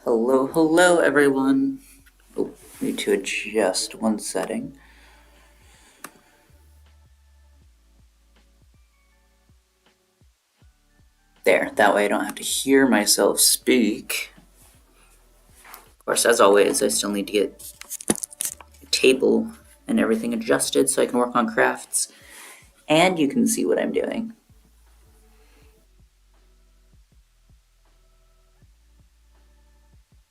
Hello, hello everyone. Oh, need to adjust one setting. There, that way I don't have to hear myself speak. Of course, as always, I still need to get a table and everything adjusted so I can work on crafts and you can see what I'm doing.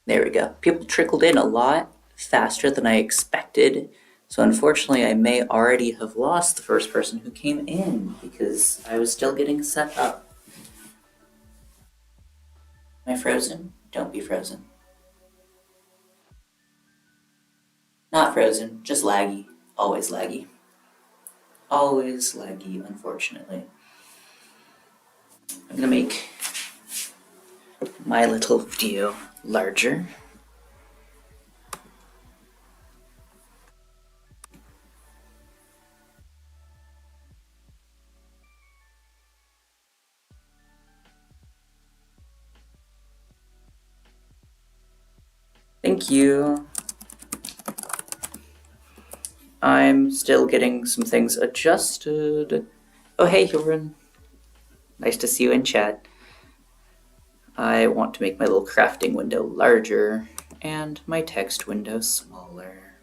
There we go. People trickled in a lot faster than I expected. So unfortunately, I may already have lost the first person who came in because I was still getting set up. Am I frozen? Don't be frozen. Not frozen, just laggy. Always laggy. Always laggy, unfortunately. I'm gonna make my little video larger. Thank you. I'm still getting some things adjusted. Oh, hey, Huron. Nice to see you in chat. I want to make my little crafting window larger and my text window smaller.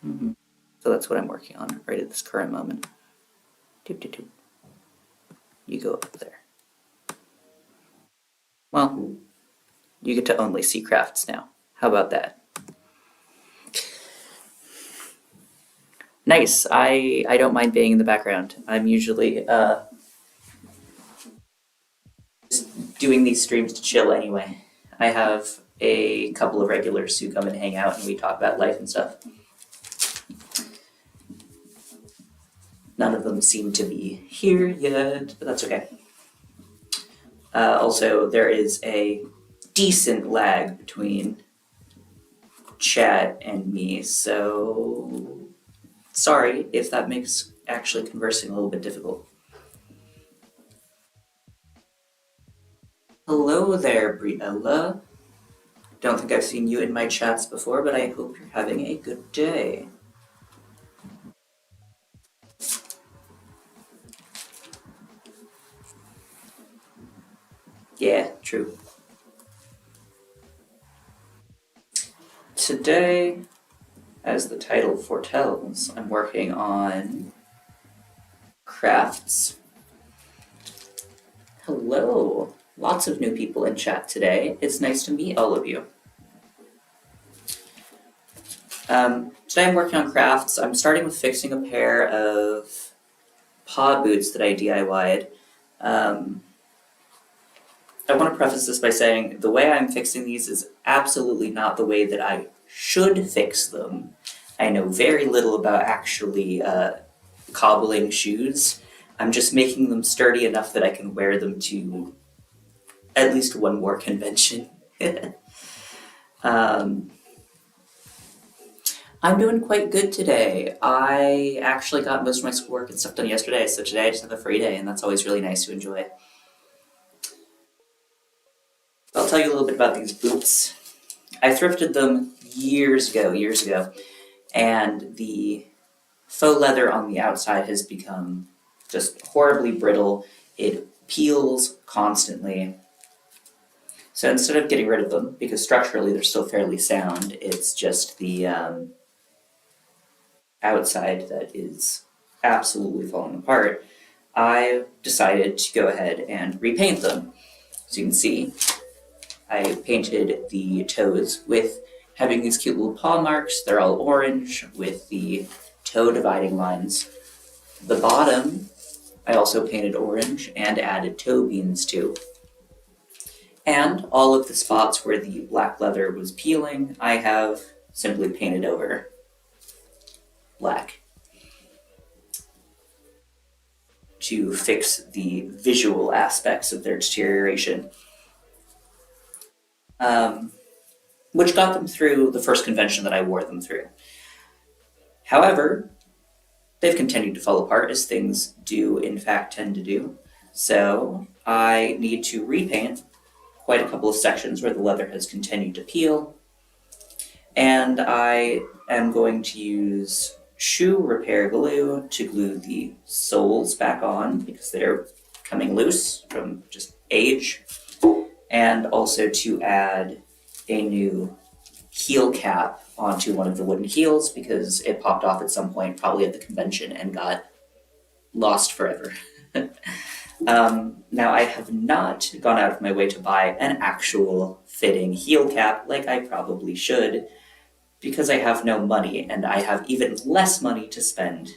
So that's what I'm working on right at this current moment. Doop, doop, doop. You go up there. Well, you get to only see crafts now. How about that? Nice. I don't mind being in the background. I'm usually just doing these streams to chill anyway. I have a couple of regulars who come and hang out and we talk about life and stuff. None of them seem to be here yet, but that's okay. Also, there is a decent lag between chat and me, so sorry if that makes actually conversing a little bit difficult. Hello there, Briella. Don't think I've seen you in my chats before, but I hope you're having a good day. Yeah, true. Today, as the title foretells, I'm working on crafts. Hello! Lots of new people in chat today. It's nice to meet all of you. Today I'm working on crafts. I'm starting with fixing a pair of paw boots that I DIY'd. I want to preface this by saying the way I'm fixing these is absolutely not the way that I should fix them. I know very little about actually cobbling shoes. I'm just making them sturdy enough that I can wear them to at least one more convention. I'm doing quite good today. I actually got most of my schoolwork and stuff done yesterday, so today I just have a free day, and that's always really nice to enjoy. I'll tell you a little bit about these boots. I thrifted them years ago, and the faux leather on the outside has become just horribly brittle. It peels constantly. So instead of getting rid of them, because structurally they're still fairly sound, it's just the outside that is absolutely falling apart, I decided to go ahead and repaint them. As you can see, I painted the toes with having these cute little paw marks. They're all orange with the toe dividing lines. The bottom, I also painted orange and added toe beans to. And all of the spots where the black leather was peeling, I have simply painted over black to fix the visual aspects of their deterioration. Which got them through the first convention that I wore them through. However, they've continued to fall apart as things do in fact tend to do. So I need to repaint quite a couple of sections where the leather has continued to peel. And I am going to use shoe repair glue to glue the soles back on because they're coming loose from just age, and also to add a new heel cap onto one of the wooden heels because it popped off at some point, probably at the convention, and got lost forever. Now, I have not gone out of my way to buy an actual fitting heel cap like I probably should, because I have no money, and I have even less money to spend.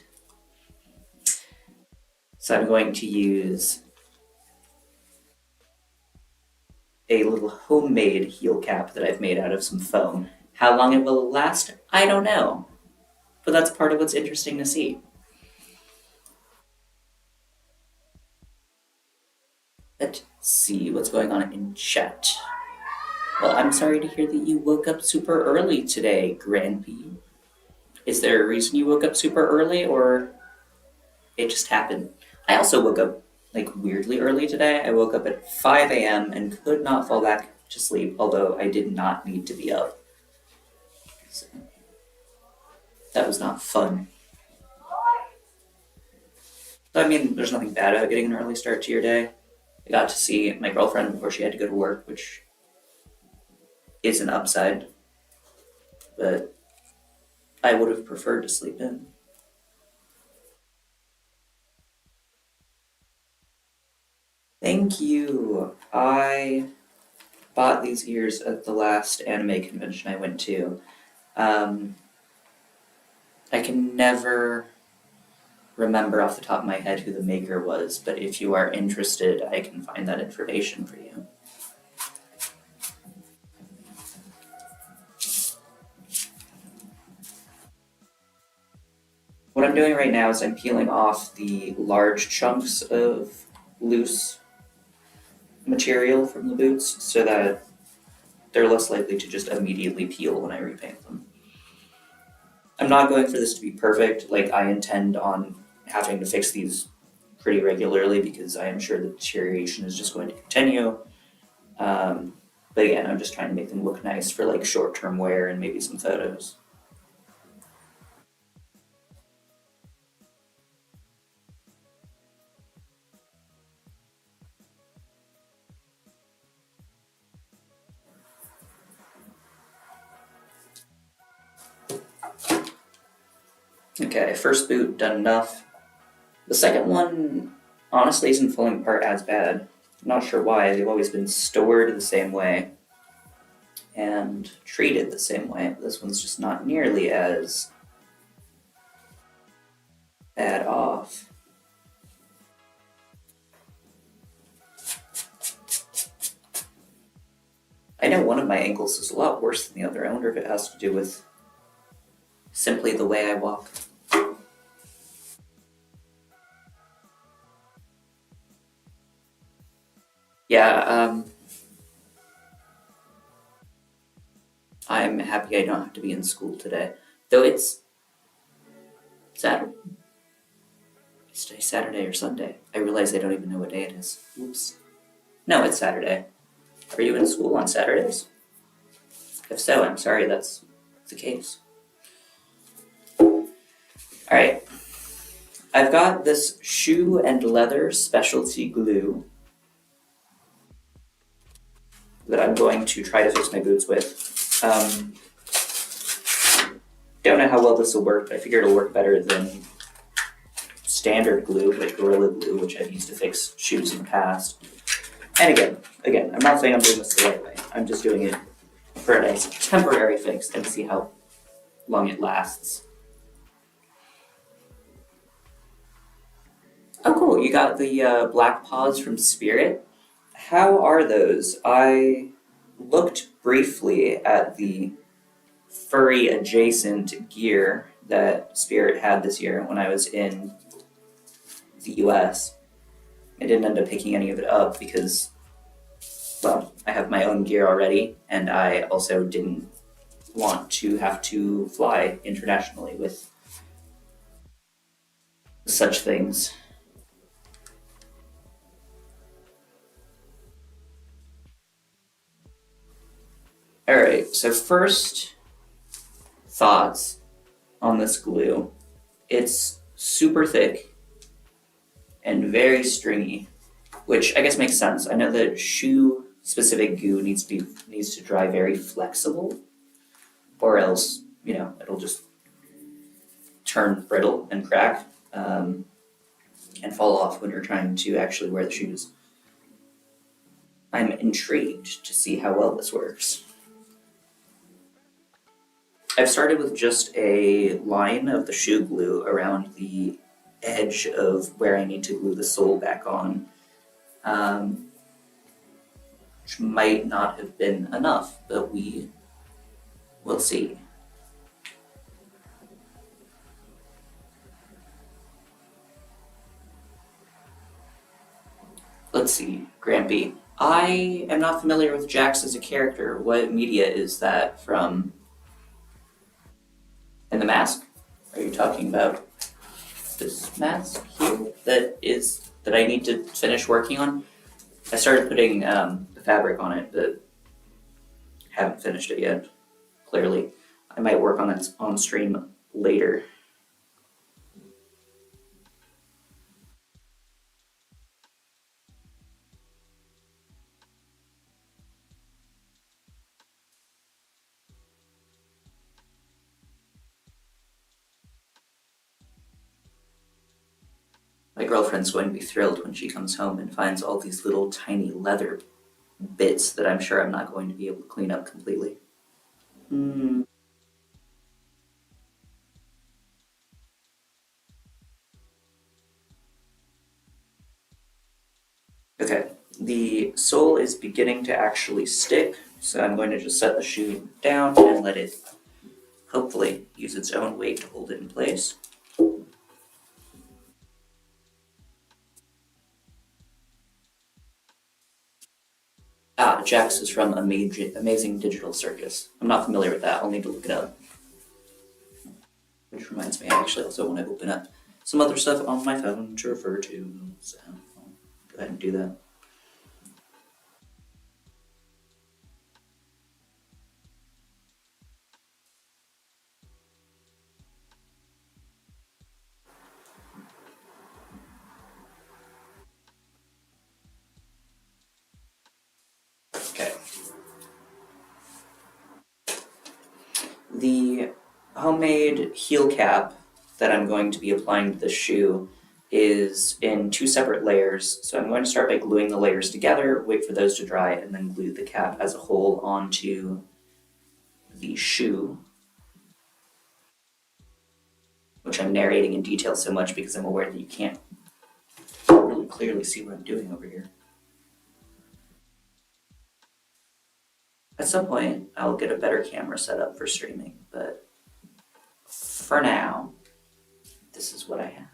So I'm going to use a little homemade heel cap that I've made out of some foam. How long it will last, I don't know. But that's part of what's interesting to see. Let's see what's going on in chat. Well, I'm sorry to hear that you woke up super early today, Grampy. Is there a reason you woke up super early, or it just happened? I also woke up weirdly early today. I woke up at 5 a.m. and could not fall back to sleep, although I did not need to be up. So, that was not fun. So, I mean, there's nothing bad about getting an early start to your day. I got to see my girlfriend before she had to go to work, which is an upside, but I would have preferred to sleep in. Thank you. I bought these ears at the last anime convention I went to. I can never remember off the top of my head who the maker was, but if you are interested, I can find that information for you. What I'm doing right now is I'm peeling off the large chunks of loose material from the boots so that they're less likely to just immediately peel when I repaint them. I'm not going for this to be perfect. I intend on having to fix these pretty regularly because I am sure the deterioration is just going to continue. But again, I'm just trying to make them look nice for short-term wear and maybe some photos. Okay, first boot done enough. The second one honestly isn't falling apart as bad. I'm not sure why. They've always been stored the same way and treated the same way. This one's just not nearly as bad off. I know one of my ankles is a lot worse than the other. I wonder if it has to do with simply the way I walk. Yeah, I'm happy I don't have to be in school today. Though it's Saturday. Is today Saturday or Sunday? I realize I don't even know what day it is. Oops. No, it's Saturday. Are you in school on Saturdays? If so, I'm sorry that's the case. Alright. I've got this shoe and leather specialty glue that I'm going to try to fix my boots with. Don't know how well this will work, but I figure it'll work better than standard glue, like Gorilla Glue, which I've used to fix shoes in the past. And again, I'm not saying I'm doing this the right way. I'm just doing it for a nice temporary fix and see how long it lasts. Oh, cool. You got the black paws from Spirit. How are those? I looked briefly at the furry adjacent gear that Spirit had this year when I was in the US. I didn't end up picking any of it up because, well, I have my own gear already, and I also didn't want to have to fly internationally with such things. so first thoughts on this glue. It's super thick and very stringy, which I guess makes sense. I know that shoe specific glue needs to dry very flexible, or else it'll just turn brittle and crack and fall off when you're trying to actually wear the shoes. I'm intrigued to see how well this works. I've started with just a line of the shoe glue around the edge of where I need to glue the sole back on, which might not have been enough, but we will see. Let's see, Grampy. I am not familiar with Jax as a character. What media is that from? In the mask? Are you talking about this mask here that I need to finish working on? I started putting the fabric on it, but haven't finished it yet. Clearly, I might work on it on stream later. My girlfriend's going to be thrilled when she comes home and finds all these little tiny leather bits that I'm sure I'm not going to be able to clean up completely. Okay, the sole is beginning to actually stick, so I'm going to just set the shoe down and let it hopefully use its own weight to hold it in place. Jax is from Amazing Digital Circus. I'm not familiar with that, I'll need to look it up. Which reminds me, I actually also want to open up some other stuff on my phone to refer to, so I'll go ahead and do that. Okay. The homemade heel cap that I'm going to be applying to the shoe is in two separate layers. So I'm going to start by gluing the layers together, wait for those to dry, and then glue the cap as a whole onto the shoe, which I'm narrating in detail so much because I'm aware that you can't really clearly see what I'm doing over here. At some point, I'll get a better camera set up for streaming, but for now, this is what I have.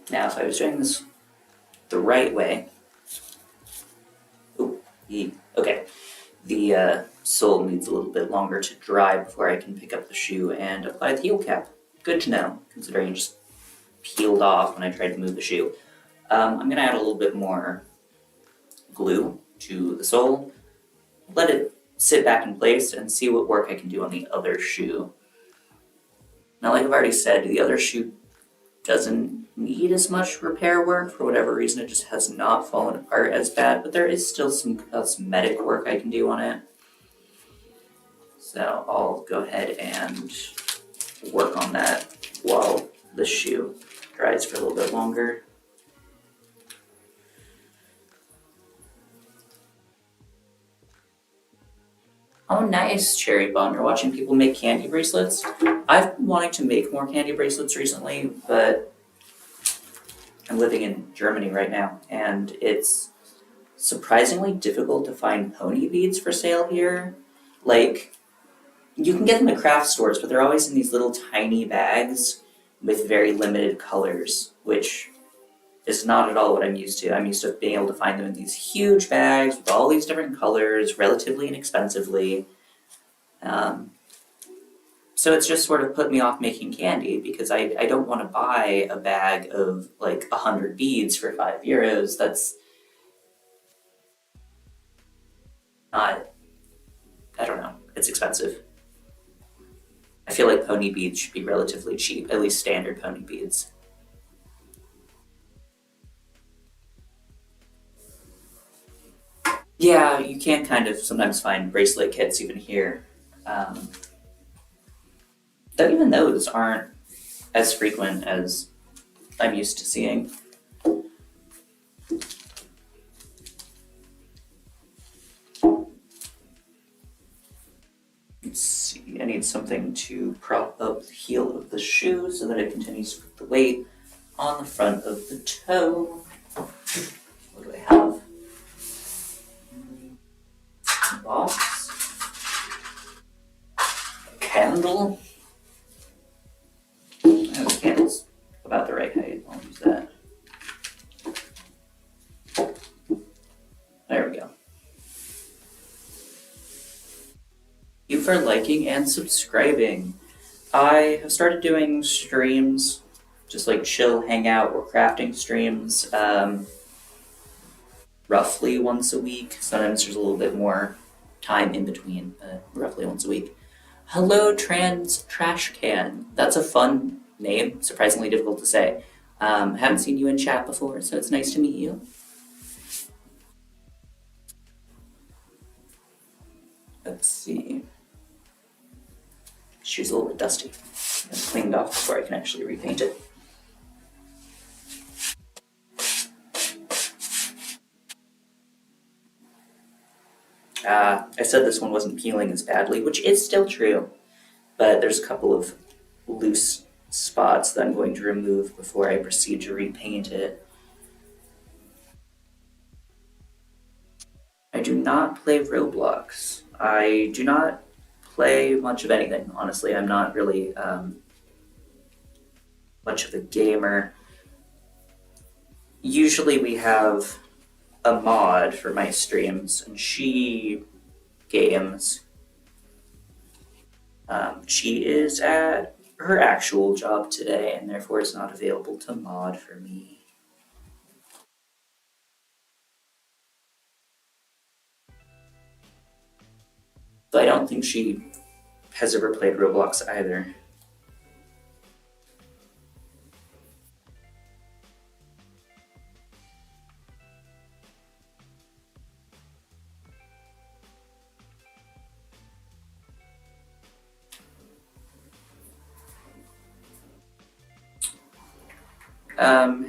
Now, if I was doing this the right way, okay, the sole needs a little bit longer to dry before I can pick up the shoe and apply the heel cap. Good to know, considering it just peeled off when I tried to move the shoe. I'm going to add a little bit more glue to the sole, let it sit back in place, and see what work I can do on the other shoe. Now, like I've already said, the other shoe doesn't need as much repair work. For whatever reason, it just has not fallen apart as bad, but there is still some cosmetic work I can do on it. So I'll go ahead and work on that while the shoe dries for a little bit longer. Oh, nice, Cherry Bomb. You're watching people make candy bracelets. I've been wanting to make more candy bracelets recently, but I'm living in Germany right now, and it's surprisingly difficult to find pony beads for sale here. Like, you can get them at craft stores, but they're always in these little tiny bags with very limited colors, which is not at all what I'm used to. I'm used to being able to find them in these huge bags with all these different colors, relatively inexpensively. So it's just sort of put me off making candy because I don't want to buy a bag of like 100 beads for €5. That's not, I don't know, it's expensive. I feel like pony beads should be relatively cheap, at least standard pony beads. Yeah, you can kind of sometimes find bracelet kits even here. Though even those aren't as frequent as I'm used to seeing. Let's see, I need something to prop up the heel of the shoe so that it continues to put the weight on the front of the toe. What do I have? A box. A candle. Oh, the candle's about the right height. I'll use that. There we go. Thank you for liking and subscribing. I have started doing streams, just like chill, hangout, or crafting streams, roughly once a week. Sometimes there's a little bit more time in between, roughly once a week. Hello, Trans Trash Can. That's a fun name, surprisingly difficult to say. Haven't seen you in chat before, so it's nice to meet you. Let's see. Shoe's a little bit dusty. It's cleaned off before I can actually repaint it. I said this one wasn't peeling as badly, which is still true, but there's a couple of loose spots that I'm going to remove before I proceed to repaint it. I do not play Roblox. I do not play much of anything, honestly. I'm not really much of a gamer. Usually we have a mod for my streams, and she games. She is at her actual job today, and therefore is not available to mod for me. But I don't think she has ever played Roblox either.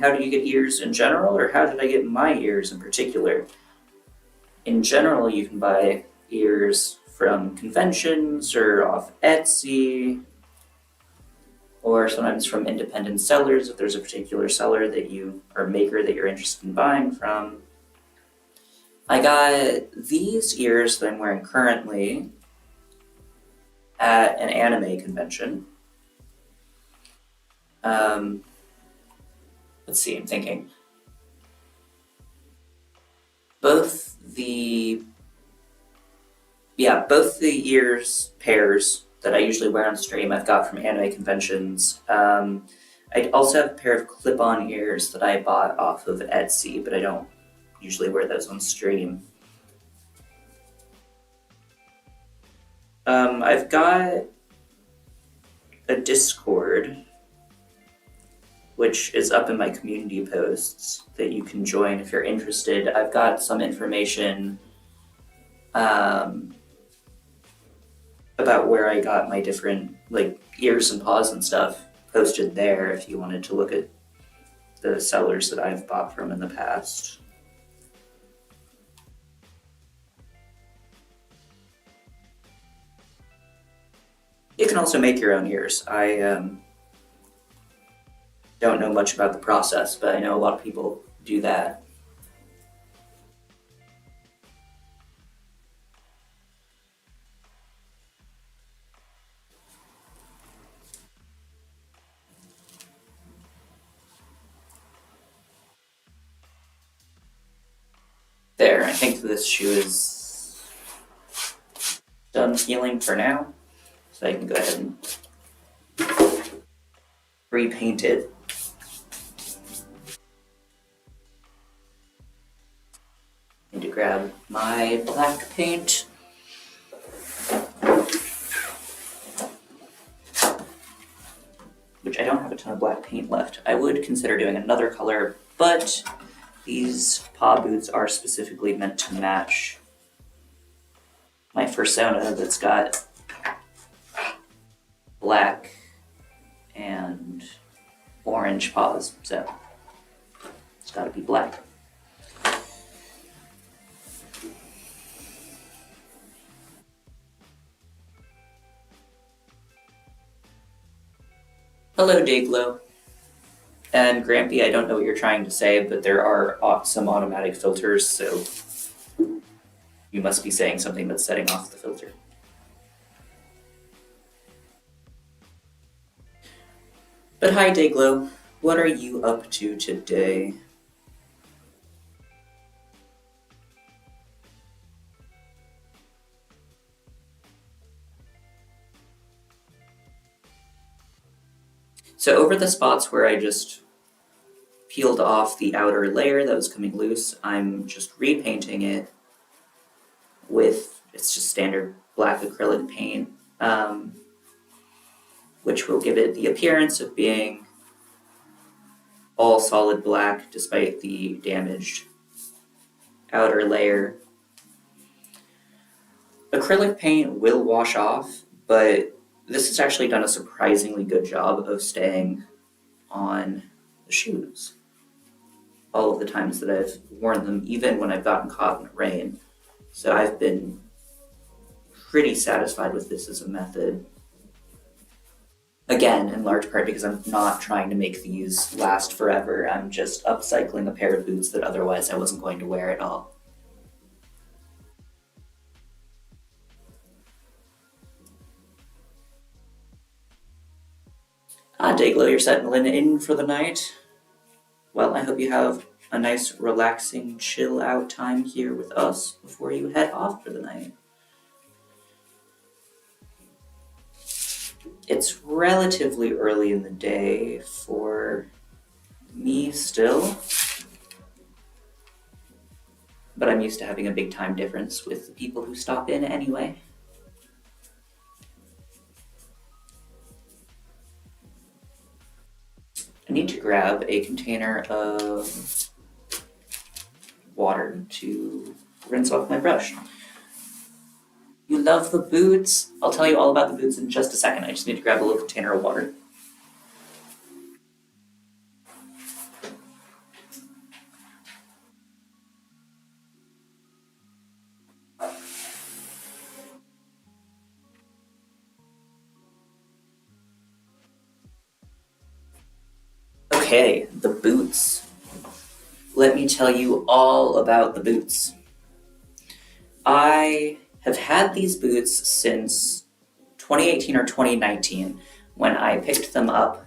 How do you get ears in general, or how did I get my ears in particular? In general, you can buy ears from conventions or off Etsy, or sometimes from independent sellers if there's a particular seller that you or maker that you're interested in buying from. I got these ears that I'm wearing currently at an anime convention. Let's see, I'm thinking. Both the Yeah, both the ears pairs that I usually wear on stream I've got from anime conventions. I also have a pair of clip-on ears that I bought off of Etsy, but I don't usually wear those on stream. I've got a Discord, which is up in my community posts that you can join if you're interested. I've got some information about where I got my different ears and paws and stuff posted there if you wanted to look at the sellers that I've bought from in the past. You can also make your own ears. I don't know much about the process, but I know a lot of people do that. There, I think this shoe is done healing for now, so I can go ahead and repaint it. Need to grab my black paint. Which I don't have a ton of black paint left. I would consider doing another color, but these paw boots are specifically meant to match my fursona that's got black and orange paws, so it's gotta be black. Hello, Dayglow. And Grampy, I don't know what you're trying to say, but there are some automatic filters, so you must be saying something that's setting off the filter. But hi, Dayglow. What are you up to today? So over the spots where I just peeled off the outer layer that was coming loose, I'm just repainting it with, it's just standard black acrylic paint, which will give it the appearance of being all solid black despite the damaged outer layer. Acrylic paint will wash off, but this has actually done a surprisingly good job of staying on the shoes all of the times that I've worn them, even when I've gotten caught in the rain. So I've been pretty satisfied with this as a method. Again, in large part because I'm not trying to make these last forever. I'm just upcycling a pair of boots that otherwise I wasn't going to wear at all. Dayglow, you're settling in for the night. Well, I hope you have a nice, relaxing, chill out time here with us before you head off for the night. It's relatively early in the day for me still, but I'm used to having a big time difference with the people who stop in anyway. I need to grab a container of water to rinse off my brush. You love the boots? I'll tell you all about the boots in just a second. I just need to grab a little container of water. Okay, the boots. Let me tell you all about the boots. I have had these boots since 2018 or 2019 when I picked them up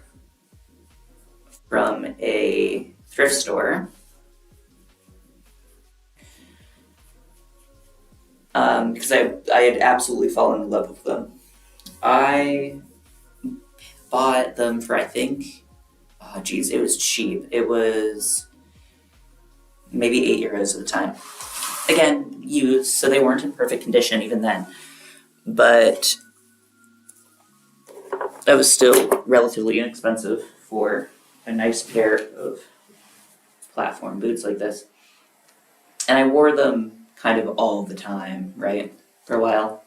from a thrift store. because I had absolutely fallen in love with them. I bought them for, I think, oh geez, it was cheap. It was maybe €8 at the time. Again, used, so they weren't in perfect condition even then. But that was still relatively inexpensive for a nice pair of platform boots like this. And I wore them kind of all the time, right? For a while.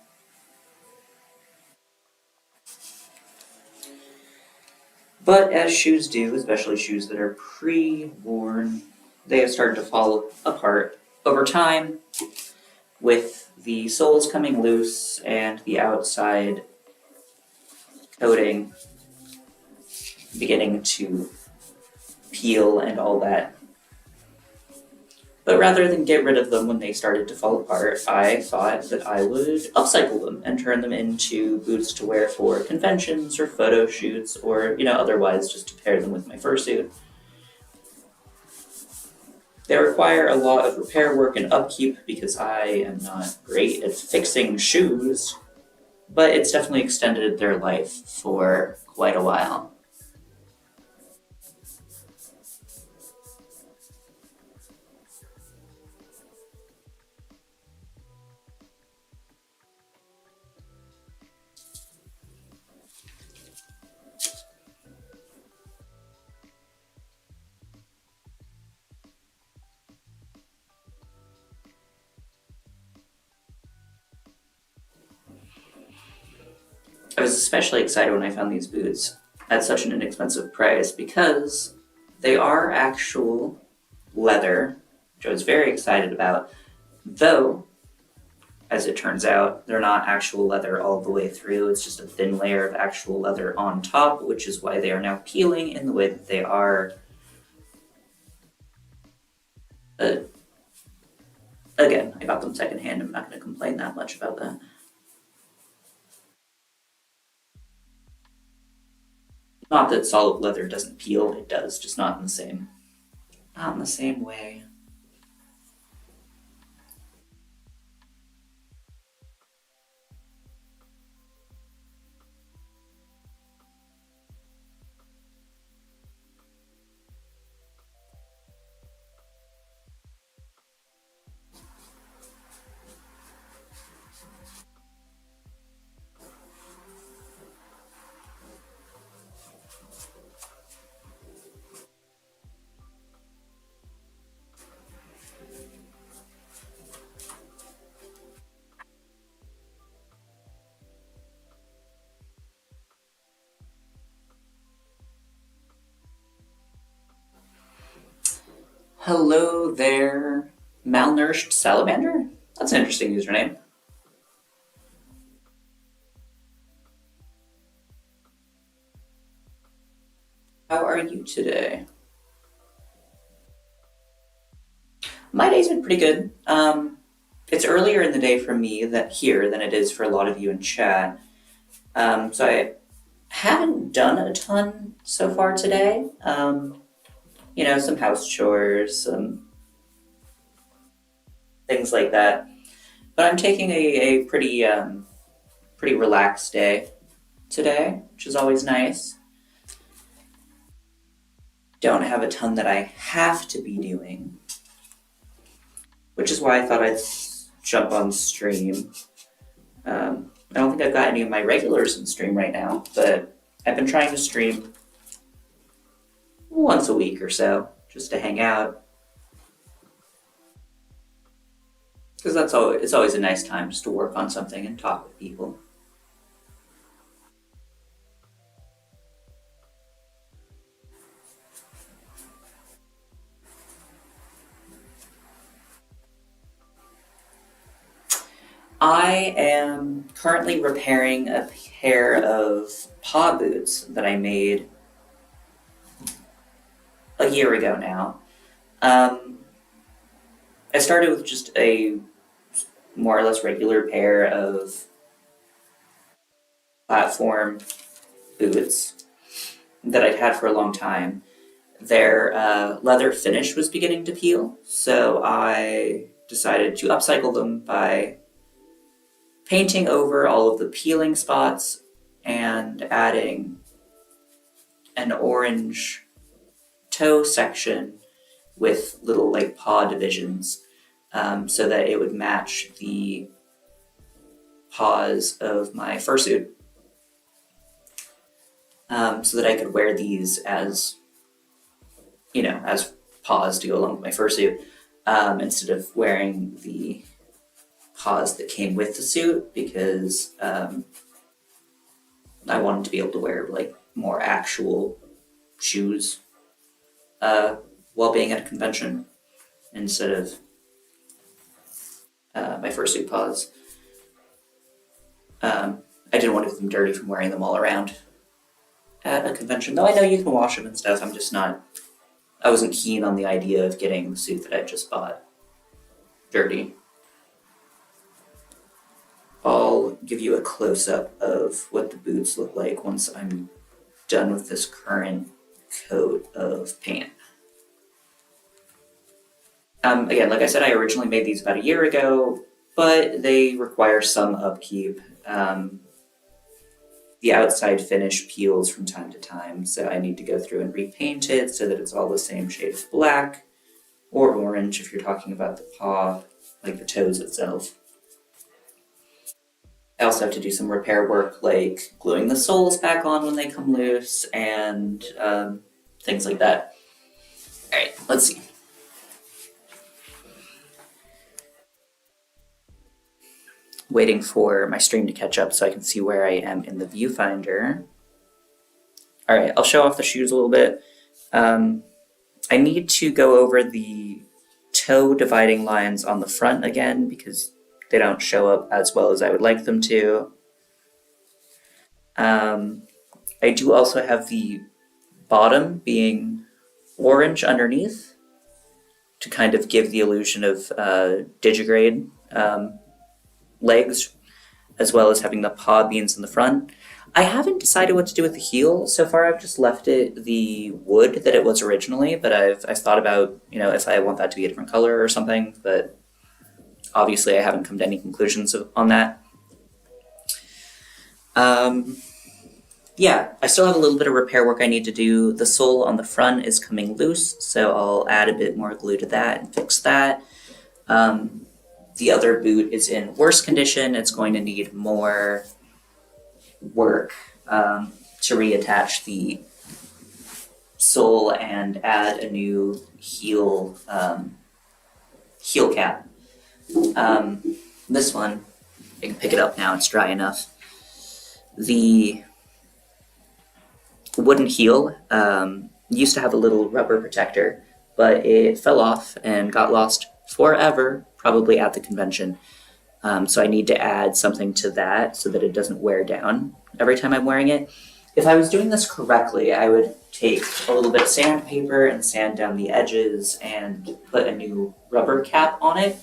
But as shoes do, especially shoes that are pre-worn, they have started to fall apart over time with the soles coming loose and the outside coating beginning to peel and all that. But rather than get rid of them when they started to fall apart, I thought that I would upcycle them and turn them into boots to wear for conventions or photo shoots or, otherwise just to pair them with my fursuit. They require a lot of repair work and upkeep because I am not great at fixing shoes, but it's definitely extended their life for quite a while. I was especially excited when I found these boots at such an inexpensive price because they are actual leather, which I was very excited about, though, as it turns out, they're not actual leather all the way through. It's just a thin layer of actual leather on top, which is why they are now peeling in the way that they are. Uh, Again, I got them secondhand. I'm not going to complain that much about that. Not that solid leather doesn't peel, it does, just not in the same way. Hello there, malnourished salamander? That's an interesting username. How are you today? My day's been pretty good. It's earlier in the day for me than it is for a lot of you in chat. So I haven't done a ton so far today. Some house chores, some things like that. But I'm taking a pretty relaxed day today, which is always nice. Don't have a ton that I have to be doing, which is why I thought I'd jump on stream. I don't think I've got any of my regulars in stream right now, but I've been trying to stream once a week or so just to hang out because it's always a nice time just to work on something and talk with people. I am currently repairing a pair of paw boots that I made a year ago now. I started with just a more or less regular pair of platform boots that I'd had for a long time. Their leather finish was beginning to peel, so I decided to upcycle them by painting over all of the peeling spots and adding an orange toe section with little like paw divisions, so that it would match the paws of my fursuit, so that I could wear these as, as paws to go along with my fursuit, instead of wearing the paws that came with the suit, because I wanted to be able to wear like more actual shoes while being at a convention instead of my fursuit paws. I didn't want to get them dirty from wearing them all around at a convention, though I know you can wash them and stuff. I wasn't keen on the idea of getting the suit that I just bought dirty. I'll give you a close-up of what the boots look like once I'm done with this current coat of paint. Again, like I said, I originally made these about a year ago, but they require some upkeep. The outside finish peels from time to time, so I need to go through and repaint it so that it's all the same shade of black, or orange if you're talking about the paw, like the toes itself. I also have to do some repair work, like gluing the soles back on when they come loose, and things like that. Alright, let's see. Waiting for my stream to catch up so I can see where I am in the viewfinder. Alright, I'll show off the shoes a little bit. I need to go over the toe dividing lines on the front again because they don't show up as well as I would like them to. I do also have the bottom being orange underneath to kind of give the illusion of digigrade legs, as well as having the paw beans in the front. I haven't decided what to do with the heel. So far I've just left it the wood that it was originally, but I've thought about, if I want that to be a different color or something, but obviously I haven't come to any conclusions on that. Yeah, I still have a little bit of repair work I need to do. The sole on the front is coming loose, so I'll add a bit more glue to that and fix that. The other boot is in worse condition. It's going to need more work to reattach the sole and add a new heel cap. This one, I can pick it up now, it's dry enough. The wooden heel used to have a little rubber protector, but it fell off and got lost forever, probably at the convention. So I need to add something to that so that it doesn't wear down every time I'm wearing it. If I was doing this correctly, I would take a little bit of sandpaper and sand down the edges and put a new rubber cap on it.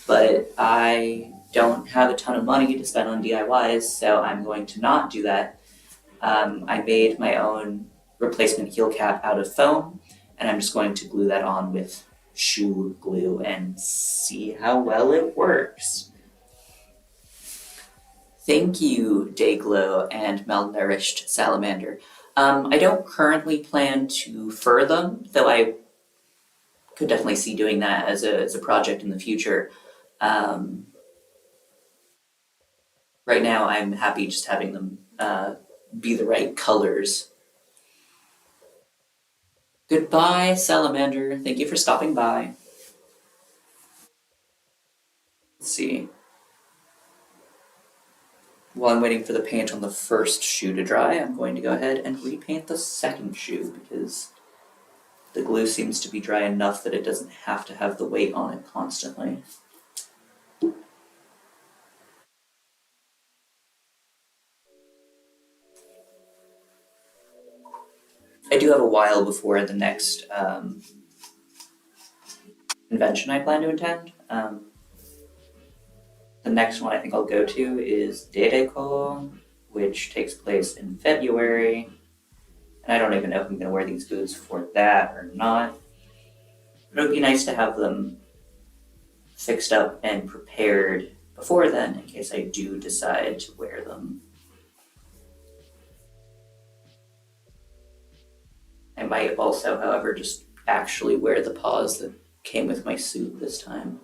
But I don't have a ton of money to spend on DIYs, so I'm going to not do that. I made my own replacement heel cap out of foam, and I'm just going to glue that on with shoe glue and see how well it works. Thank you, Dayglow and Malnourished Salamander. I don't currently plan to fur them, though I could definitely see doing that as a project in the future. Right now, I'm happy just having them be the right colors. Goodbye, Salamander. Thank you for stopping by. Let's see. While I'm waiting for the paint on the first shoe to dry, I'm going to go ahead and repaint the second shoe because the glue seems to be dry enough that it doesn't have to have the weight on it constantly. I do have a while before the next convention I plan to attend. The next one I think I'll go to is Dedeko, which takes place in February. And I don't even know if I'm going to wear these boots for that or not. But it would be nice to have them fixed up and prepared before then in case I do decide to wear them. I might also, however, just actually wear the paws that came with my suit this time.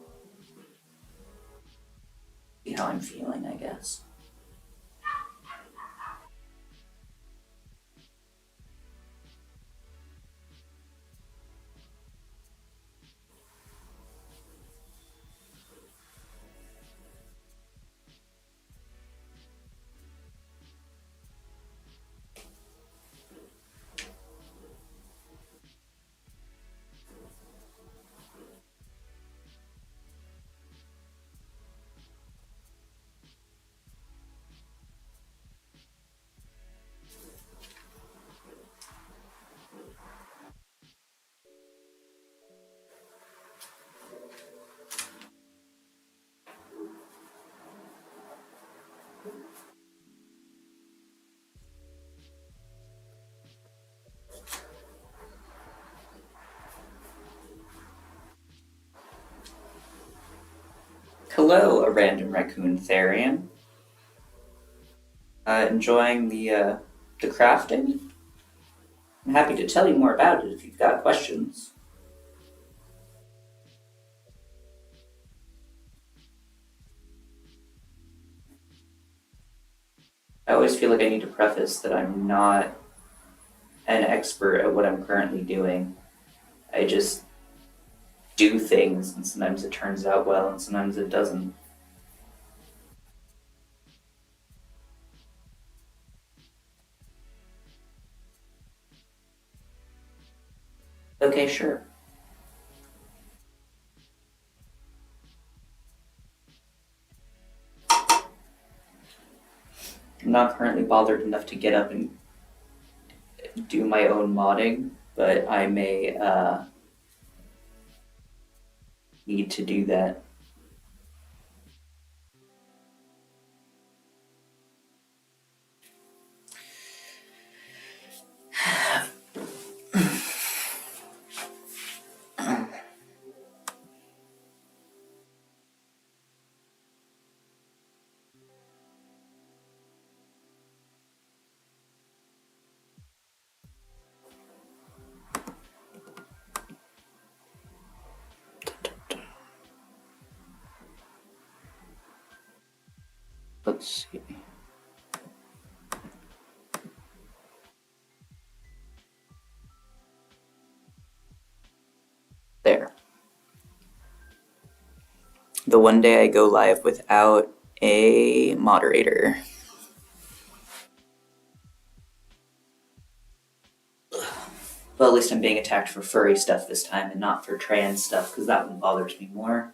See how I'm feeling, I guess. Hello, a random raccoon therian. Enjoying the crafting? I'm happy to tell you more about it if you've got questions. I always feel like I need to preface that I'm not an expert at what I'm currently doing. I just do things, and sometimes it turns out well, and sometimes it doesn't. Okay, sure. I'm not currently bothered enough to get up and do my own modding, but I may need to do that. Let's see. There. The one day I go live without a moderator. Well, at least I'm being attacked for furry stuff this time and not for trans stuff, because that one bothers me more.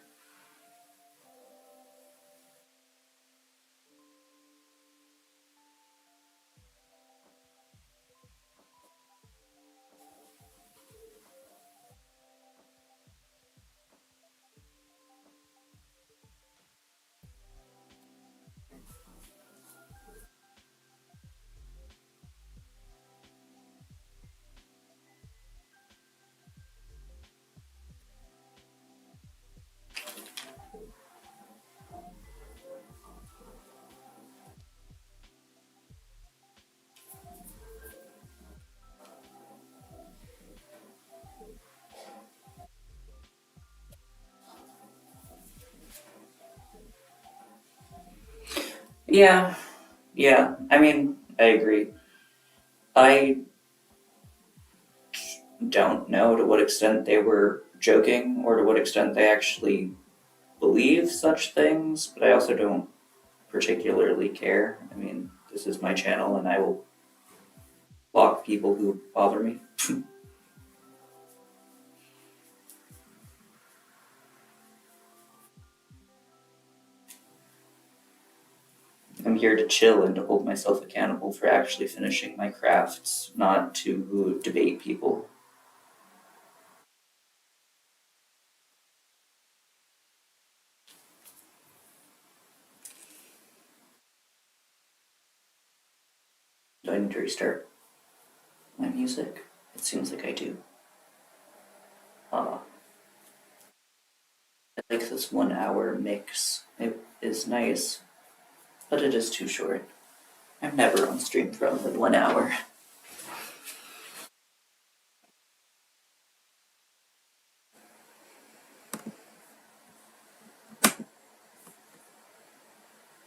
Yeah, yeah. I mean, I agree. I don't know to what extent they were joking or to what extent they actually believe such things, but I also don't particularly care. I mean, this is my channel and I will block people who bother me. I'm here to chill and to hold myself accountable for actually finishing my crafts, not to debate people. Do I need to restart my music? It seems like I do. I like this 1 hour mix. is nice, but it is too short. I'm never on stream for only 1 hour.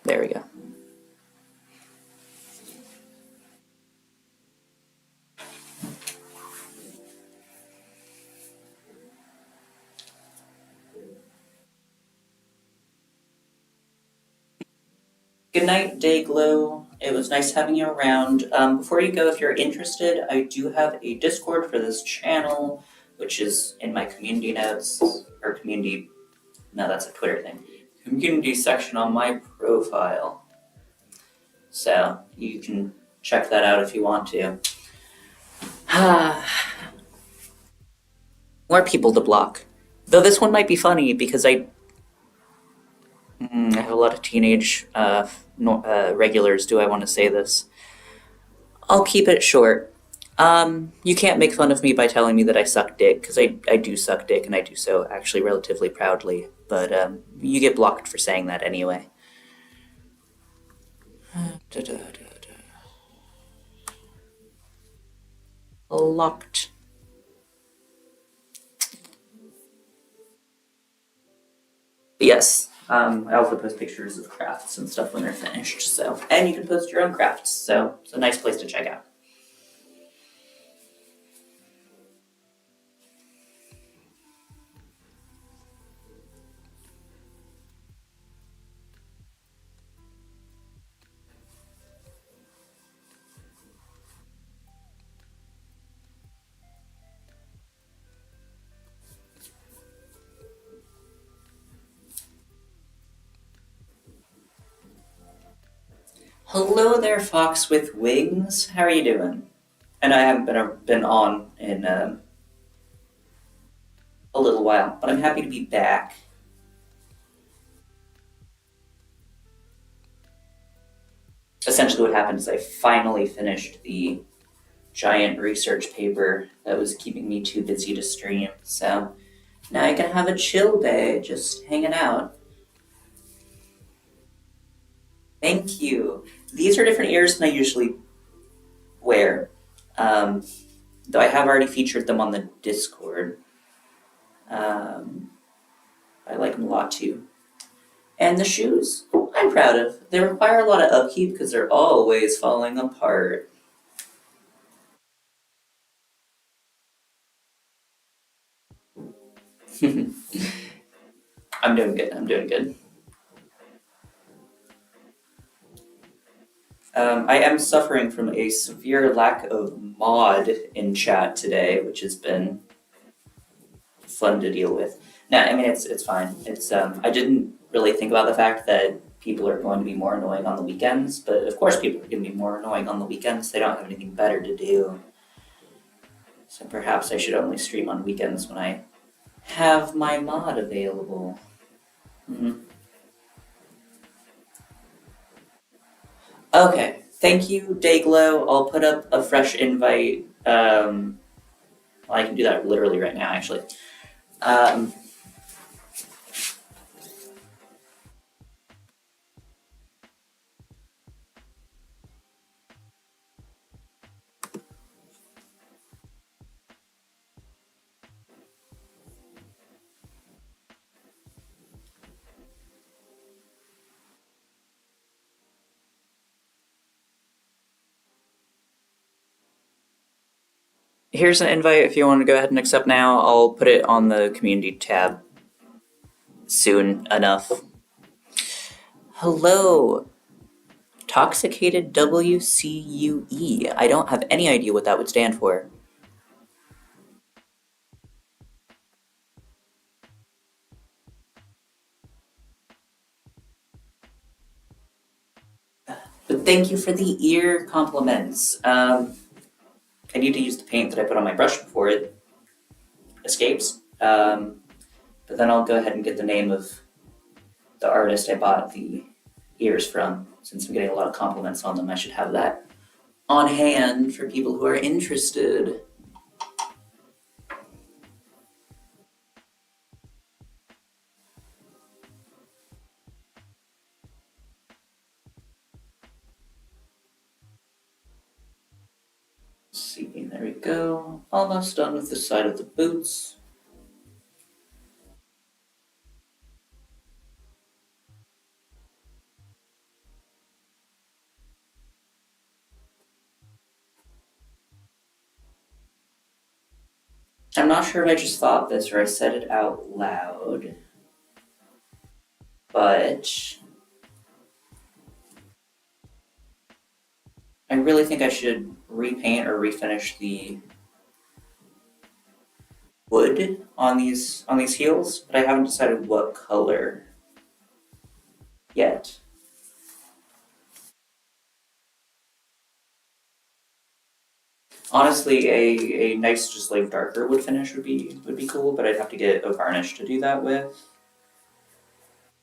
There we go. Good night, Dayglow. It was nice having you around. Before you go, if you're interested, I do have a Discord for this channel, which is in my community notes, or community, no, that's a Twitter thing. Community section on my profile. So you can check that out if you want to. More people to block. Though this one might be funny because I have a lot of teenage regulars. Do I want to say this? I'll keep it short. You can't make fun of me by telling me that I suck dick, because I do suck dick, and I do so actually relatively proudly. But you get blocked for saying that anyway. Locked. But yes, I also post pictures of crafts and stuff when they're finished. So, and you can post your own crafts. So it's a nice place to check out. Hello there, Fox with Wings. How are you doing? And I haven't been on in a little while, but I'm happy to be back. Essentially, what happened is I finally finished the giant research paper that was keeping me too busy to stream. So now I can have a chill day, just hanging out. Thank you. These are different ears than I usually wear. Though I have already featured them on the Discord. I like them a lot too. And the shoes, I'm proud of. They require a lot of upkeep because they're always falling apart. I'm doing good. I'm doing good. I am suffering from a severe lack of mod in chat today, which has been fun to deal with. No, I mean it's fine. It's I didn't really think about the fact that people are going to be more annoying on the weekends, but of course people are going to be more annoying on the weekends. They don't have anything better to do. So perhaps I should only stream on weekends when I have my mod available. Mm-hmm. Okay, thank you, Dayglow. I'll put up a fresh invite. Well, I can do that literally right now, actually. Um, Here's an invite if you want to go ahead and accept now. I'll put it on the community tab soon enough. Hello, Toxicated WCUE. I don't have any idea what that would stand for. But thank you for the ear compliments. I need to use the paint that I put on my brush before it escapes. But then I'll go ahead and get the name of the artist I bought the ears from. Since I'm getting a lot of compliments on them, I should have that on hand for people who are interested. There we go. Almost done with the side of the boots. I'm not sure if I just thought this or I said it out loud, but I really think I should repaint or refinish the wood on these heels, but I haven't decided what color yet. Honestly, a nice just like darker wood finish would be cool, but I'd have to get a varnish to do that with.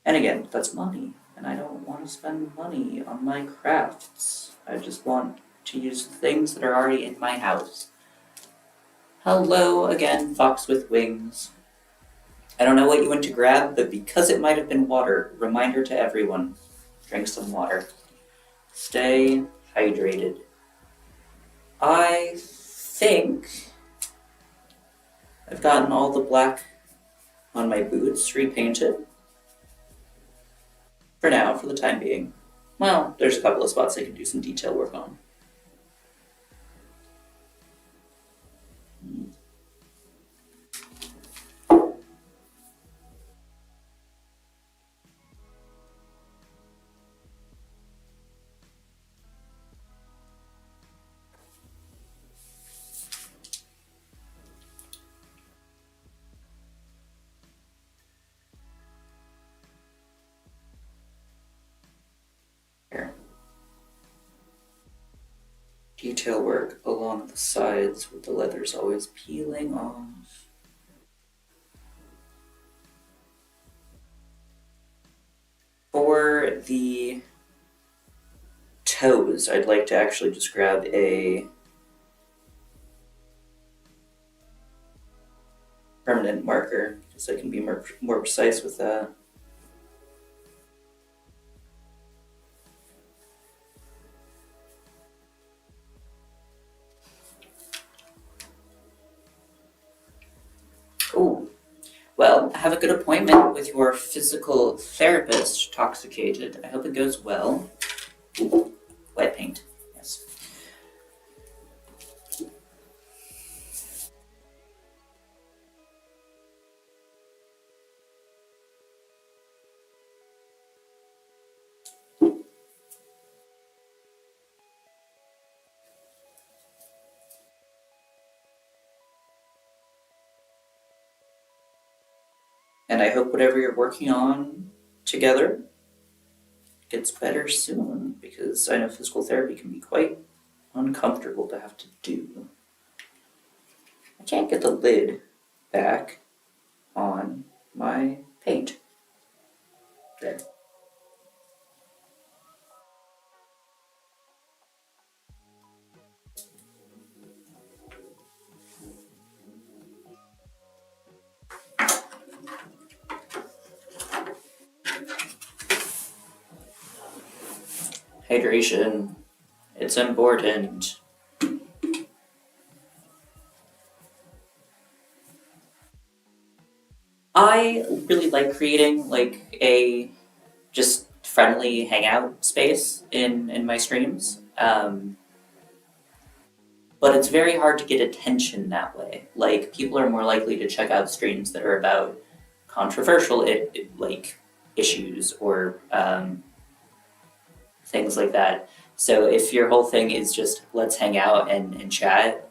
And again, that's money, and I don't want to spend money on my crafts. I just want to use things that are already in my house. Hello again, fox with wings. I don't know what you went to grab, but because it might have been water, reminder to everyone, drink some water. Stay hydrated. I think I've gotten all the black on my boots repainted. For now, for the time being. Well, there's a couple of spots I can do some detail work on. Here. Detail work along the sides with the leathers always peeling off. For the toes, I'd like to actually just grab a permanent marker so I can be more precise with that. Ooh. Well, have a good appointment with your physical therapist, Toxicated. I hope it goes well. Ooh, wet paint, yes. And I hope whatever you're working on together gets better soon, because I know physical therapy can be quite uncomfortable to have to do. I can't get the lid back on my paint. There. Hydration. It's important. I really like creating like a just friendly hangout space in my streams. But it's very hard to get attention that way. Like people are more likely to check out streams that are about controversial like issues or things like that. So if your whole thing is just let's hang out and chat,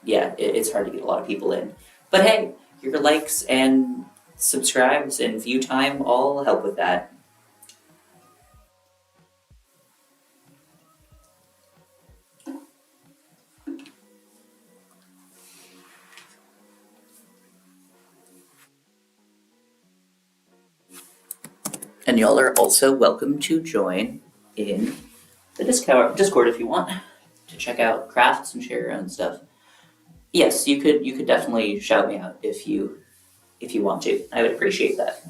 yeah, it's hard to get a lot of people in. But hey, your likes and subscribes and view time all help with that. And y'all are also welcome to join in the Discord if you want to check out crafts and share your own stuff. Yes, you could definitely shout me out if you want to. I would appreciate that.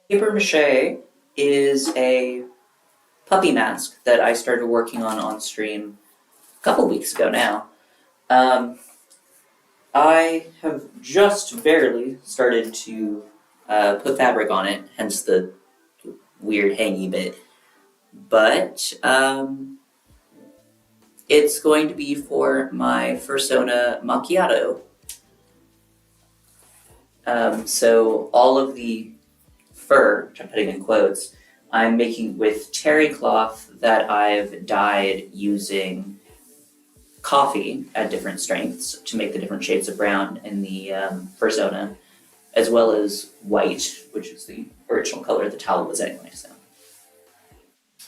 Paper mache is a puppy mask that I started working on stream a couple weeks ago now. Um, I have just barely started to put fabric on it, hence the weird hangy bit. But it's going to be for my Fursona macchiato. So all of the fur, which I'm putting in quotes, I'm making with terry cloth that I've dyed using coffee at different strengths to make the different shades of brown in the Fursona, as well as white, which is the original color the towel was anyway. So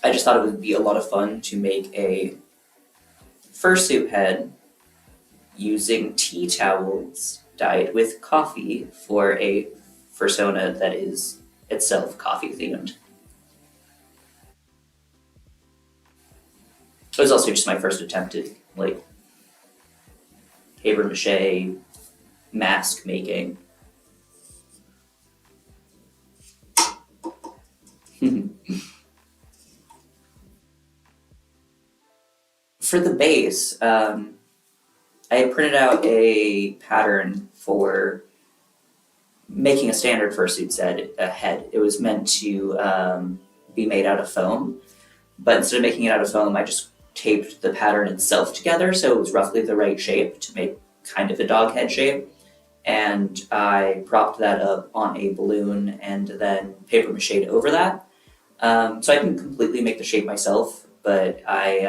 I just thought it would be a lot of fun to make a fursuit head using tea towels dyed with coffee for a fursona that is itself coffee themed. It was also just my first attempt at like paper mache mask making. For the base, I printed out a pattern for making a standard fursuit set a head. It was meant to be made out of foam, but instead of making it out of foam, I just taped the pattern itself together so it was roughly the right shape to make kind of a dog head shape. And I propped that up on a balloon and then paper mache over that. So I can completely make the shape myself, but I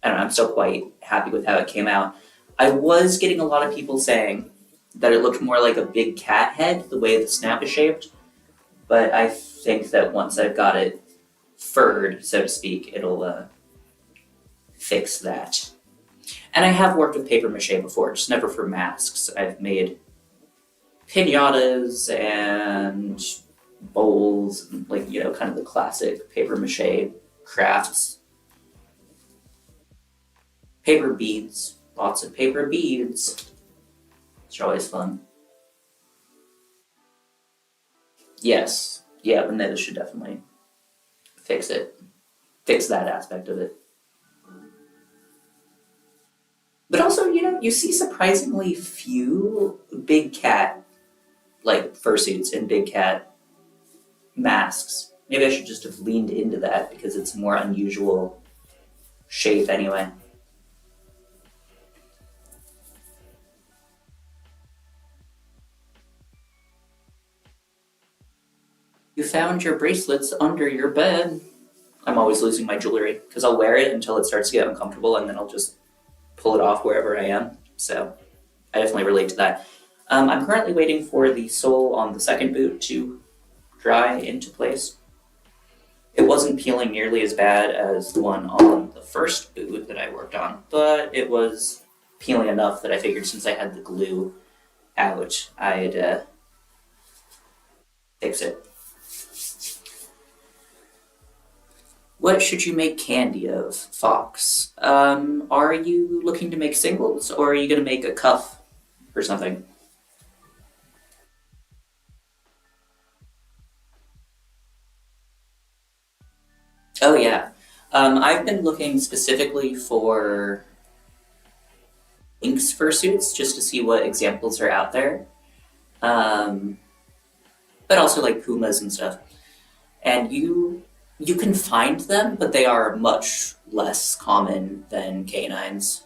don't know, I'm still quite happy with how it came out. I was getting a lot of people saying that it looked more like a big cat head, the way the snap is shaped, but I think that once I've got it furred, so to speak, it'll fix that. And I have worked with paper mache before, just never for masks. I've made pinatas and bowls, like, you know, kind of the classic paper mache crafts. Paper beads, lots of paper beads. It's always fun. Yes, yeah, the knit should definitely fix it, fix that aspect of it. But also, you know, you see surprisingly few big cat like fursuits and big cat masks. Maybe I should just have leaned into that because it's a more unusual shape anyway. You found your bracelets under your bed. I'm always losing my jewelry because I'll wear it until it starts to get uncomfortable and then I'll just pull it off wherever I am. So I definitely relate to that. I'm currently waiting for the sole on the second boot to dry into place. It wasn't peeling nearly as bad as the one on the first boot that I worked on, but it was peeling enough that I figured since I had the glue out, I'd fix it. What should you make candy of, Fox? Are you looking to make singles, or are you going to make a cuff or something? Oh, yeah. I've been looking specifically for Lynx fursuits just to see what examples are out there, um, but also like pumas and stuff. And you can find them, but they are much less common than canines.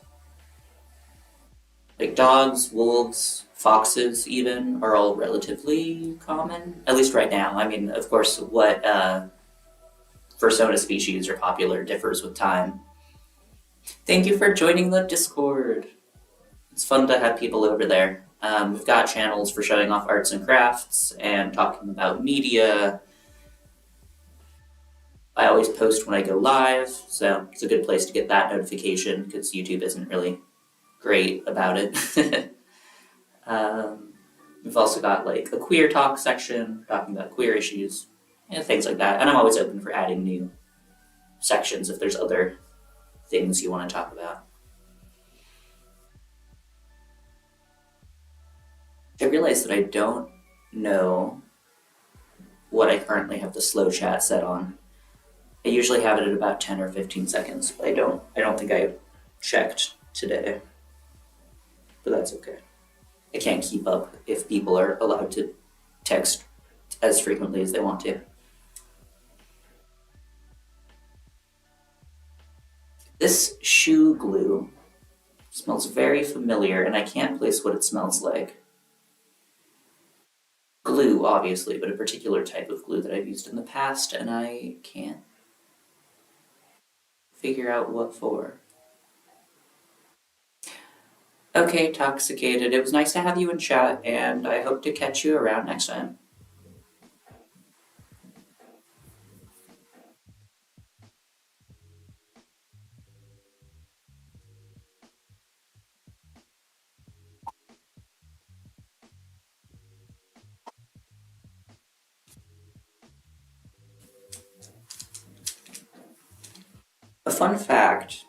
Like dogs, wolves, foxes, even are all relatively common, at least right now. I mean, of course, what fursona species are popular differs with time. Thank you for joining the Discord. It's fun to have people over there. We've got channels for showing off arts and crafts and talking about media. I always post when I go live, so it's a good place to get that notification because YouTube isn't really great about it. We've also got like a queer talk section talking about queer issues and things like that. And I'm always open for adding new sections if there's other things you want to talk about. I realized that I don't know what I currently have the slow chat set on. I usually have it at about 10 or 15 seconds, but I don't think I checked today. But that's okay. I can't keep up if people are allowed to text as frequently as they want to. This shoe glue smells very familiar, and I can't place what it smells like. Glue, obviously, but a particular type of glue that I've used in the past, and I can't figure out what for. Okay, Toxicated, it was nice to have you in chat, and I hope to catch you around next time. A fun fact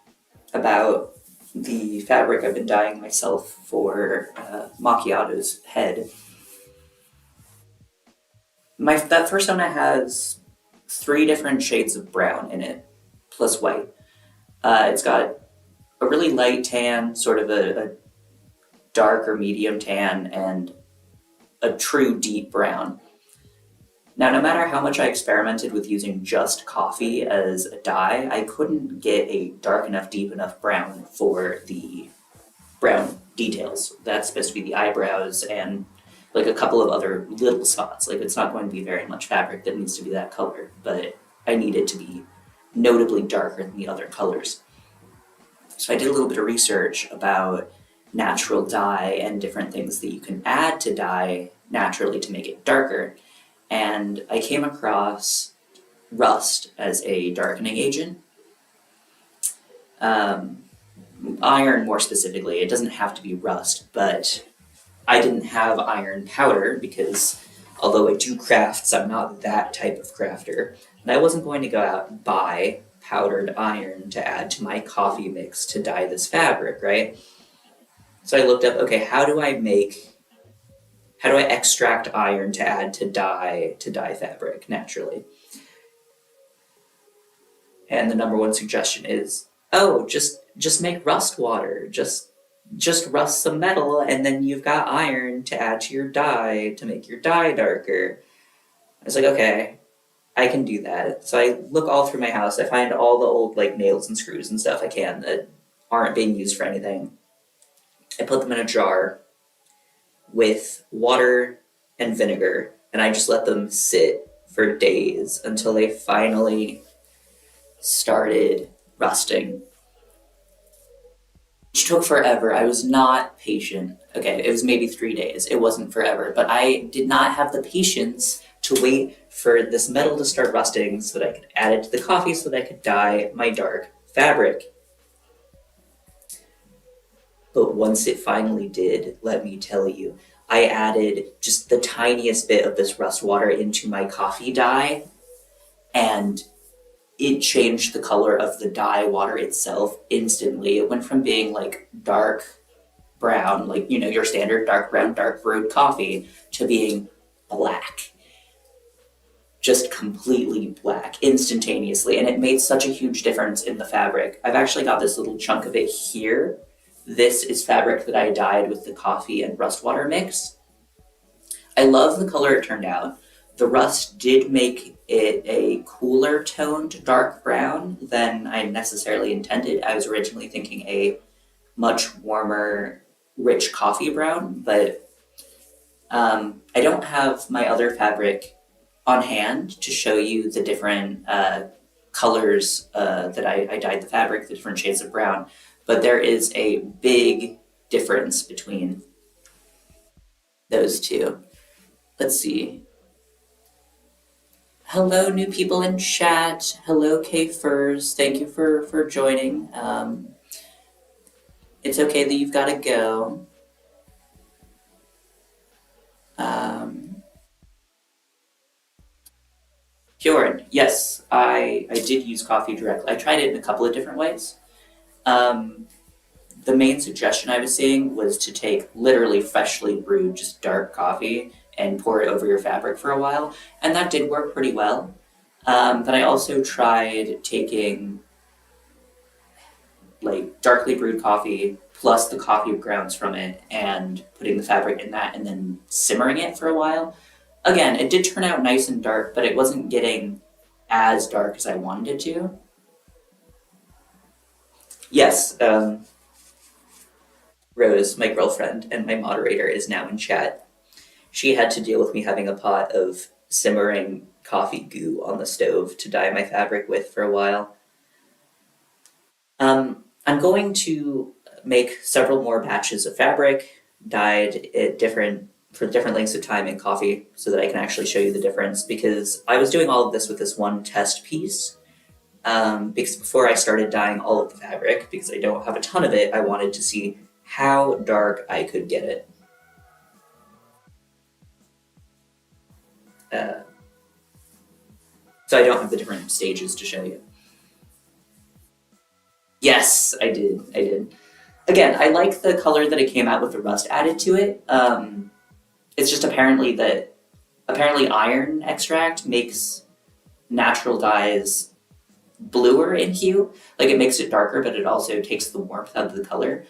about the fabric I've been dyeing myself for Macchiato's head. That persona has 3 different shades of brown in it, plus white. It's got a really light tan, sort of a dark or medium tan, and a true deep brown. Now, no matter how much I experimented with using just coffee as a dye, I couldn't get a dark enough, deep enough brown for the brown details. That's supposed to be the eyebrows and like a couple of other little spots. Like, it's not going to be very much fabric that needs to be that color, but I need it to be notably darker than the other colors. So I did a little bit of research about natural dye and different things that you can add to dye naturally to make it darker. And I came across rust as a darkening agent. Iron, more specifically. It doesn't have to be rust, but I didn't have iron powder because although I do crafts, I'm not that type of crafter. And I wasn't going to go out and buy powdered iron to add to my coffee mix to dye this fabric, right? So I looked up, okay, how do I extract iron to add to dye fabric naturally? And the number one suggestion is, oh, just make rust water. Just rust some metal, and then you've got iron to add to your dye to make your dye darker. I was like, okay, I can do that. So I look all through my house. I find all the old like nails and screws and stuff I can that aren't being used for anything. I put them in a jar with water and vinegar, and I just let them sit for days until they finally started rusting. Which took forever. I was not patient. Okay, it was maybe 3 days. It wasn't forever, but I did not have the patience to wait for this metal to start rusting so that I could add it to the coffee so that I could dye my dark fabric. But once it finally did, let me tell you, I added just the tiniest bit of this rust water into my coffee dye, and it changed the color of the dye water itself instantly. It went from being like dark brown, like, your standard dark brown, dark brewed coffee, to being black. Just completely black, instantaneously. And it made such a huge difference in the fabric. I've actually got this little chunk of it here. This is fabric that I dyed with the coffee and rust water mix. I love the color it turned out. The rust did make it a cooler toned dark brown than I necessarily intended. I was originally thinking a much warmer, rich coffee brown, but I don't have my other fabric on hand to show you the different colors that I dyed the fabric, the different shades of brown, but there is a big difference between those two. Let's see. Hello, new people in chat. Hello, K-Furs. Thank you for joining. It's okay that you've got to go. Bjorn, yes, I did use coffee directly. I tried it in a couple of different ways. The main suggestion I was seeing was to take literally freshly brewed, just dark coffee, and pour it over your fabric for a while, and that did work pretty well. But I also tried taking like darkly brewed coffee plus the coffee grounds from it and putting the fabric in that and then simmering it for a while. Again, it did turn out nice and dark, but it wasn't getting as dark as I wanted it to. Yes, Rose, my girlfriend and my moderator, is now in chat. She had to deal with me having a pot of simmering coffee goo on the stove to dye my fabric with for a while. I'm going to make several more batches of fabric dyed at different lengths of time in coffee so that I can actually show you the difference, because I was doing all of this with this one test piece. Because before I started dyeing all of the fabric, because I don't have a ton of it, I wanted to see how dark I could get it. So I don't have the different stages to show you. Yes, I did. Again, I like the color that it came out with the rust added to it. It's just apparently iron extract makes natural dyes bluer in hue. Like, it makes it darker, but it also takes the warmth out of the color.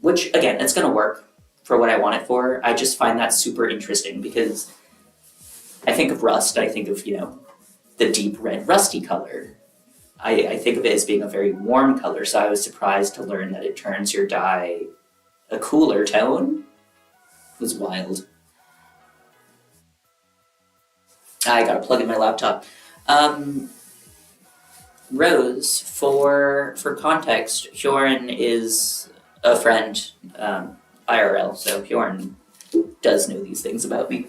Which, again, it's going to work for what I want it for. I just find that super interesting because I think of rust, I think of, the deep red rusty color. I think of it as being a very warm color, so I was surprised to learn that it turns your dye a cooler tone. It was wild. I gotta plug in my laptop. Rose, for context, Hjorn is a friend, IRL, so Hjorn does know these things about me.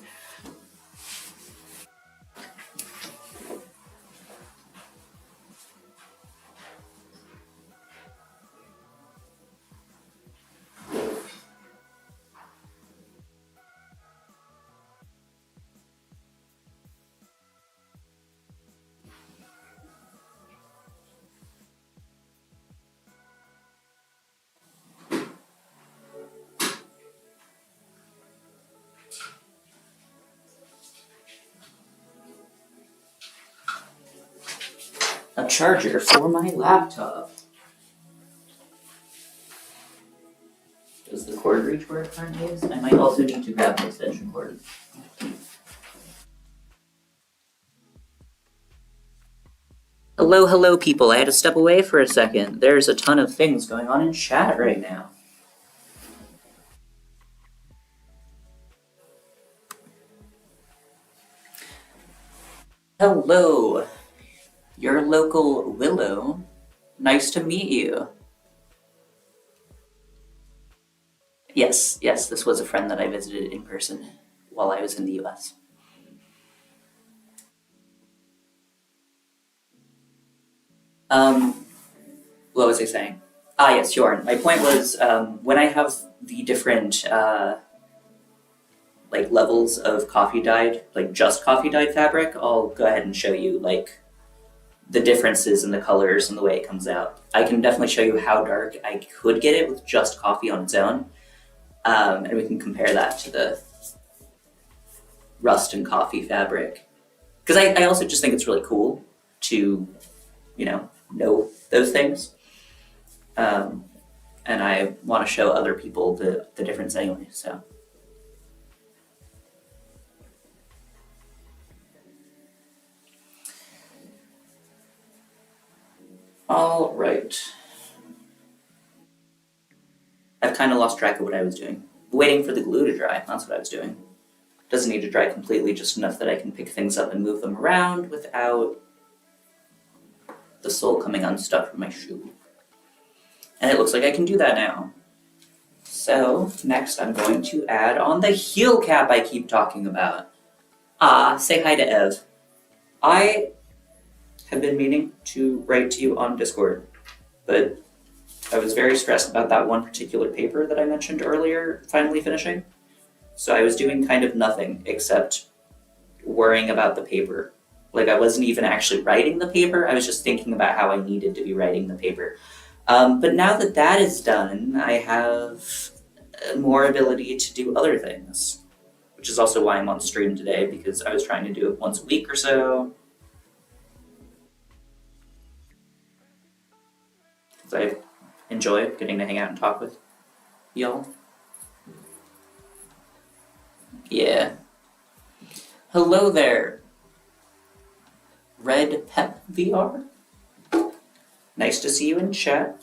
A charger for my laptop. Does the cord reach where it currently is? I might also need to grab an extension cord. Hello, people. I had to step away for a second. There's a ton of things going on in chat right now. Hello, your local Willow. Nice to meet you. Yes, this was a friend that I visited in person while I was in the US. What was I saying? Yes, Jorn. My point was, when I have the different levels of coffee dyed, like just coffee dyed fabric, I'll go ahead and show you the differences in the colors and the way it comes out. I can definitely show you how dark I could get it with just coffee on its own, and we can compare that to the rust and coffee fabric. Because I also just think it's really cool to, know those things. And I want to show other people the difference anyway, so. All right. I've kind of lost track of what I was doing. Waiting for the glue to dry, that's what I was doing. Doesn't need to dry completely, just enough that I can pick things up and move them around without the sole coming unstuck from my shoe. And it looks like I can do that now. So, next I'm going to add on the heel cap I keep talking about. Say hi to Ev. I have been meaning to write to you on Discord, but I was very stressed about that one particular paper that I mentioned earlier finally finishing. So I was doing kind of nothing except worrying about the paper. I wasn't even actually writing the paper, I was just thinking about how I needed to be writing the paper. But now that that is done, I have more ability to do other things, which is also why I'm on stream today, because I was trying to do it once a week or so. Because I enjoy getting to hang out and talk with y'all. Yeah. Hello there, Red Pep VR. Nice to see you in chat.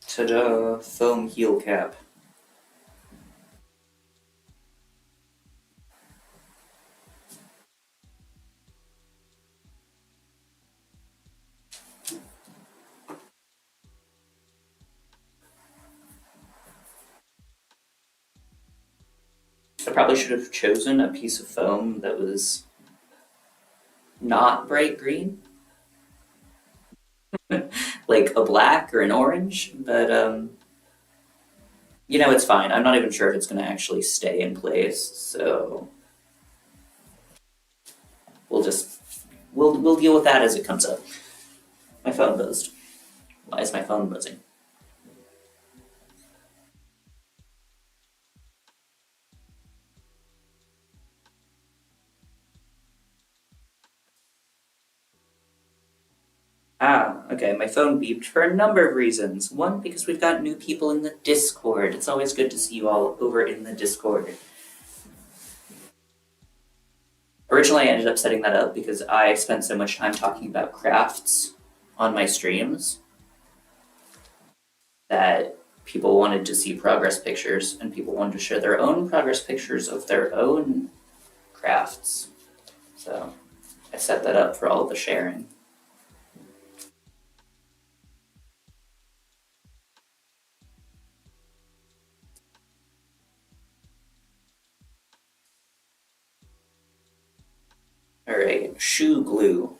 Ta-da! Foam heel cap. I probably should have chosen a piece of foam that was not bright green, like a black or an orange, but it's fine. I'm not even sure if it's going to actually stay in place, so we'll deal with that as it comes up. My phone buzzed. Why is my phone buzzing? Ah, okay, my phone beeped for a number of reasons. One, because we've got new people in the Discord. It's always good to see you all over in the Discord. Originally, I ended up setting that up because I spent so much time talking about crafts on my streams that people wanted to see progress pictures, and people wanted to share their own progress pictures of their own crafts. So I set that up for all the sharing. Alright, shoe glue.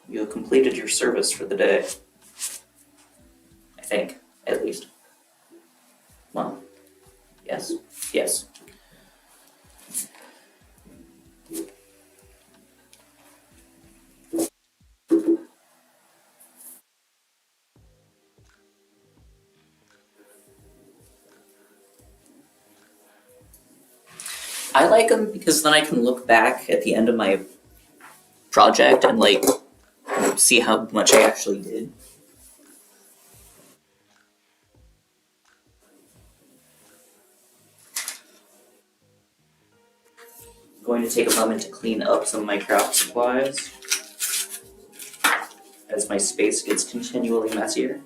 You have completed your service for the day. I think, at least. Well, yes. Yes. I like them because then I can look back at the end of my project and see how much I actually did. I'm going to take a moment to clean up some of my craft supplies as my space gets continually messier.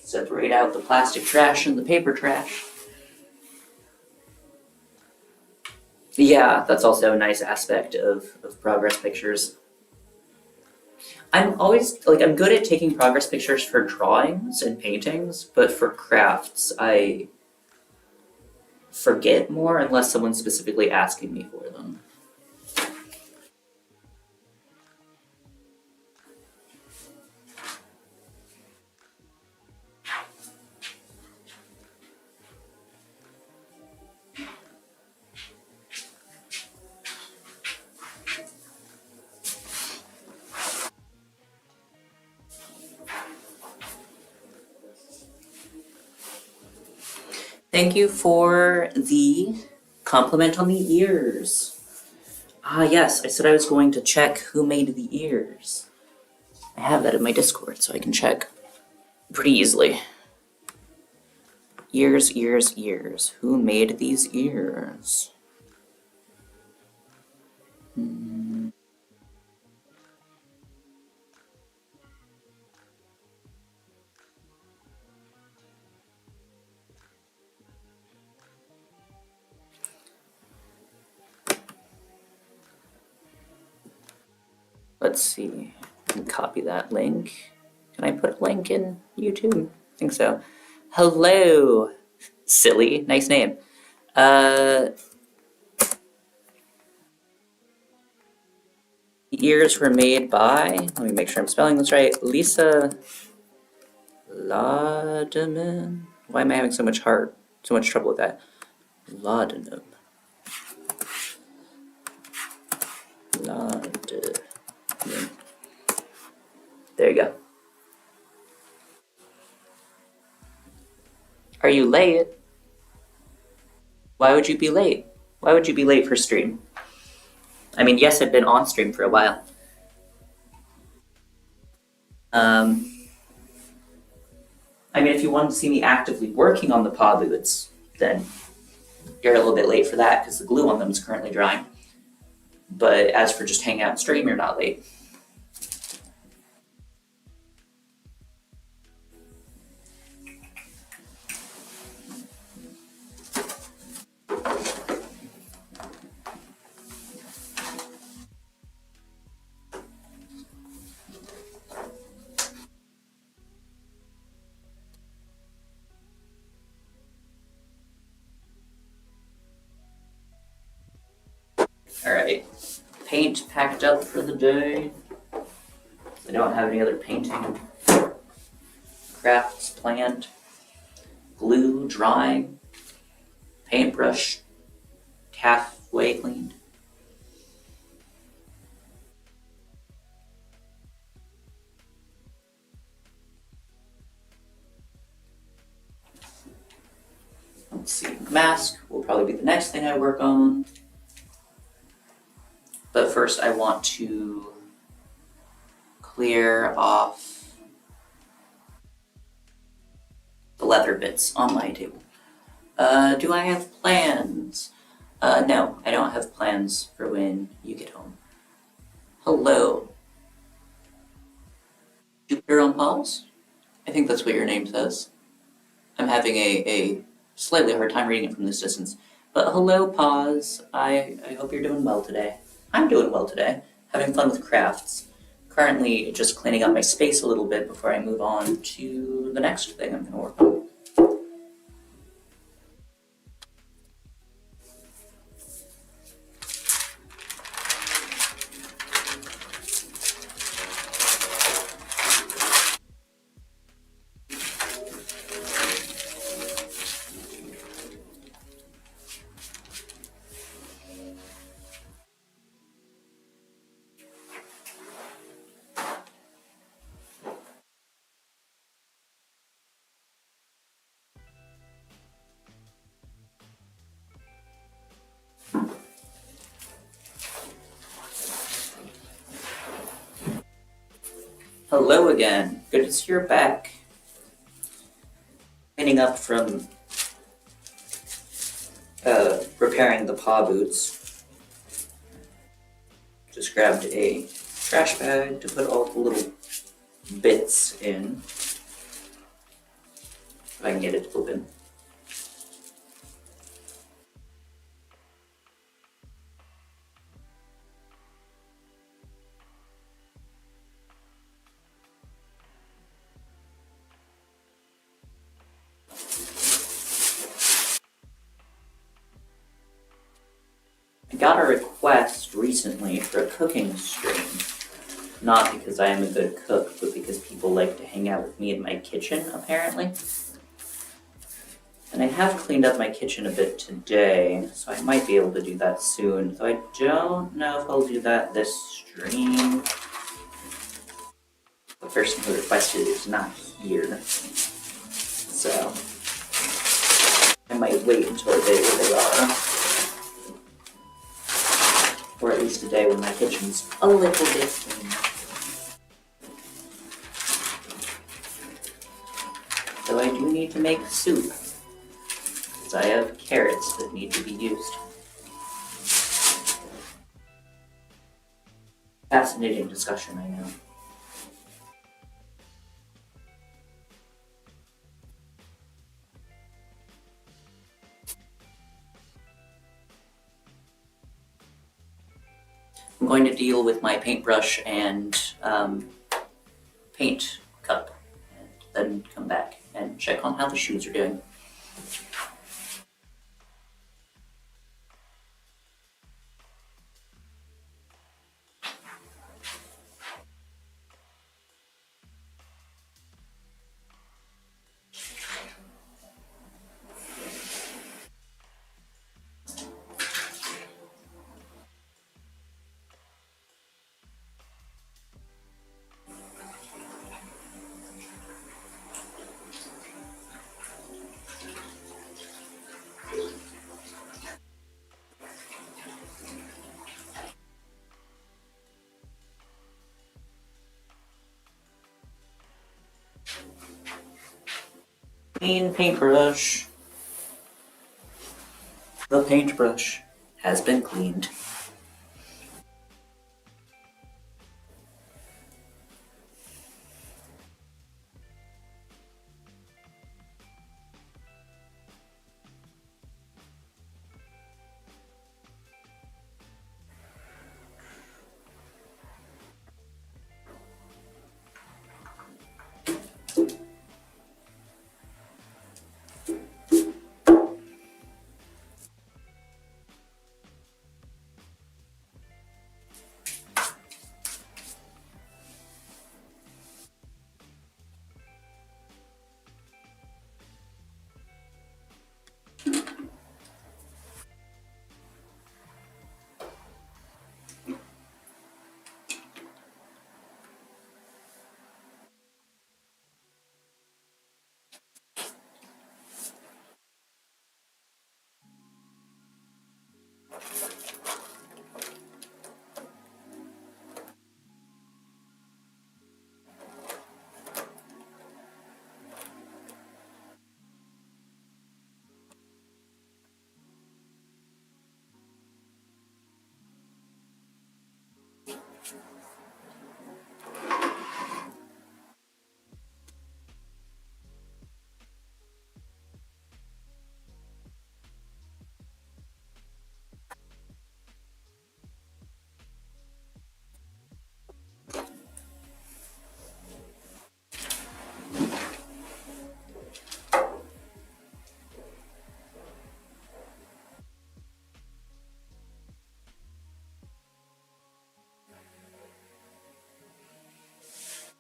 Separate out the plastic trash and the paper trash. Yeah, that's also a nice aspect of progress pictures. I'm always, I'm good at taking progress pictures for drawings and paintings, but for crafts, I forget more unless someone's specifically asking me for them. Thank you for the compliment on the ears. Ah, yes, I said I was going to check who made the ears. I have that in my Discord, so I can check pretty easily. Ears, ears, ears. Who made these ears? Let's see. I can copy that link. Can I put a link in YouTube? I think so. Hello, silly. Nice name. The ears were made by, let me make sure I'm spelling this right, Lisa Laudanum. Why am I having so much trouble with that? Laudanum. Laudanum. There you go. Are you late? Why would you be late? Why would you be late for stream? I mean, yes, I've been on stream for a while. I mean, if you wanted to see me actively working on the paw boots, then you're a little bit late for that because the glue on them is currently drying. But as for just hanging out and stream, you're not late. Alright, paint packed up for the day. I don't have any other painting crafts planned. Glue drying. Paintbrush halfway cleaned. Let's see, mask will probably be the next thing I work on. But first I want to clear off the leather bits on my table. Do I have plans? No, I don't have plans for when you get home. Hello. Jupiter on pause? I think that's what your name says. I'm having a slightly hard time reading it from this distance. But hello, pause. I hope you're doing well today. I'm doing well today. Having fun with crafts. Currently just cleaning up my space a little bit before I move on to the next thing I'm going to work on. Hello again. Good to see you're back. Cleaning up from repairing the paw boots. Just grabbed a trash bag to put all the little bits in. If I can get it open. I got a request recently for a cooking stream. Not because I am a good cook, but because people like to hang out with me in my kitchen, apparently. And I have cleaned up my kitchen a bit today, so I might be able to do that soon. So I don't know if I'll do that this stream. The person who requested it is not here. So I might wait until a day where they are. Or at least a day when my kitchen's a little bit clean. So I do need to make soup. Because I have carrots that need to be used. Fascinating discussion, I know. I'm going to deal with my paintbrush and paint cup, and then come back and check on how the shoes are doing. Clean paintbrush. The paintbrush has been cleaned.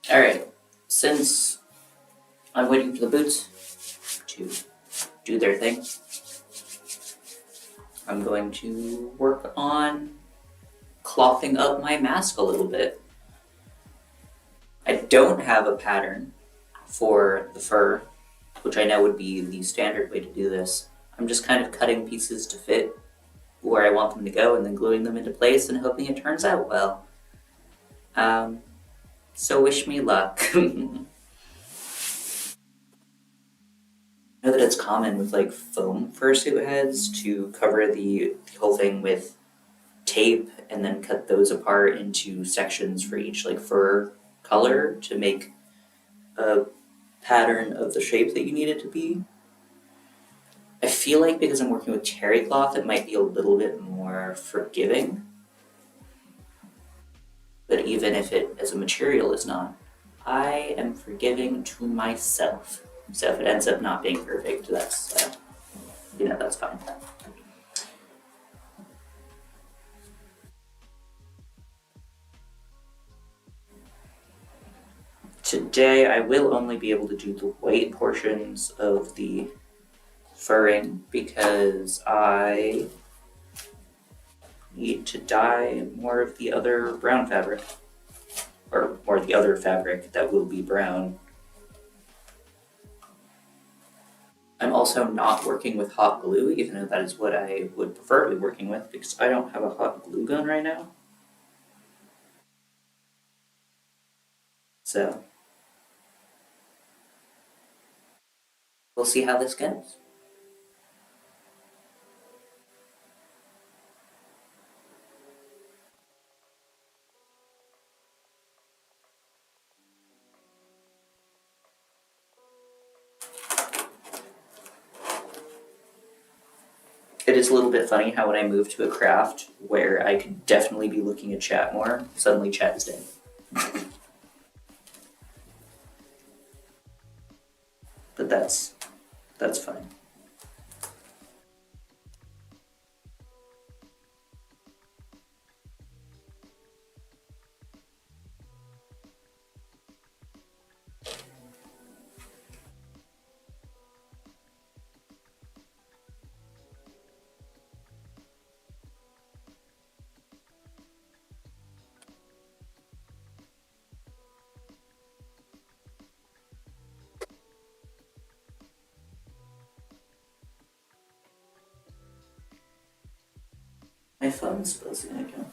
Alright, since I'm waiting for the boots to do their thing, I'm going to work on clothing up my mask a little bit. I don't have a pattern for the fur, which I know would be the standard way to do this. I'm just kind of cutting pieces to fit where I want them to go and then gluing them into place and hoping it turns out well. So wish me luck. I know that it's common with like foam fursuit heads to cover the whole thing with tape and then cut those apart into sections for each like fur color to make a pattern of the shape that you need it to be. I feel like because I'm working with terry cloth, it might be a little bit more forgiving. But even if it as a material is not, I am forgiving to myself. So if it ends up not being perfect, that's that's fine. Today I will only be able to do the white portions of the furring because I need to dye more of the other brown fabric, or more of the other fabric that will be brown. I'm also not working with hot glue, even though that is what I would prefer to be working with, because I don't have a hot glue gun right now. So, we'll see how this goes. It is a little bit funny how when I move to a craft where I could definitely be looking at chat more, suddenly chat is dead. But that's fine. My phone's buzzing again.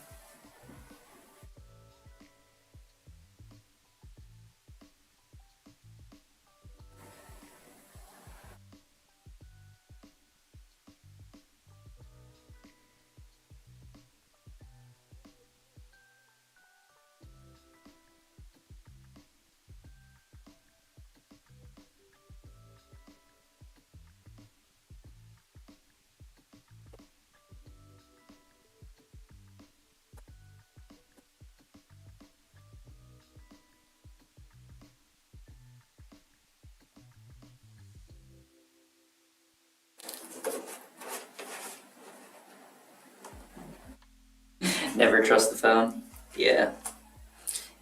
Never trust the phone. Yeah.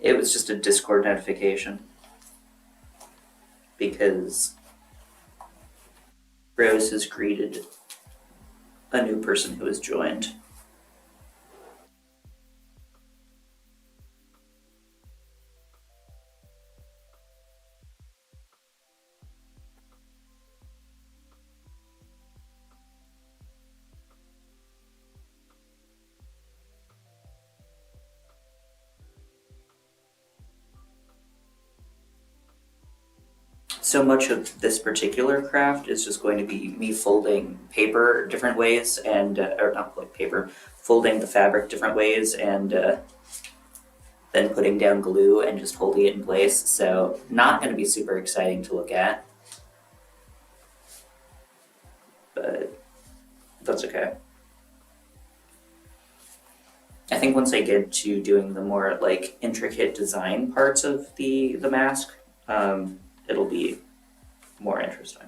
It was just a Discord notification because Rose has greeted a new person who has joined. So much of this particular craft is just going to be me folding paper different ways and, or not like paper, folding the fabric different ways and then putting down glue and just holding it in place. So not going to be super exciting to look at, but that's okay. I think once I get to doing the more like intricate design parts of the mask, it'll be more interesting.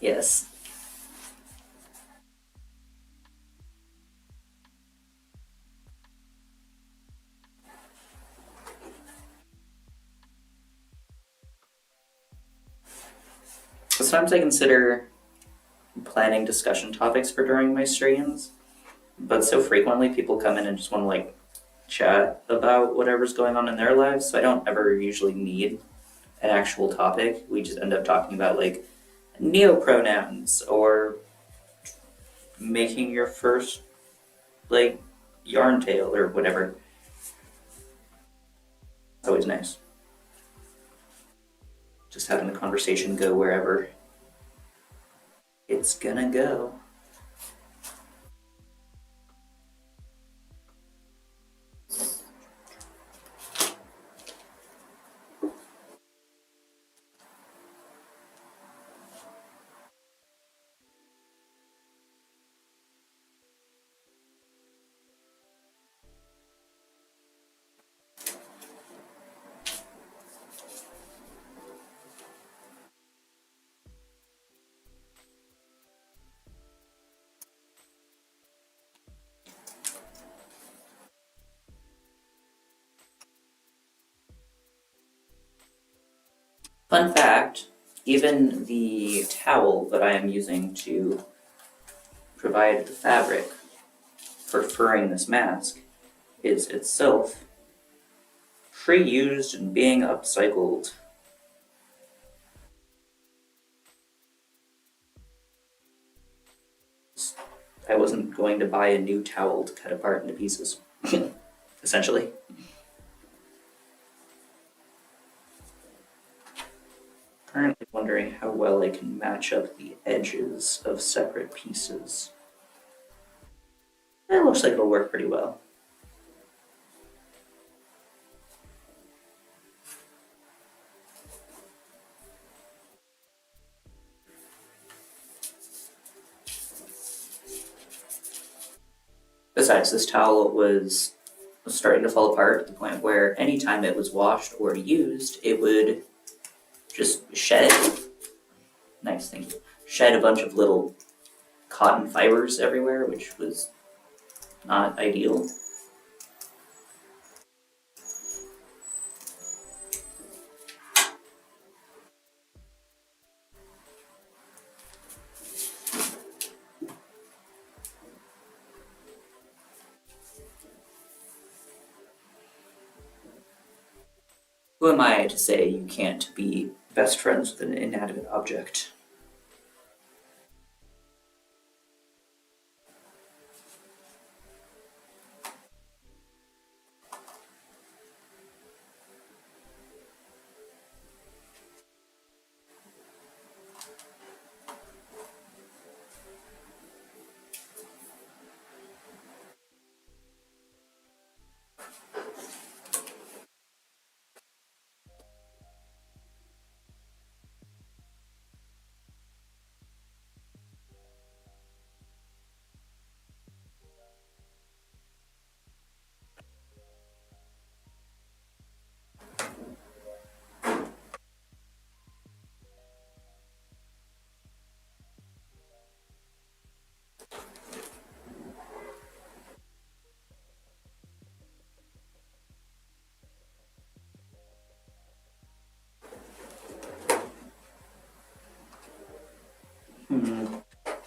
Yes. Sometimes I consider planning discussion topics for during my streams, but so frequently people come in and just want to like chat about whatever's going on in their lives, so I don't ever usually need an actual topic. We just end up talking about like neopronouns or making your first like yarn tail or whatever. It's always nice. Just having the conversation go wherever it's gonna go. Fun fact, even the towel that I am using to provide the fabric for furring this mask is itself pre-used and being upcycled. I wasn't going to buy a new towel to cut apart into pieces, essentially. Currently wondering how well I can match up the edges of separate pieces. It looks like it'll work pretty well. Besides, this towel was starting to fall apart to the point where anytime it was washed or used, it would just shed. Nice, thank you. Shed a bunch of little cotton fibers everywhere, which was not ideal. Who am I to say you can't be best friends with an inanimate object?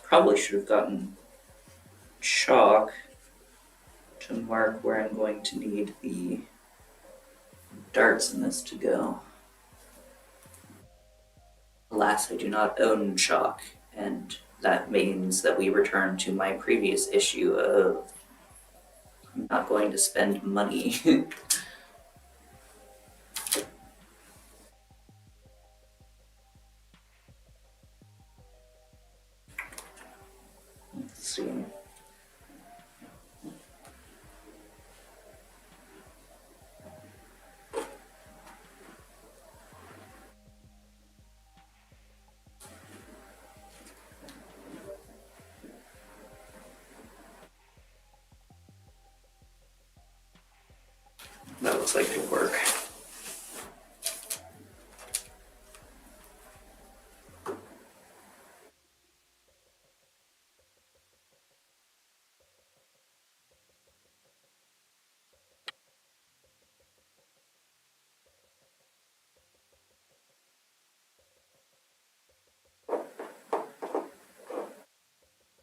Probably should have gotten chalk to mark where I'm going to need the darts in this to go. Alas, I do not own chalk, and that means that we return to my previous issue of I'm not going to spend money. Let's see. That looks like it'll work.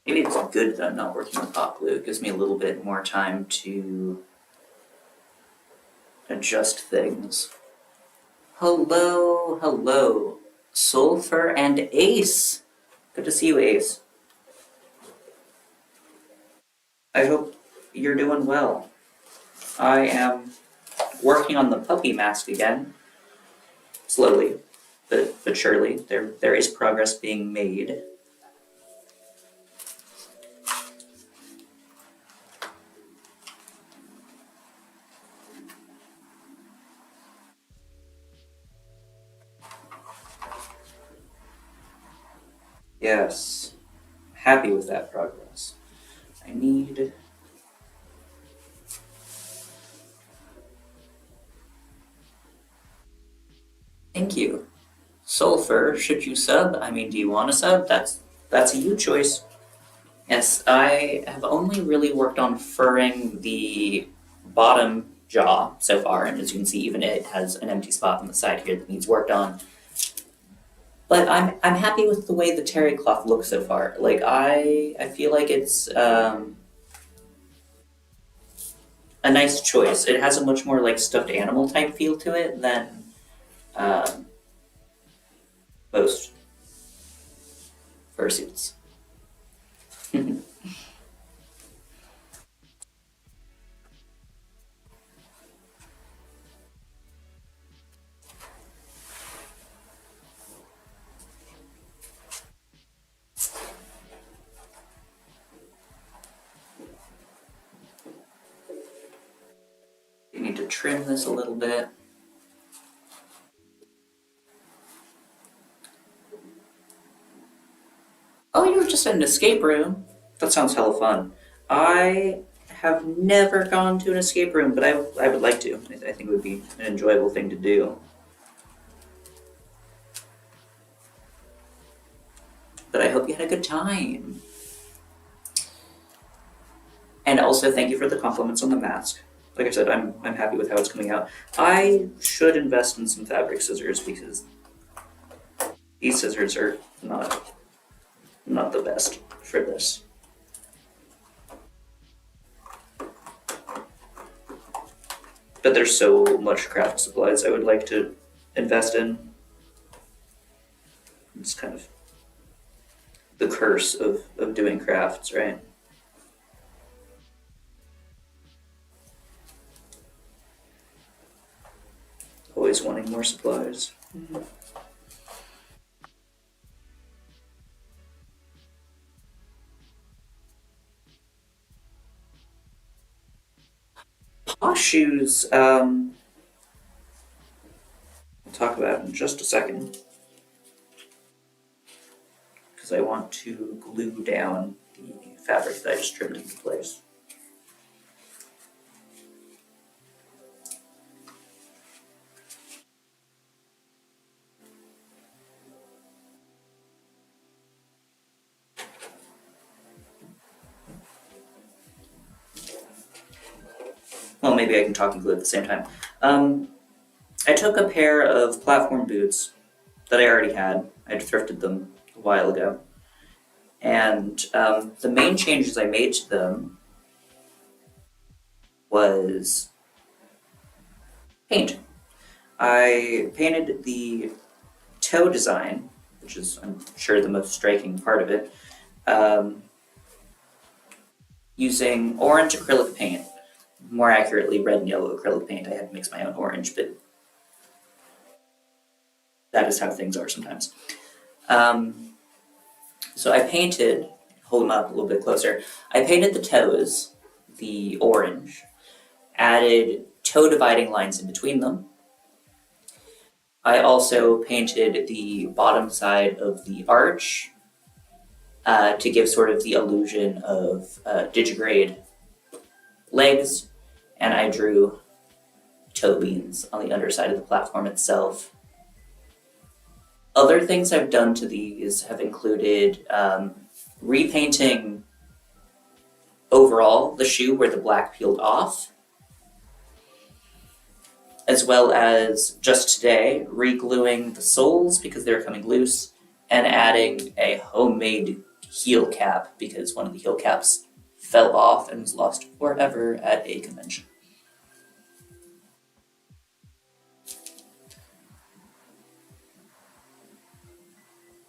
Maybe it's good that I'm not working with hot glue. It gives me a little bit more time to adjust things. Hello, hello, Sulfur and Ace. Good to see you, Ace. I hope you're doing well. I am working on the puppy mask again, slowly, but surely. There is progress being made. Yes, happy with that progress. I need. Thank you. Sulfur, should you sub? I mean, do you want to sub? That's a you choice. Yes, I have only really worked on furring the bottom jaw so far, and as you can see, even it has an empty spot on the side here that needs worked on. But I'm happy with the way the terry cloth looks so far. Like I feel like it's a nice choice. It has a much more like stuffed animal type feel to it than um, most fursuits. You need to trim this a little bit. Oh, you were just in an escape room. That sounds hella fun. I have never gone to an escape room, but I would like to. I think it would be an enjoyable thing to do. But I hope you had a good time. And also, thank you for the compliments on the mask. Like I said, I'm happy with how it's coming out. I should invest in some fabric scissors because these scissors are not the best for this. But there's so much craft supplies I would like to invest in. It's kind of the curse of doing crafts, right? Always wanting more supplies. Paw shoes, we'll talk about in just a second. Because I want to glue down the fabric that I just trimmed into place. Well, maybe I can talk and glue at the same time. I took a pair of platform boots that I already had. I'd thrifted them a while ago. And the main changes I made to them was paint. I painted the toe design, which is, I'm sure, the most striking part of it, um, using orange acrylic paint. More accurately, red and yellow acrylic paint. I had to mix my own orange, but that is how things are sometimes. Um, so I painted, hold them up a little bit closer. I painted the toes, the orange, added toe dividing lines in between them. I also painted the bottom side of the arch to give sort of the illusion of digigrade legs, and I drew toe beans on the underside of the platform itself. Other things I've done to these have included repainting overall the shoe where the black peeled off, as well as just today re-gluing the soles because they were coming loose and adding a homemade heel cap because one of the heel caps fell off and was lost forever at a convention.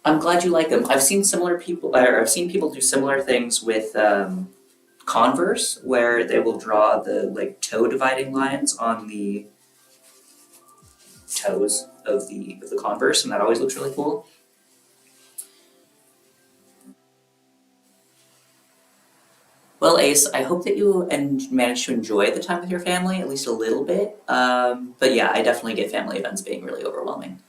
I'm glad you like them. I've seen people do similar things with Converse, where they will draw the toe dividing lines on the toes of the Converse, and that always looks really cool. Well, Ace, I hope that you manage to enjoy the time with your family, at least a little bit. But yeah, I definitely get family events being really overwhelming.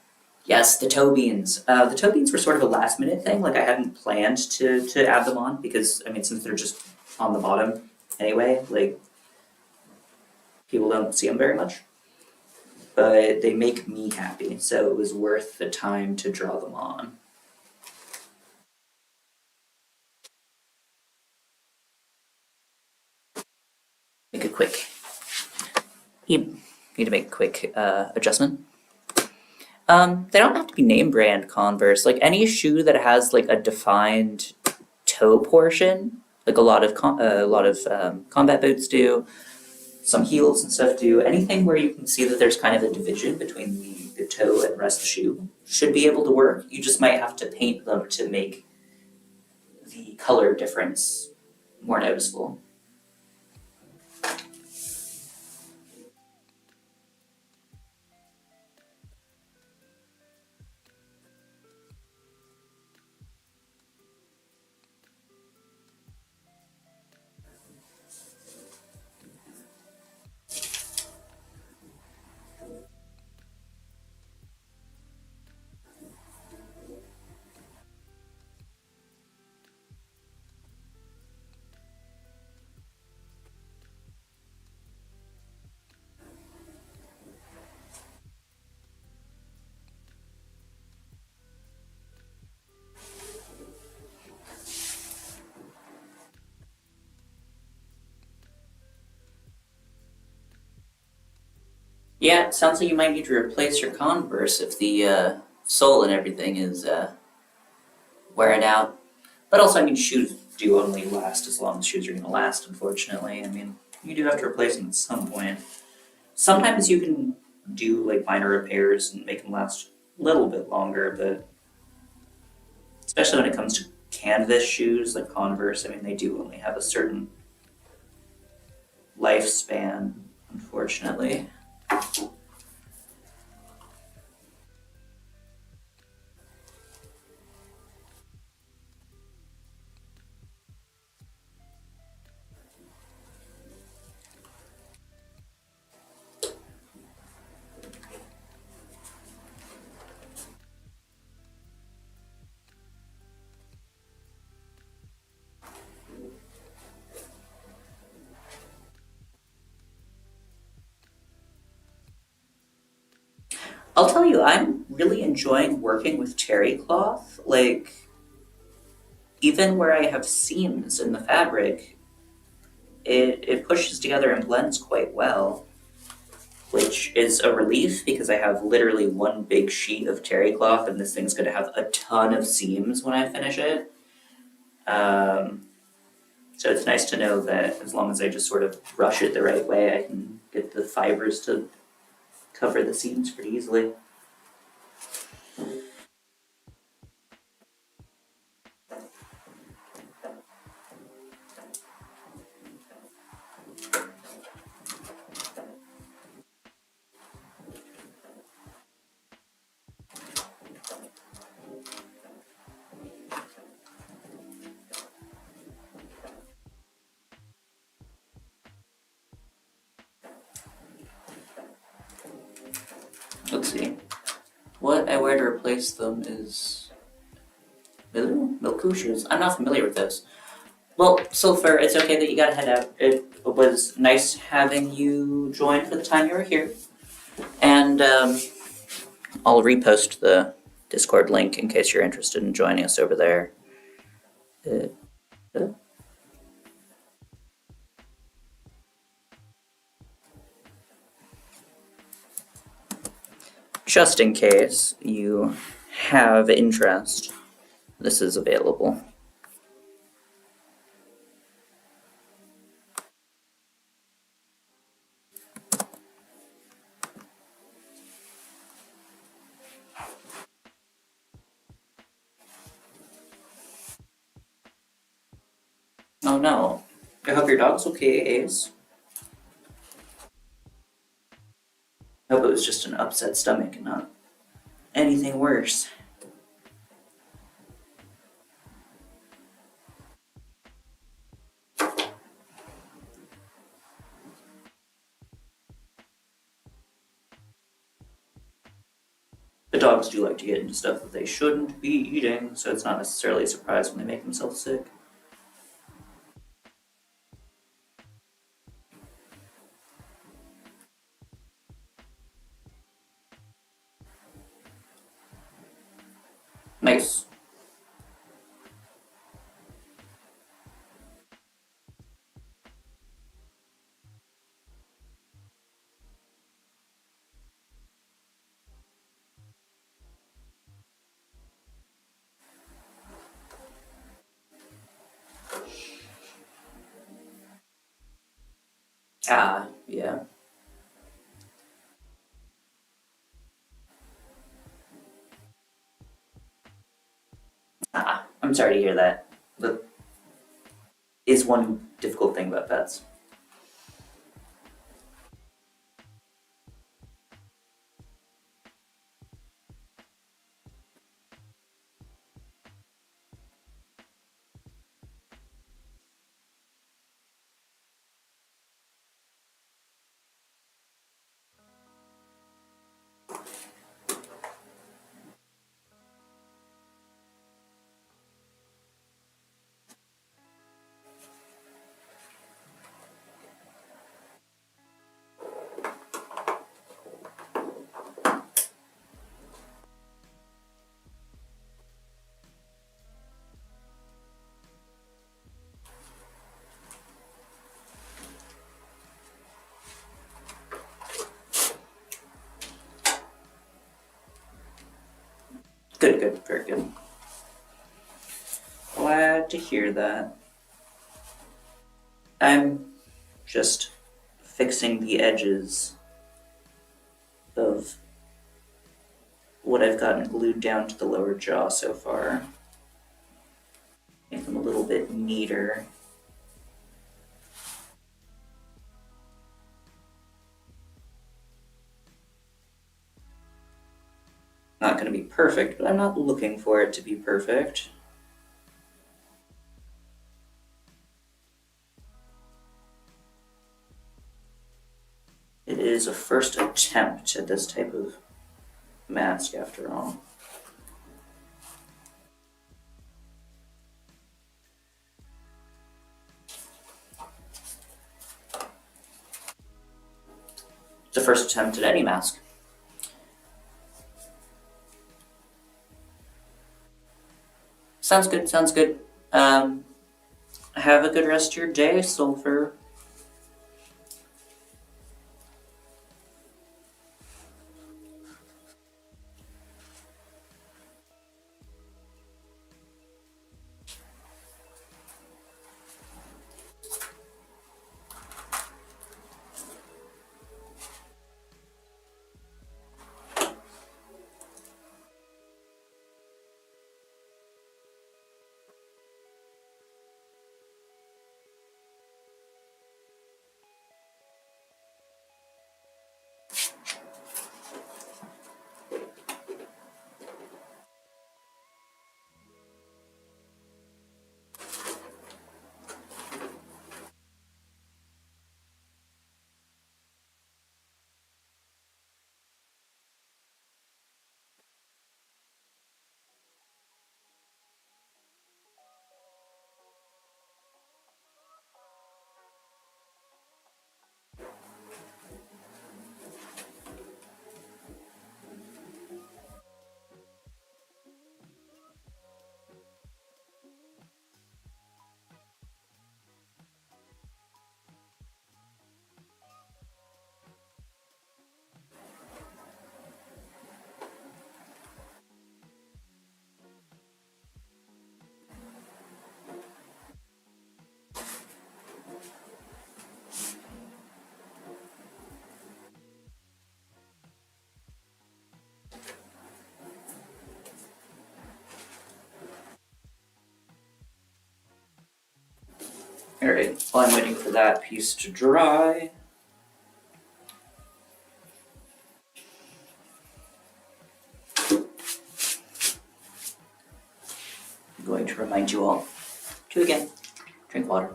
Yes, the toe beans. The toe beans were sort of a last minute thing. Like I hadn't planned to add them on because I mean, since they're just on the bottom anyway, like people don't see them very much. But they make me happy, so it was worth the time to draw them on. Make a quick. You need to make a quick adjustment. They don't have to be name brand Converse. Like any shoe that has like a defined toe portion, like a lot of combat boots do, some heels and stuff do. Anything where you can see that there's kind of a division between the toe and the rest of the shoe should be able to work. You just might have to paint them to make the color difference more noticeable. Yeah, it sounds like you might need to replace your Converse if the sole and everything is wearing out. But also, I mean, shoes do only last as long as shoes are going to last, unfortunately. I mean, you do have to replace them at some point. Sometimes you can do like minor repairs and make them last a little bit longer, but especially when it comes to canvas shoes like Converse, I mean, they do only have a certain lifespan, unfortunately. I'll tell you, I'm really enjoying working with terry cloth. Like, even where I have seams in the fabric, it pushes together and blends quite well, which is a relief because I have literally one big sheet of terry cloth and this thing's gonna have a ton of seams when I finish it. Um, so it's nice to know that as long as I just sort of brush it the right way, I can get the fibers to cover the seams pretty easily. Let's see. What I wear to replace them is milk shoes. I'm not familiar with those. Well, Sulfur, it's okay that you gotta head out. It was nice having you join for the time you were here. And I'll repost the Discord link in case you're interested in joining us over there. Uh, just in case you have interest, this is available. Oh no. I hope your dog's okay, Ace. I hope it was just an upset stomach and not anything worse. The dogs do like to get into stuff that they shouldn't be eating, so it's not necessarily a surprise when they make themselves sick. Nice. Ah, yeah. Ah, I'm sorry to hear that. That is one difficult thing about pets. Good, good, very good. Glad to hear that. I'm just fixing the edges of what I've gotten glued down to the lower jaw so far. Make them a little bit neater. Not going to be perfect, but I'm not looking for it to be perfect. It is a first attempt at this type of mask, after all. It's a first attempt at any mask. Sounds good, sounds good. Have a good rest of your day, Sulfur. Alright, while I'm waiting for that piece to dry, I'm going to remind you all to again drink water.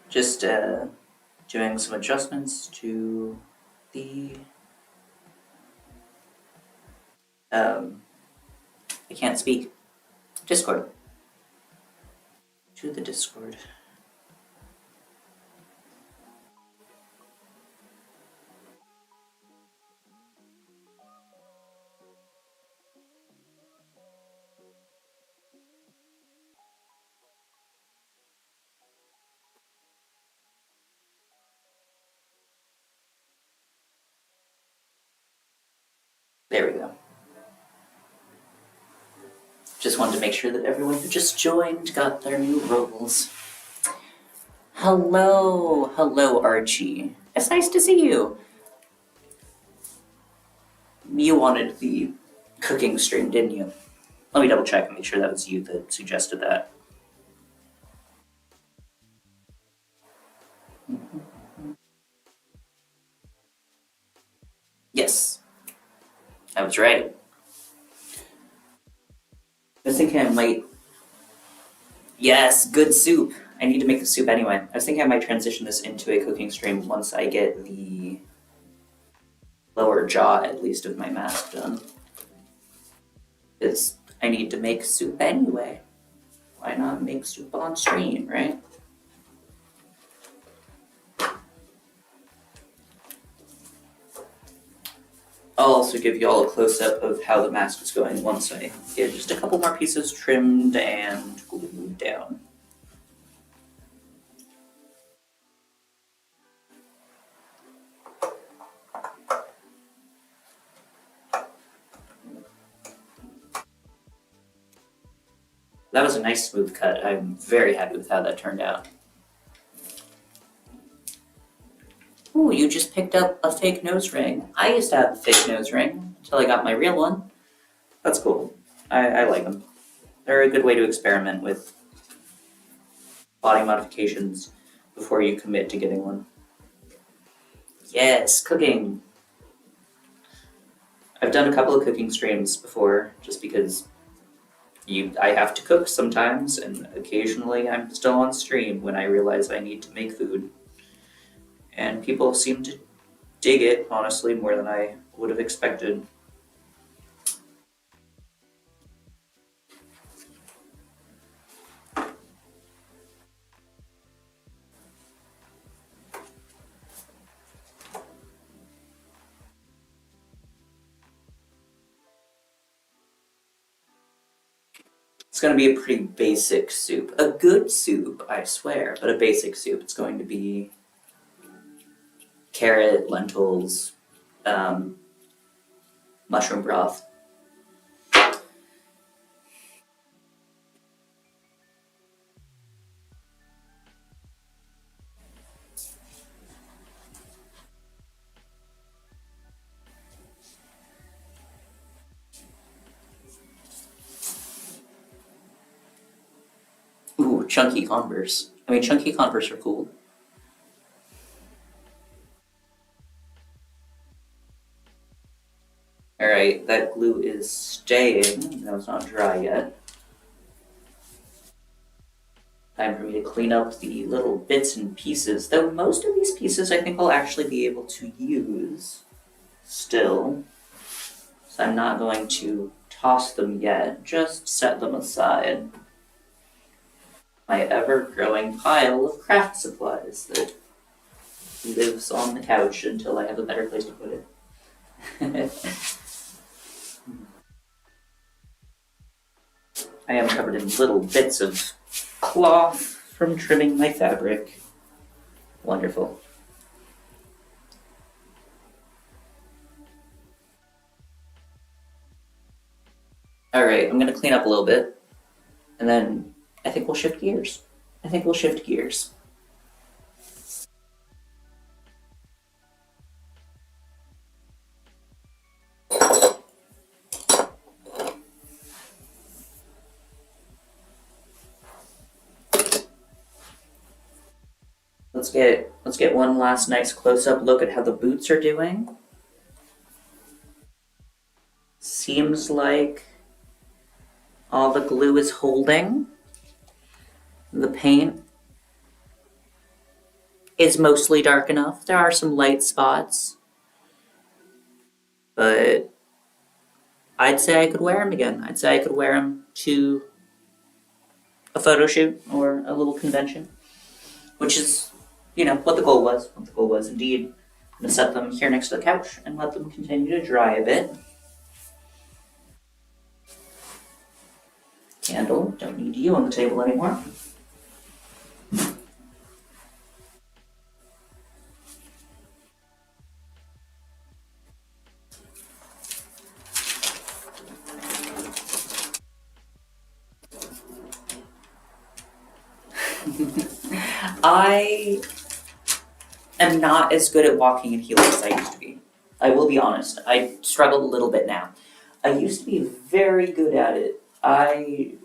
Just doing some adjustments to the I can't speak. Discord. To the Discord. There we go. Just wanted to make sure that everyone who just joined got their new roles. Hello, Archie. It's nice to see you. You wanted the cooking stream, didn't you? Let me double check and make sure that was you that suggested that. Yes, I was right. I was thinking I might. Yes, good soup. I need to make the soup anyway. I was thinking I might transition this into a cooking stream once I get the lower jaw, at least, of my mask done. Because I need to make soup anyway. Why not make soup on stream, right? I'll also give you all a close-up of how the mask is going once I get just a couple more pieces trimmed and glued down. That was a nice smooth cut. I'm very happy with how that turned out. Ooh, you just picked up a fake nose ring. I used to have a fake nose ring until I got my real one. That's cool. I like them. They're a good way to experiment with body modifications before you commit to getting one. Yes, cooking. I've done a couple of cooking streams before just because I have to cook sometimes, and occasionally I'm still on stream when I realize I need to make food. And people seem to dig it, honestly, more than I would have expected. It's going to be a pretty basic soup. A good soup, I swear, but a basic soup. It's going to be carrot, lentils, mushroom broth. Ooh, chunky Converse. I mean, chunky Converse are cool. Alright, that glue is staying. No, it's not dry yet. Time for me to clean up the little bits and pieces, though most of these pieces I think I'll actually be able to use still. So I'm not going to toss them yet, just set them aside. My ever-growing pile of craft supplies that lives on the couch until I have a better place to put it. I am covered in little bits of cloth from trimming my fabric. Wonderful. Alright, I'm gonna clean up a little bit, and then I think we'll shift gears. Let's get one last nice close-up look at how the boots are doing. Seems like all the glue is holding. The paint is mostly dark enough. There are some light spots, but I'd say I could wear them again. I'd say I could wear them to a photo shoot or a little convention, which is, what the goal was. Indeed. I'm gonna set them here next to the couch and let them continue to dry a bit. Candle, don't need you on the table anymore. I am not as good at walking in heels as I used to be. I will be honest. I struggle a little bit now. I used to be very good at it. I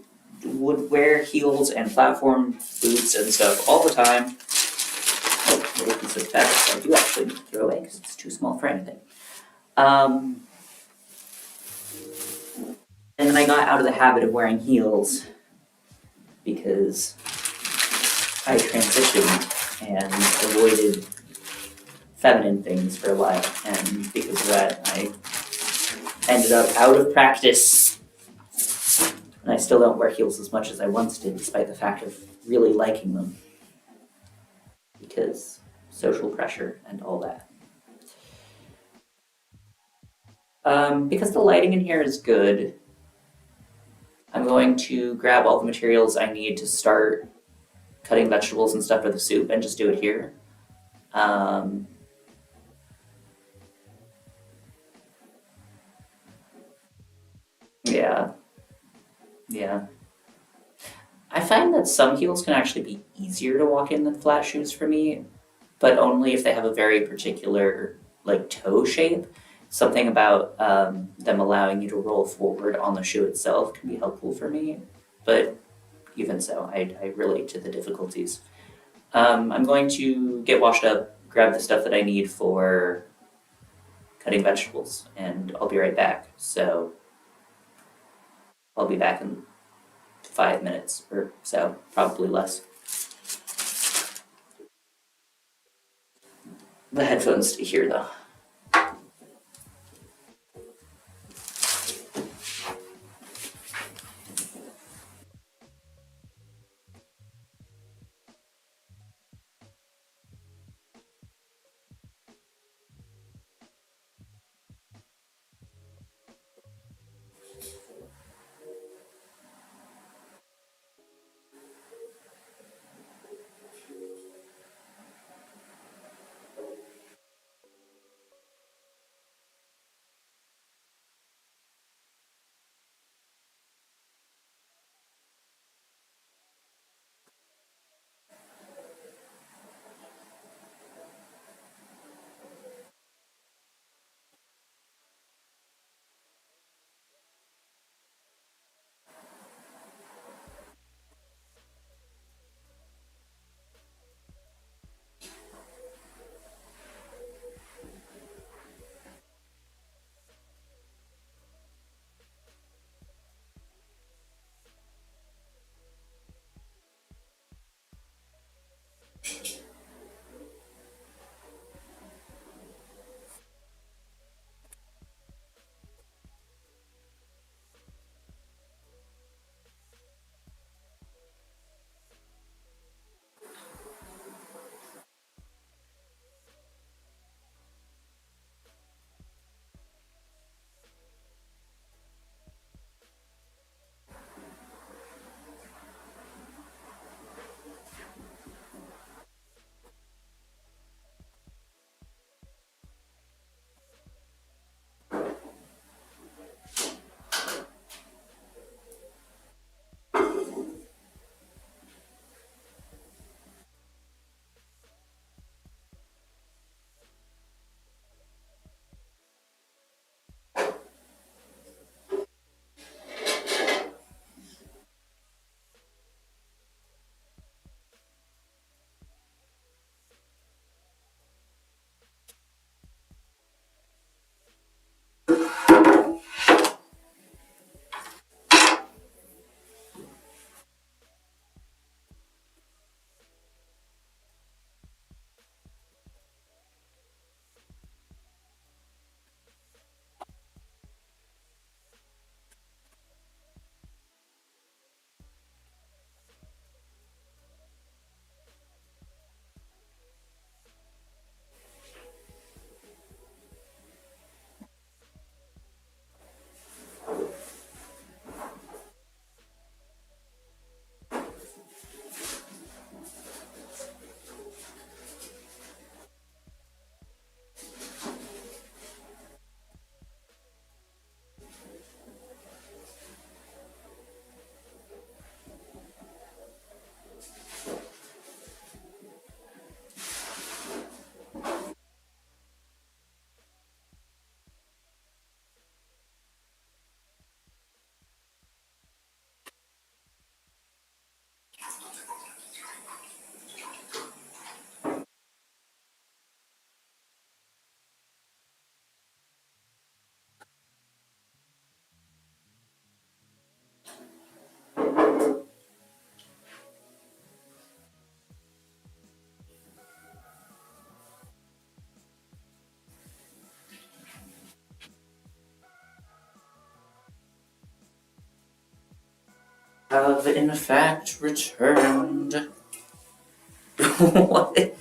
would wear heels and platform boots and stuff all the time. Oh, little piece of fabric I do actually need to throw away because it's too small for anything. And then I got out of the habit of wearing heels because I transitioned and avoided feminine things for a while, and because of that, I ended up out of practice. And I still don't wear heels as much as I once did, despite the fact of really liking them. Because social pressure and all that. Because the lighting in here is good, I'm going to grab all the materials I need to start cutting vegetables and stuff for the soup and just do it here. Yeah. I find that some heels can actually be easier to walk in than flat shoes for me, but only if they have a very particular toe shape. Something about them allowing you to roll forward on the shoe itself can be helpful for me, but even so, I relate to the difficulties. I'm going to get washed up, grab the stuff that I need for cutting vegetables, and I'll be right back. So I'll be back in 5 minutes or so, probably less. The headphones stay here though. Have in fact returned. What?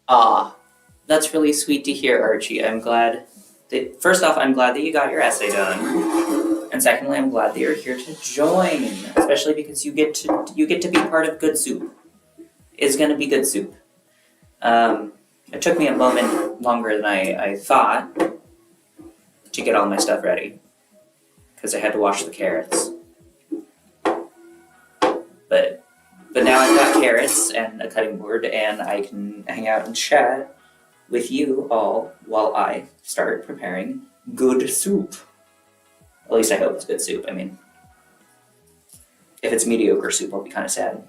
Ah, that's really sweet to hear, Archie. I'm glad that, first off, I'm glad that you got your essay done. And secondly, I'm glad that you're here to join, especially because you get to be part of Good Soup. It's gonna be good soup. It took me a moment longer than I thought to get all my stuff ready because I had to wash the carrots. But now I've got carrots and a cutting board, and I can hang out and chat with you all while I start preparing good soup. At least I hope it's good soup. I mean, if it's mediocre soup, I'll be kind of sad.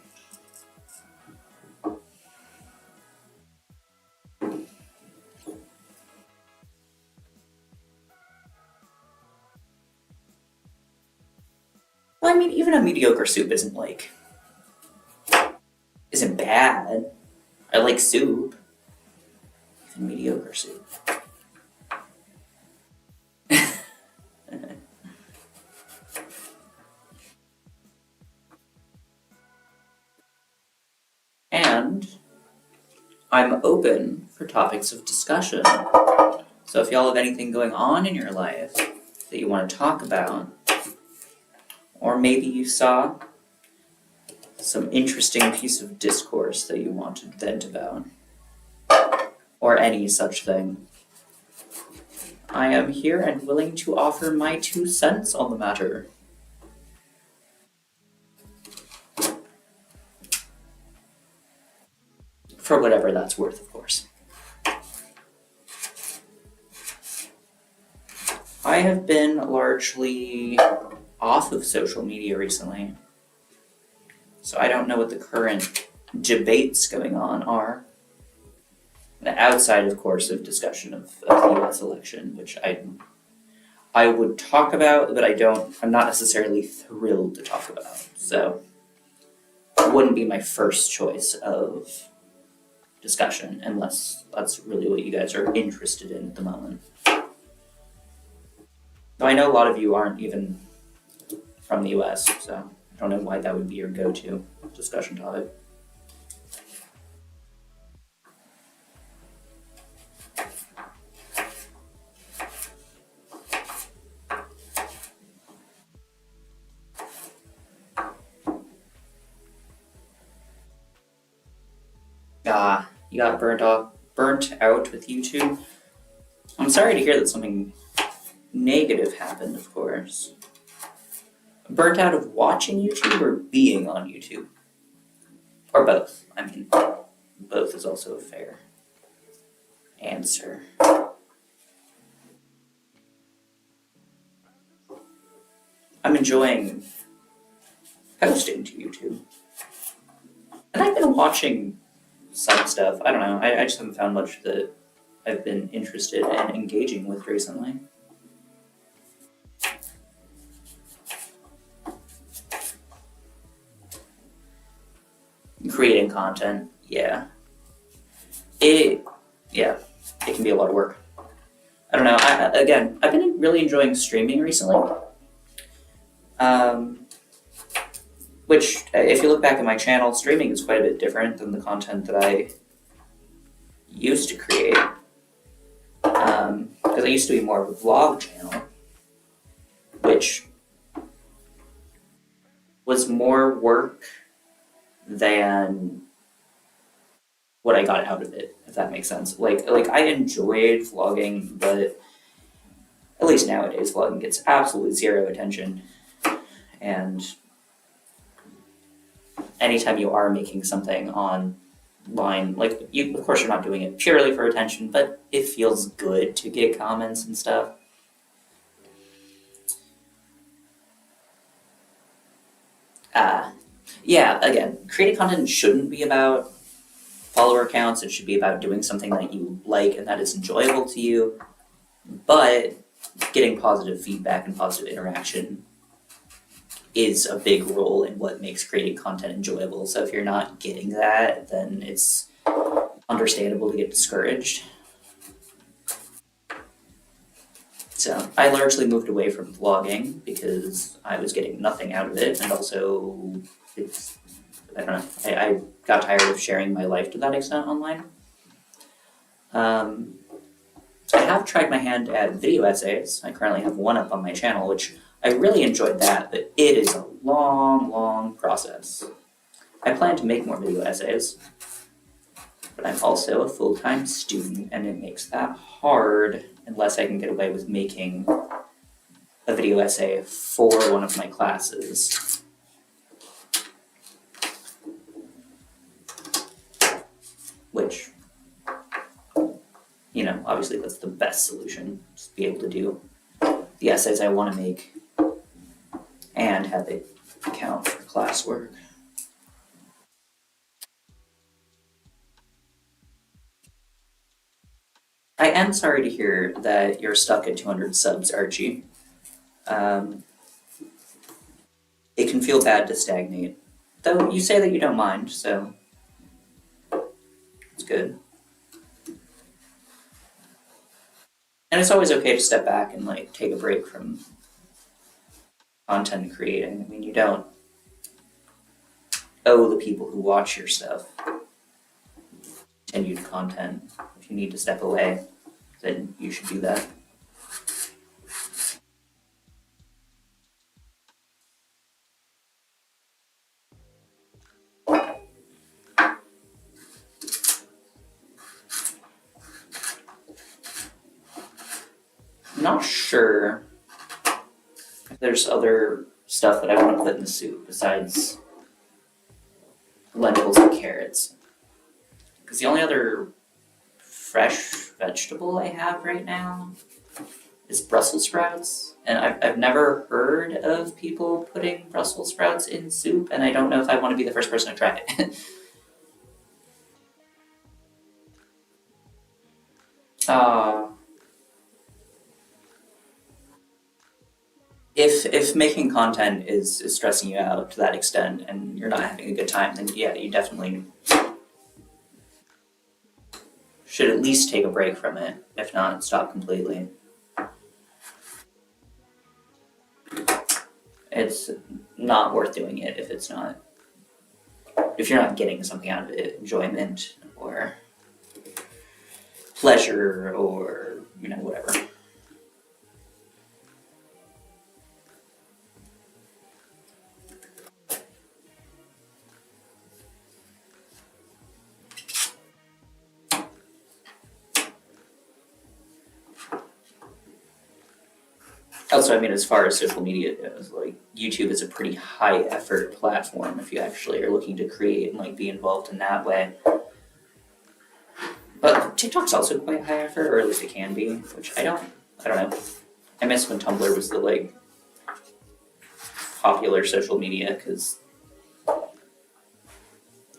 Well, I mean, even a mediocre soup isn't bad. I like soup. Even mediocre soup. And I'm open for topics of discussion. So if y'all have anything going on in your life that you want to talk about, or maybe you saw some interesting piece of discourse that you want to vent about, or any such thing, I am here and willing to offer my 2 cents on the matter. For whatever that's worth, of course. I have been largely off of social media recently, so I don't know what the current debates going on are. Outside, of course, of discussion of the US election, which I would talk about, but I'm not necessarily thrilled to talk about. So it wouldn't be my first choice of discussion unless that's really what you guys are interested in at the moment. Though I know a lot of you aren't even from the US, so I don't know why that would be your go-to discussion topic. Ah, you got burnt out with YouTube. I'm sorry to hear that something negative happened, of course. Burnt out of watching YouTube or being on YouTube? Or both. I mean, both is also a fair answer. I'm enjoying posting to YouTube. And I've been watching some stuff. I don't know. I just haven't found much that I've been interested in engaging with recently. Creating content, yeah. It can be a lot of work. I don't know. I've been really enjoying streaming recently. Which, if you look back at my channel, streaming is quite a bit different than the content that I used to create. Because I used to be more of a vlog channel, which was more work than what I got out of it, if that makes sense. Like I enjoyed vlogging, but at least nowadays vlogging gets absolutely zero attention. And anytime you are making something online, like of course you're not doing it purely for attention, but it feels good to get comments and stuff. Yeah, again, creating content shouldn't be about follower counts. It should be about doing something that you like and that is enjoyable to you. But getting positive feedback and positive interaction is a big role in what makes creating content enjoyable. So if you're not getting that, then it's understandable to get discouraged. So I largely moved away from vlogging because I was getting nothing out of it, and also I don't know, I got tired of sharing my life to that extent online. I have tried my hand at video essays. I currently have one up on my channel, which I really enjoyed that, but it is a long, long process. I plan to make more video essays, but I'm also a full-time student, and it makes that hard unless I can get away with making a video essay for one of my classes. Which, obviously that's the best solution, just be able to do the essays I want to make and have it count for classwork. I am sorry to hear that you're stuck at 200 subs, Archie. It can feel bad to stagnate. Though you say that you don't mind, so it's good. And it's always okay to step back and take a break from content creating. I mean, you don't owe the people who watch your stuff continued content. If you need to step away, then you should do that. I'm not sure if there's other stuff that I want to put in the soup besides lentils and carrots. Because the only other fresh vegetable I have right now is Brussels sprouts. And I've never heard of people putting Brussels sprouts in soup, and I don't know if I want to be the first person to try it. uh, If making content is stressing you out to that extent and you're not having a good time, then yeah, you definitely should at least take a break from it. If not, stop completely. It's not worth doing it if you're not getting something out of it, enjoyment or pleasure or whatever. Also, as far as social media goes, like YouTube is a pretty high effort platform if you actually are looking to create and like be involved in that way. But TikTok's also quite high effort, or at least it can be, which I don't know. I miss when Tumblr was the like popular social media because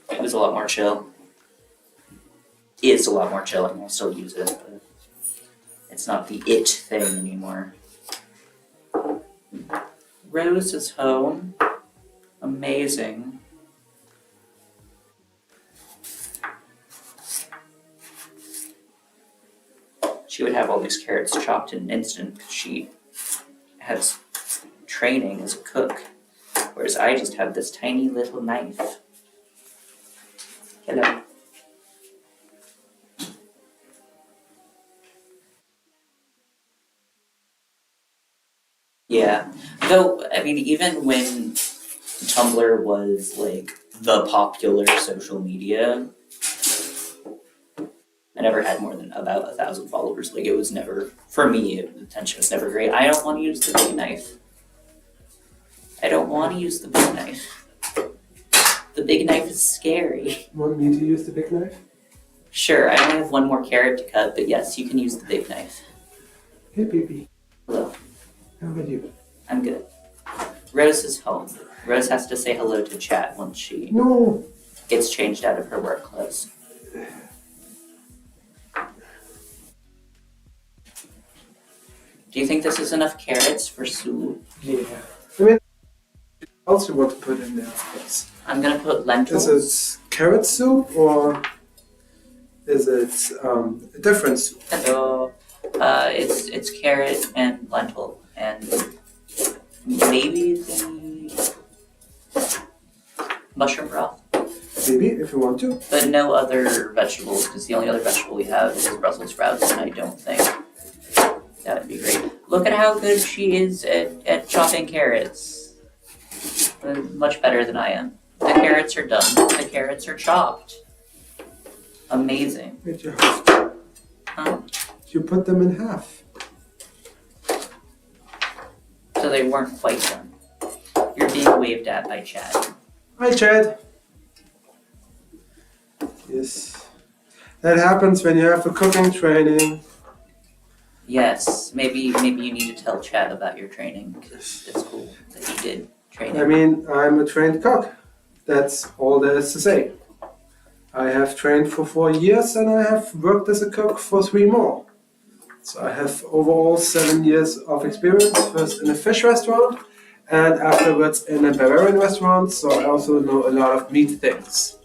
it was a lot more chill. It's a lot more chill, and I'll still use it, but it's not the it thing anymore. Rose is home. Amazing. She would have all these carrots chopped in an instant because she has training as a cook, whereas I just have this tiny little knife. Hello. Yeah. Though, even when Tumblr was like the popular social media, I never had more than about 1,000 followers. Like, it was never, for me, the attention was never great. I don't want to use the big knife. I don't want to use the big knife. The big knife is scary. You want me to use the big knife? Sure, I only have one more carrot to cut, but yes, you can use the big knife. Hey, baby. Hello. How about you? I'm good. Rose is home. Rose has to say hello to chat once she gets changed out of her work clothes. Do you think this is enough carrots for soup? Yeah. What else you want to put in there? Yes. I'm gonna put lentils. Is it carrot soup or is it a different soup? Hello. It's carrot and lentil and maybe the mushroom broth. Maybe, if you want to. But no other vegetables, because the only other vegetable we have is Brussels sprouts, and I don't think that would be great. Look at how good she is at chopping carrots. Much better than I am. The carrots are done. The carrots are chopped. Amazing. Wait, Huh? you put them in half. So they weren't quite done. You're being waved at by Chad. Hi, Chad. Yes. That happens when you have a cooking training. Yes, maybe you need to tell Chad about your training, because it's cool that you did training. I'm a trained cook. That's all there is to say. I have trained for 4 years and I have worked as a cook for 3 more. So I have overall 7 years of experience, first in a fish restaurant and afterwards in a Bavarian restaurant, so I also know a lot of meat things.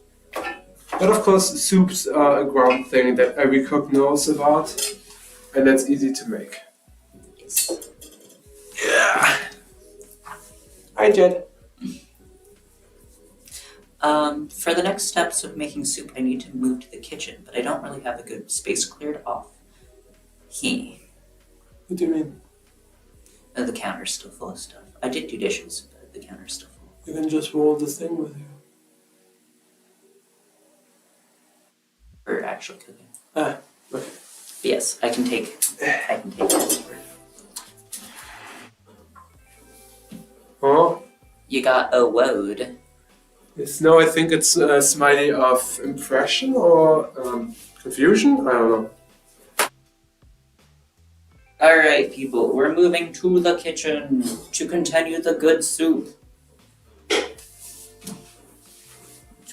But of course, soups are a ground thing that every cook knows about, and that's easy to make. Yes. Yeah. Hi, Jed. For the next steps of making soup, I need to move to the kitchen, but I don't really have a good space cleared off. What do you mean? The counter's still full of stuff. I did do dishes, but the counter's still full. You can just roll this thing with you. For actual cooking. Okay. But yes, I can take that. Oh? You got a woad. Yes, no, I think it's a smiley of impression or confusion. I don't know. Alright, people, we're moving to the kitchen to continue the good soup. Which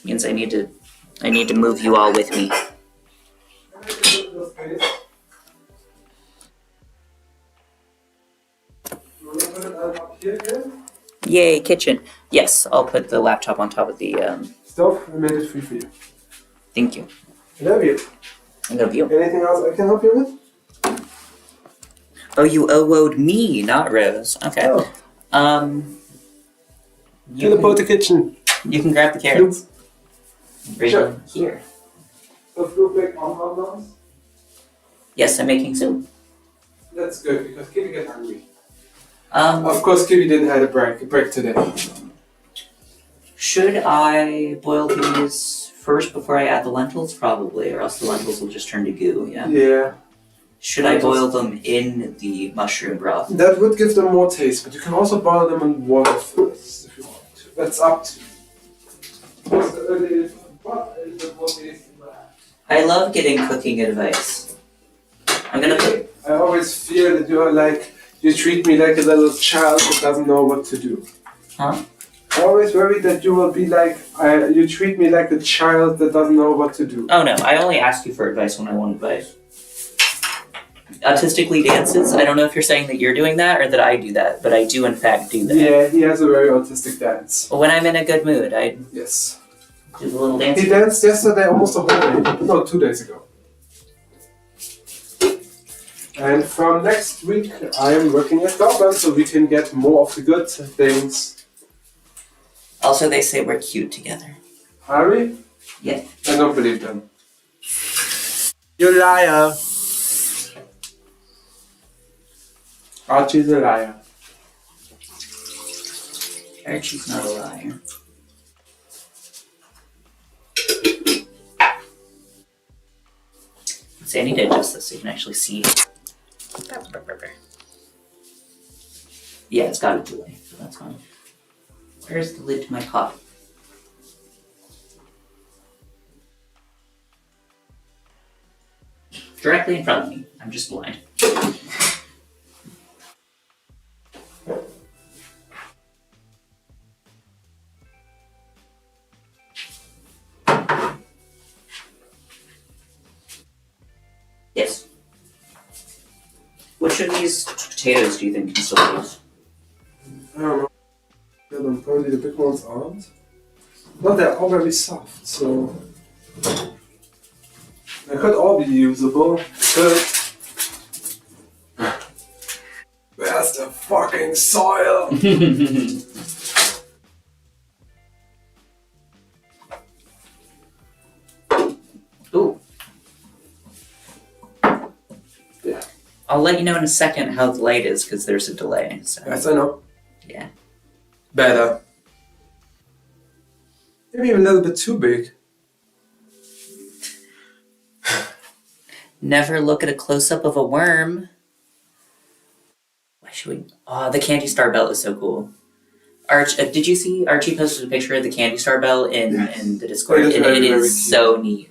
means I need to move you all with me. You want to put it Kitchen. Yay, kitchen. Yes, I'll put the laptop on top of the. Stove, I made it free for you. Thank you. I love you. I love you. Anything else I can help you with? Oh, you OO'd me, not Rose. Okay. Oh. You Teleport can, the kitchen. you can grab the carrots. Bring Sure. them here. So feel like on. Yes, I'm making soup. That's good because Kitty gets hungry. Of Of course, Kitty didn't have a break today. Should I boil these first before I add the lentils? Probably, or else the lentils will just turn to goo, yeah? Yeah. Should I boil them in the mushroom broth? That would give them more taste, but you can also boil them in water first if you want to. That's up to you. I love getting cooking advice. I'm gonna put... I always feel that you're like, you treat me like a little child that doesn't know what to do. Huh? I always worry that you will be like, you treat me like a child that doesn't know what to do. Oh no, I only ask you for advice when I want advice. Autistically dances, I don't know if you're saying that you're doing that or that I do that, but I do in fact do that. Yeah, he has a very autistic dance. When I'm in a good mood, I Yes. do the little dance. He danced yesterday almost a whole day. No, 2 days ago. And from next week, I am working at Goblin so we can get more of the good things. Also, they say we're cute together. Are we? Yeah. I don't believe them. You liar. Archie's a liar. Archie's not a liar. See, I need to adjust this so you can actually see. Yeah, it's got a delay, so that's fine. Where's the lid to my pot? Directly in front of me. I'm just blind. Yes. Which of these potatoes do you think can still use? I don't know. Yeah, then probably the big ones aren't. But they're all very soft, so they could all be usable. But where's the fucking soil? Ooh. Yeah. I'll let you know in a second how the light is because there's a delay. So. Yes, I know. Yeah. Better. Maybe a little bit too big. Never look at a close-up of a worm. Why should we? Oh, the candy star bell is so cool. Did you see Archie posted a picture of the candy star bell in the Discord? It is very, it very is cute. so neat.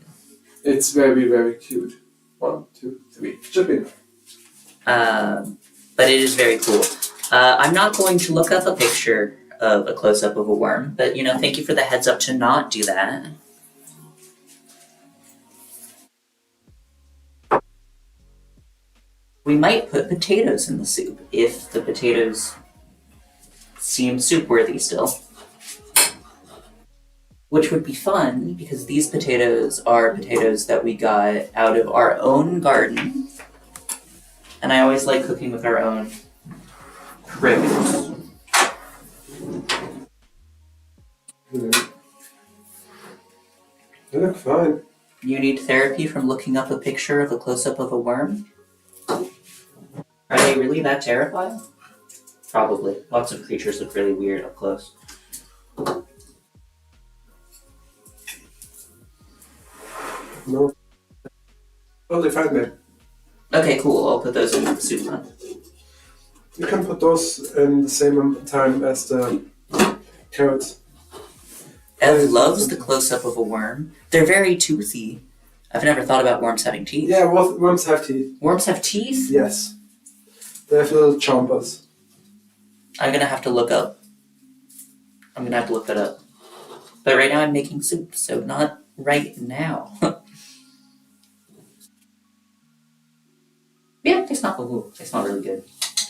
It's very, very cute. 1, 2, 3. Should be enough. But it is very cool. I'm not going to look up a picture of a close-up of a worm, but thank you for the heads up to not do that. We might put potatoes in the soup if the potatoes seem soup-worthy still. Which would be fun because these potatoes are potatoes that we got out of our own garden. And I always like cooking with our own produce. They look fine. You need therapy from looking up a picture of a close-up of a worm? Are they really that terrifying? Probably. Lots of creatures look really weird up close. No. Totally fine, man. Okay, cool. I'll put those in the soup then. You can put those in the same time as the carrots. Ev loves the close-up of a worm. They're very toothy. I've never thought about worms having teeth. Yeah, worms have teeth. Worms have teeth? Yes. They have little chompers. I'm gonna have to look that up. But right now I'm making soup, so not right now. Yeah, tastes not really good.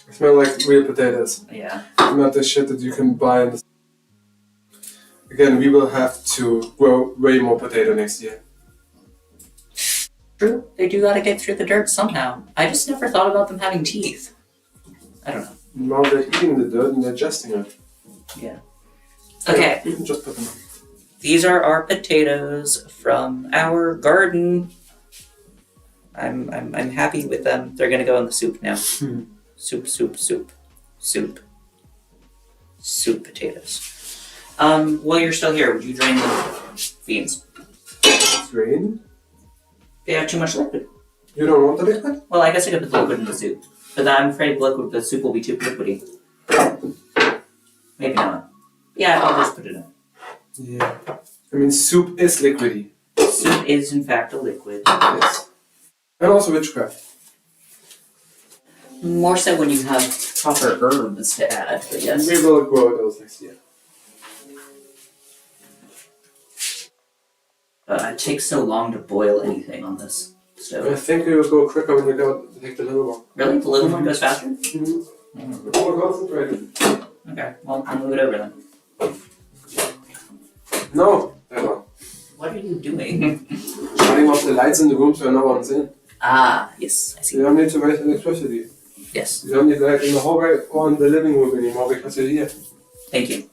They smell like real potatoes. Yeah. Not the shit that you can buy in the... Again, we will have to grow way more potato next year. True. They do gotta get through the dirt somehow. I just never thought about them having teeth. I don't know. Now they're eating the dirt and digesting it. Yeah. Okay. You can just put them on. These are our potatoes from our garden. I'm happy with them. They're gonna go in the soup now. Soup. Soup potatoes. While you're still here, would you drain the beans? Drain? They have too much liquid. You don't want the liquid? Well, I guess I could put the liquid in the soup. But I'm afraid the soup will be too liquidy. Maybe not. Yeah, I'll just put it in. Yeah. I mean, soup is liquidy. Soup is, in fact, a liquid. Yes. And also witchcraft. More so when you have proper herbs to add, but yes. We will grow those next year. It takes so long to boil anything on this stove. I think it will go quicker when you go take the little one. Really? The little one goes faster? Mm-hmm. Oh, concentrated. Okay, well, I'll move it over then. No, that one. What are you doing? Shutting off the lights in the room so no one's in. Ah, yes, I see. You don't need to waste electricity. Yes, You don't need light in the hallway or in the living room anymore because you're here. thank you.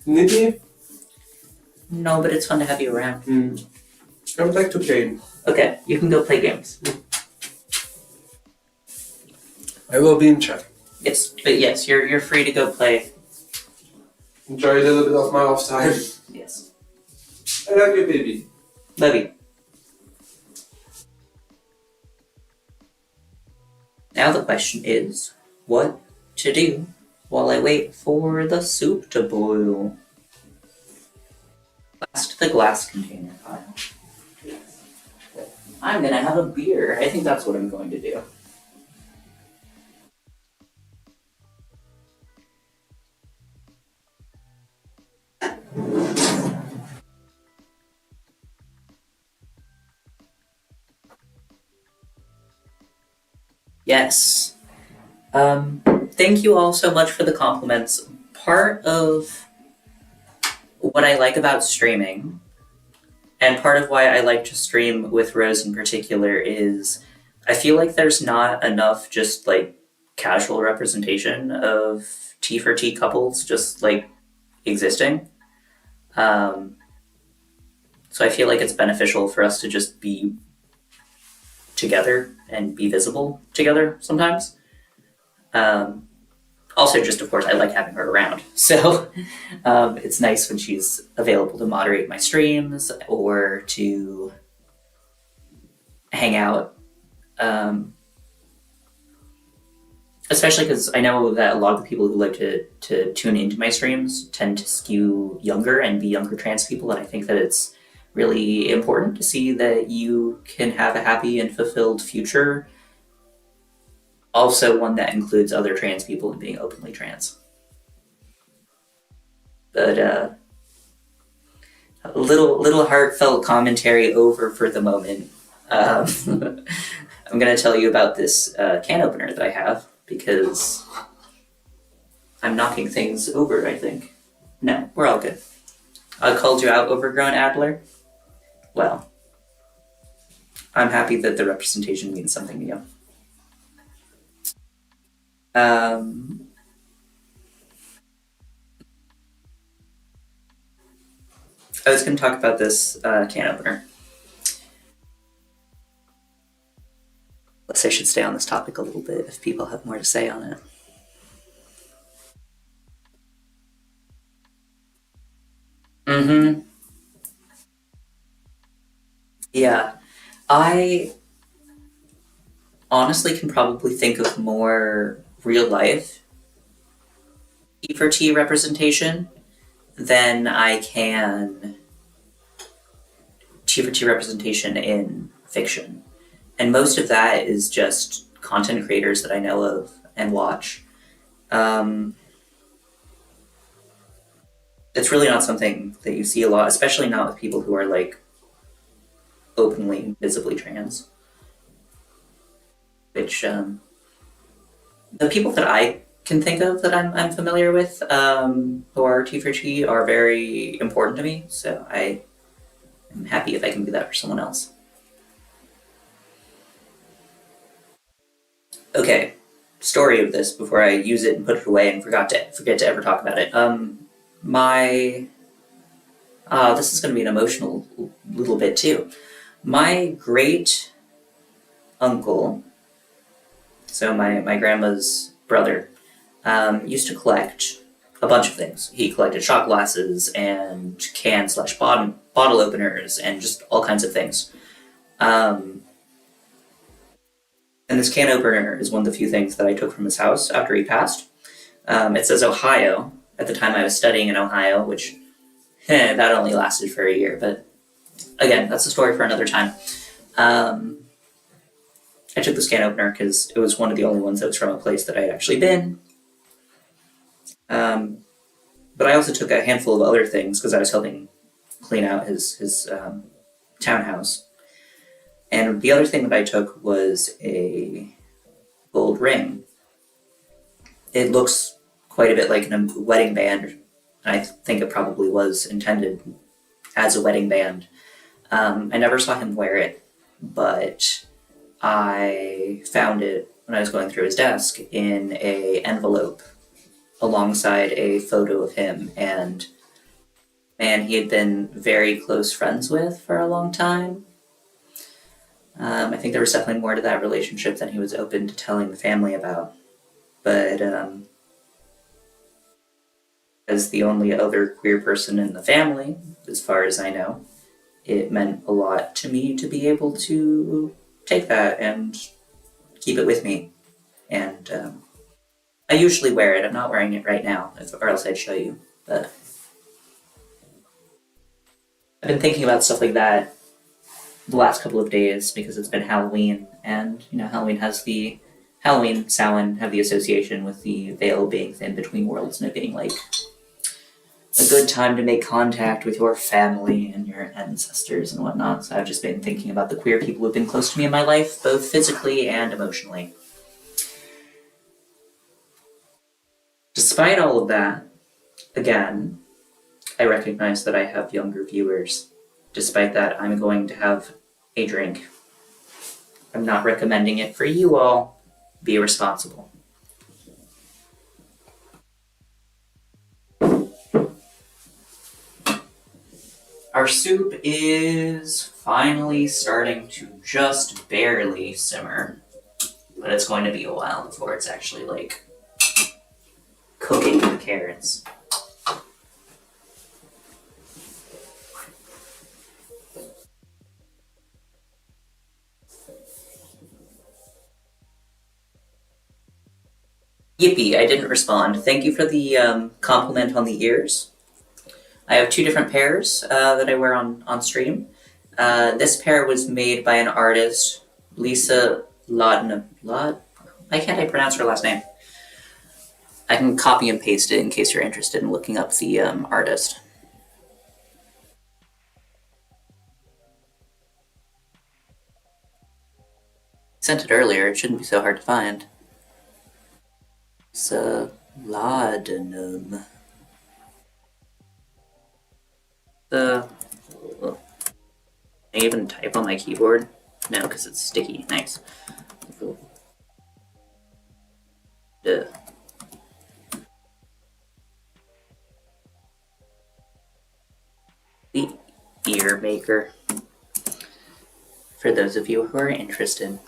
Nitty? No, but it's fun to have you around. I would like to game. Okay, you can go play games. I will be in chat. Yes, but yes, you're free to go play. Enjoy a little bit of my off time. Yes. I love you, baby. Love you. Now the question is, what to do while I wait for the soup to boil? Last the glass container pile. I'm gonna have a beer. I think that's what I'm going to do. Yes. Thank you all so much for the compliments. Part of what I like about streaming, and part of why I like to stream with Rose in particular, is I feel like there's not enough just like casual representation of T for T couples just like existing. So I feel like it's beneficial for us to just be together and be visible together sometimes. Also, just of course, I like having her around. So it's nice when she's available to moderate my streams or to hang out. Especially because I know that a lot of the people who like to tune into my streams tend to skew younger and be younger trans people, and I think that it's really important to see that you can have a happy and fulfilled future. Also one that includes other trans people and being openly trans. But a little heartfelt commentary over for the moment. I'm going to tell you about this can opener that I have because I'm knocking things over, I think. No, we're all good. I called you out, Overgrown Adler. Well, I'm happy that the representation means something to you. I was going to talk about this can opener. Unless I should stay on this topic a little bit if people have more to say on it. Mm-hmm. Yeah. I honestly can probably think of more real life T for T representation than I can T for T representation in fiction. And most of that is just content creators that I know of and watch. It's really not something that you see a lot, especially not with people who are like openly, visibly trans. Which The people that I can think of that I'm familiar with who are T4G are very important to me, so I am happy if I can do that for someone else. Okay, story of this before I use it and put it away and forget to ever talk about it. My this is going to be an emotional little bit too. My great uncle, so my grandma's brother, used to collect a bunch of things. He collected shot glasses and can/bottle openers and just all kinds of things. Um, and this can opener is one of the few things that I took from his house after he passed. It says Ohio. At the time, I was studying in Ohio, which that only lasted for a year. But again, that's a story for another time. Um, I took this can opener because it was one of the only ones that was from a place that I had actually been. Um, but I also took a handful of other things because I was helping clean out his townhouse. And the other thing that I took was a gold ring. It looks quite a bit like a wedding band, and I think it probably was intended as a wedding band. I never saw him wear it, but I found it when I was going through his desk in a envelope alongside a photo of him, and man, he had been very close friends with for a long time. I think there was definitely more to that relationship than he was open to telling the family about. But as the only other queer person in the family, as far as I know, it meant a lot to me to be able to take that and keep it with me. And I usually wear it. I'm not wearing it right now, or else I'd show you. But I've been thinking about stuff like that the last couple of days because it's been Halloween, and Halloween has the Halloween Samhain have the association with the veil being thin between worlds and it being like a good time to make contact with your family and your ancestors and whatnot. So I've just been thinking about the queer people who've been close to me in my life, both physically and emotionally. Despite all of that, again, I recognize that I have younger viewers. Despite that, I'm going to have a drink. I'm not recommending it for you all. Be responsible. Our soup is finally starting to just barely simmer, but it's going to be a while before it's actually like cooking the carrots. Yippee, I didn't respond. Thank you for the compliment on the ears. I have two different pairs that I wear on stream. This pair was made by an artist, Lisa Lodna. Why can't I pronounce her last name? I can copy and paste it in case you're interested in looking up the artist. I sent it earlier, it shouldn't be so hard to find. It's laudanum. Can I even type on my keyboard? No, because it's sticky. Nice. Duh. The ear maker. For those of you who are interested.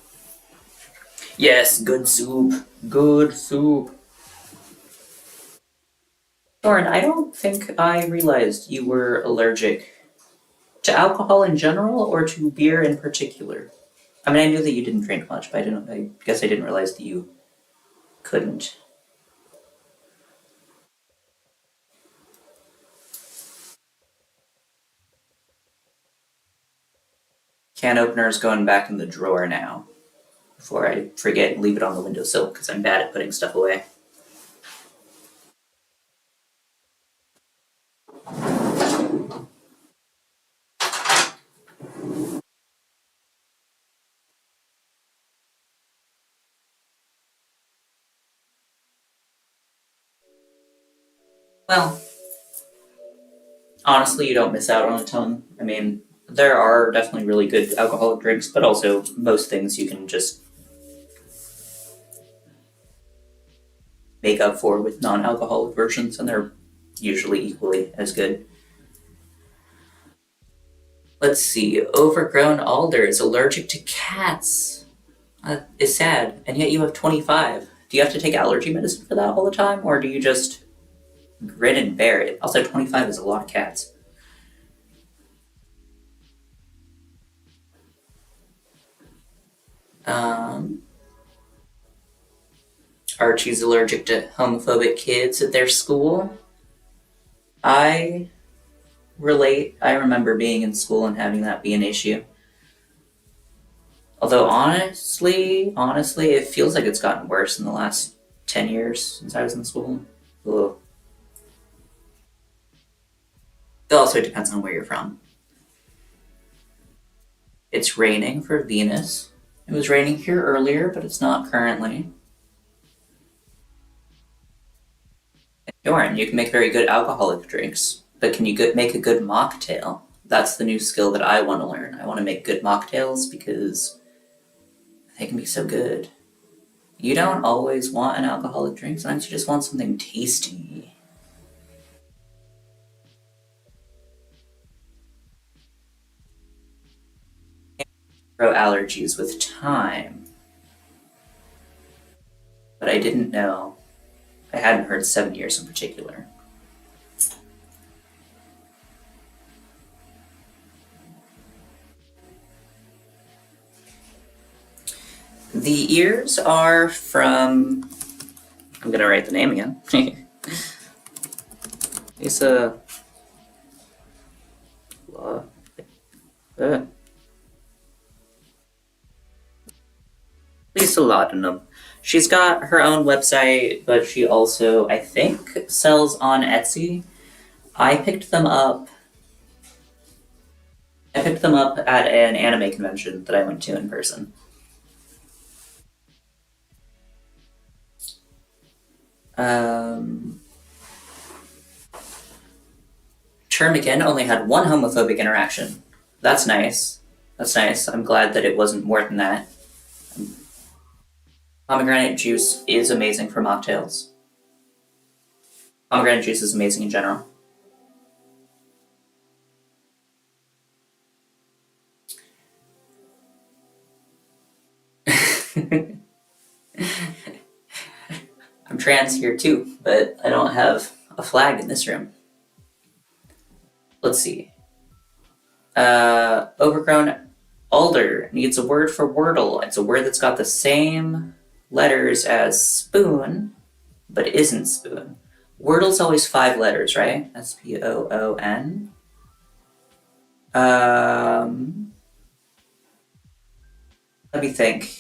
Yes, good soup. Good soup. Lauren, I don't think I realized you were allergic to alcohol in general or to beer in particular. I mean, I knew that you didn't drink much, but I guess I didn't realize that you couldn't. Can opener is going back in the drawer now before I forget and leave it on the windowsill because I'm bad at putting stuff away. Well, honestly, you don't miss out on a ton. I mean, there are definitely really good alcoholic drinks, but also most things you can just make up for with non-alcoholic versions, and they're usually equally as good. Let's see. Overgrown alder is allergic to cats. It's sad, and yet you have 25. Do you have to take allergy medicine for that all the time, or do you just grin and bear it? Also, 25 is a lot of cats. Um, Archie's allergic to homophobic kids at their school. I relate. I remember being in school and having that be an issue. Although honestly, it feels like it's gotten worse in the last 10 years since I was in school. Ugh. It also depends on where you're from. It's raining for Venus. It was raining here earlier, but it's not currently. Doran, you can make very good alcoholic drinks, but can you make a good mocktail? That's the new skill that I want to learn. I want to make good mocktails because they can be so good. You don't always want an alcoholic drink, sometimes you just want something tasty. Grow allergies with time. But I didn't know. I hadn't heard 7 years in particular. The ears are from... I'm gonna write the name again. Lisa... Lisa Laudanum. She's got her own website, but she also, I think, sells on Etsy. I picked them up at an anime convention that I went to in person. Termican only had one homophobic interaction. That's nice. That's nice. I'm glad that it wasn't more than that. Pomegranate juice is amazing for mocktails. Pomegranate juice is amazing in general. I'm trans here too, but I don't have a flag in this room. Let's see. Overgrown alder needs a word for wordle. It's a word that's got the same letters as spoon, but isn't spoon. Wordle's always 5 letters, right? S-P-O-O-N. Let me think.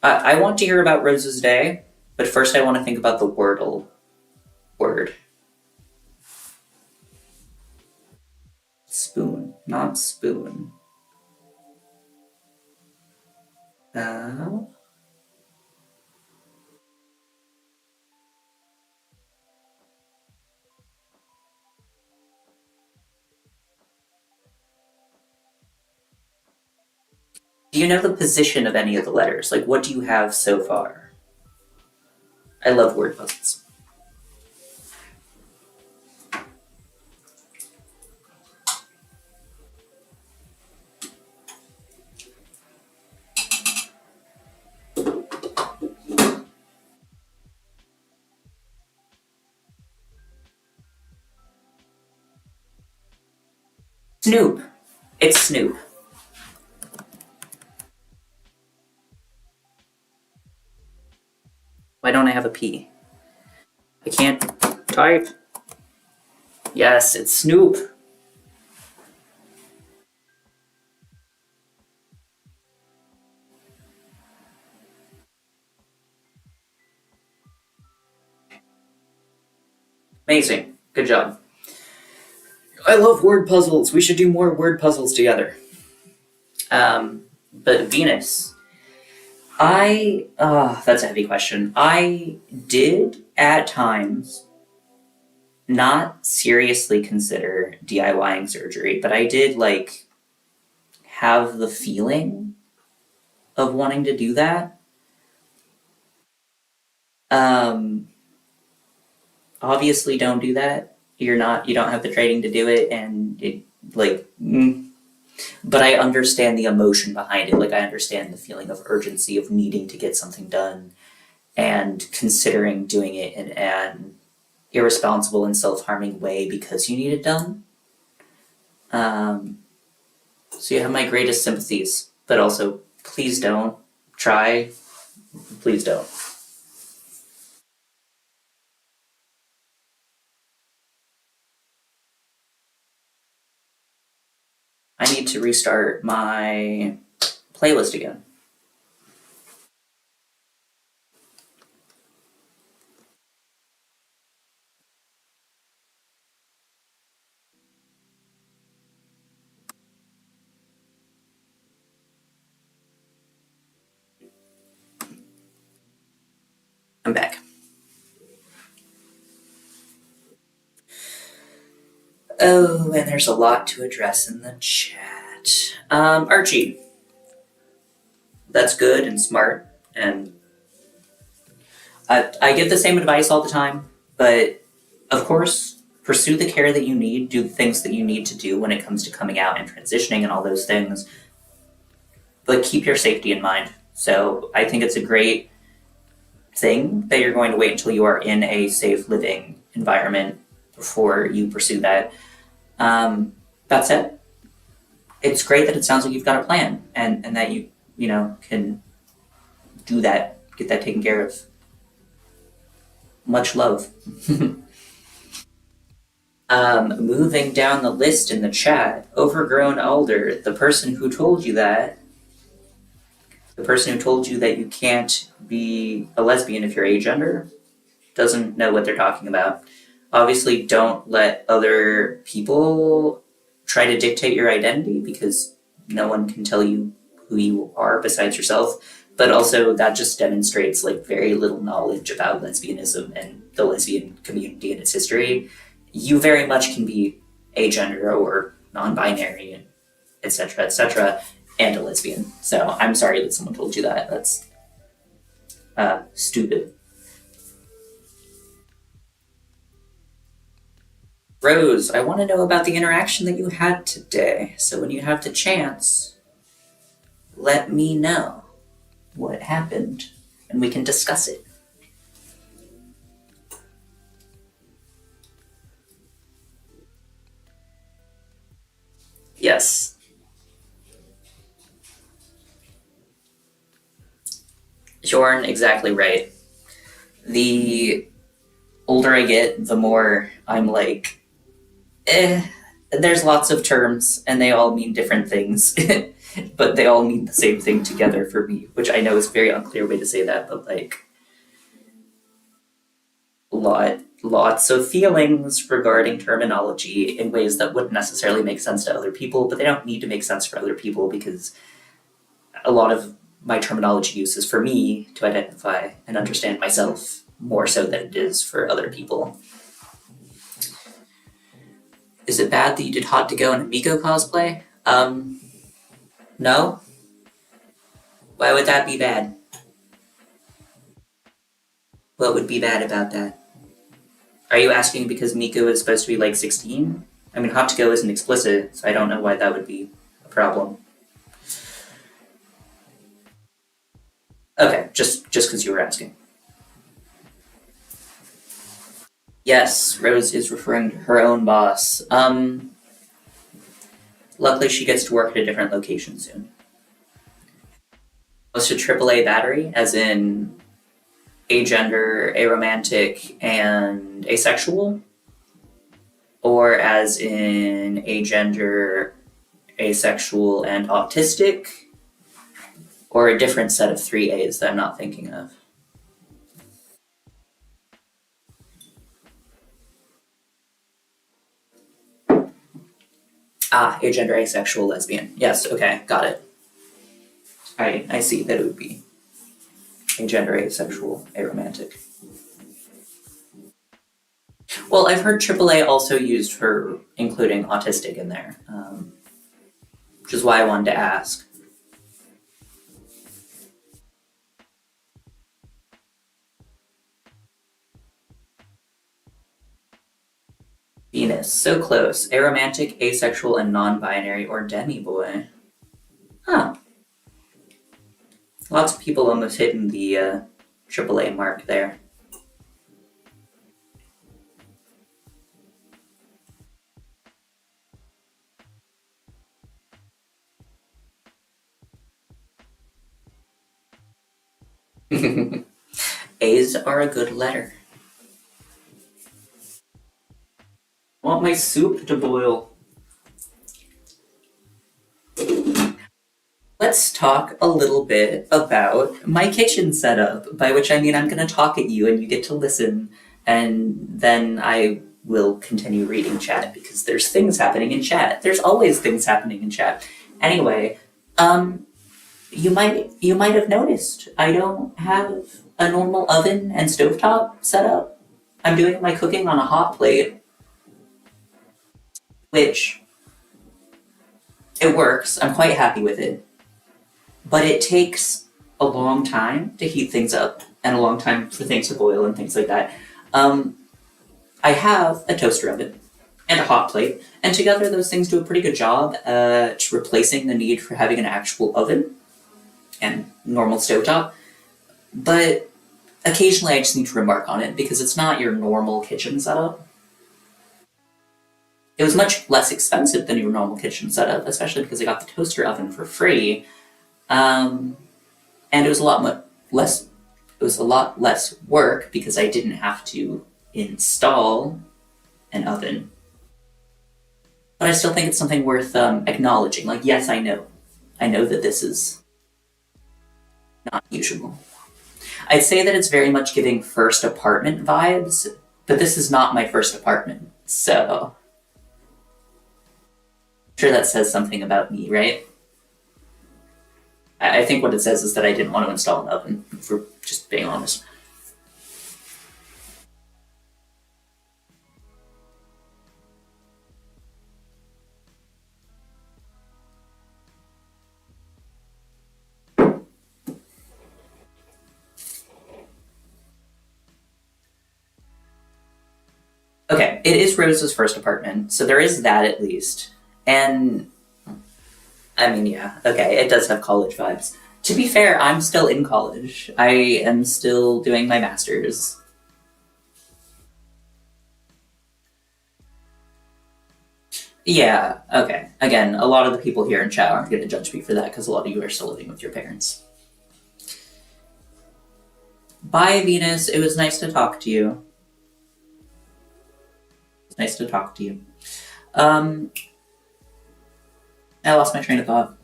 I want to hear about Rose's Day, but first I want to think about the wordle word. Spoon, not spoon. Do you know the position of any of the letters? Like, what do you have so far? I love word puzzles. Snoop. It's Snoop. Why don't I have a P? I can't type. Yes, it's Snoop. Amazing. Good job. I love word puzzles. We should do more word puzzles together. But Venus. That's a heavy question. I did, at times, not seriously consider DIYing surgery, but I did like have the feeling of wanting to do that. Um, Obviously, don't do that. You don't have the training to do it, and like, but I understand the emotion behind it. Like, I understand the feeling of urgency of needing to get something done and considering doing it in an irresponsible and self-harming way because you need it done. Um, so you have my greatest sympathies, but also please don't try. Please don't. I need to restart my playlist again. I'm back. Oh, and there's a lot to address in the chat. Archie, that's good and smart, and I give the same advice all the time, but of course, pursue the care that you need, do the things that you need to do when it comes to coming out and transitioning and all those things, but keep your safety in mind. So I think it's a great thing that you're going to wait until you are in a safe living environment before you pursue that. That said, it's great that it sounds like you've got a plan and that you know can do that, get that taken care of. Much love. Moving down the list in the chat, overgrown alder, the person who told you that, the person who told you that you can't be a lesbian if you're agender, doesn't know what they're talking about. Obviously, don't let other people try to dictate your identity because no one can tell you who you are besides yourself. But also, that just demonstrates like very little knowledge about lesbianism and the lesbian community and its history. You very much can be agender or non-binary, etc., and a lesbian. So I'm sorry that someone told you that. That's stupid. Rose, I want to know about the interaction that you had today. So when you have the chance, let me know what happened and we can discuss it. Yes. Jorn, exactly right. The older I get, the more I'm like, there's lots of terms and they all mean different things, but they all mean the same thing together for me, which I know is a very unclear way to say that, but like, lots of feelings regarding terminology in ways that wouldn't necessarily make sense to other people, but they don't need to make sense for other people because a lot of my terminology use is for me to identify and understand myself more so than it is for other people. Is it bad that you did Hot to Go and a Miko cosplay? No. Why would that be bad? What would be bad about that? Are you asking because Miko is supposed to be like 16? I mean, Hot to Go isn't explicit, so I don't know why that would be a problem. Okay, just because you were asking. Yes, Rose is referring to her own boss. Luckily she gets to work at a different location soon. Close to AAA battery, as in agender, aromantic, and asexual? Or as in agender, asexual, and autistic? Or a different set of three A's that I'm not thinking of? Ah, agender, asexual, lesbian. Yes, okay, got it. I see that it would be agender, asexual, aromantic. Well, I've heard AAA also used for including autistic in there, which is why I wanted to ask. Venus, so close. Aromantic, asexual, and non-binary, or demi-boy. Huh. Lots of people almost hitting the AAA mark there. A's are a good letter. I want my soup to boil. Let's talk a little bit about my kitchen setup, by which I mean I'm going to talk at you and you get to listen, and then I will continue reading chat because there's things happening in chat. There's always things happening in chat. Anyway, you might have noticed I don't have a normal oven and stovetop setup. I'm doing my cooking on a hot plate, which it works. I'm quite happy with it. But it takes a long time to heat things up and a long time for things to boil and things like that. I have a toaster oven and a hot plate, and together those things do a pretty good job at replacing the need for having an actual oven and normal stovetop. But occasionally I just need to remark on it because it's not your normal kitchen setup. It was much less expensive than your normal kitchen setup, especially because I got the toaster oven for free. And it was a lot less. It was a lot less work because I didn't have to install an oven. But I still think it's something worth acknowledging. Like, yes, I know that this is not usual. I'd say that it's very much giving first apartment vibes, but this is not my first apartment, so I'm sure that says something about me, right? I think what it says is that I didn't want to install an oven, for just being honest. Okay, it is Rose's first apartment, so there is that at least. And I mean, yeah, okay, it does have college vibes. To be fair, I'm still in college. I am still doing my master's. Yeah, okay. Again, a lot of the people here in chat aren't going to judge me for that because a lot of you are still living with your parents. Bye, Venus. It was nice to talk to you. It's nice to talk to you. I lost my train of thought.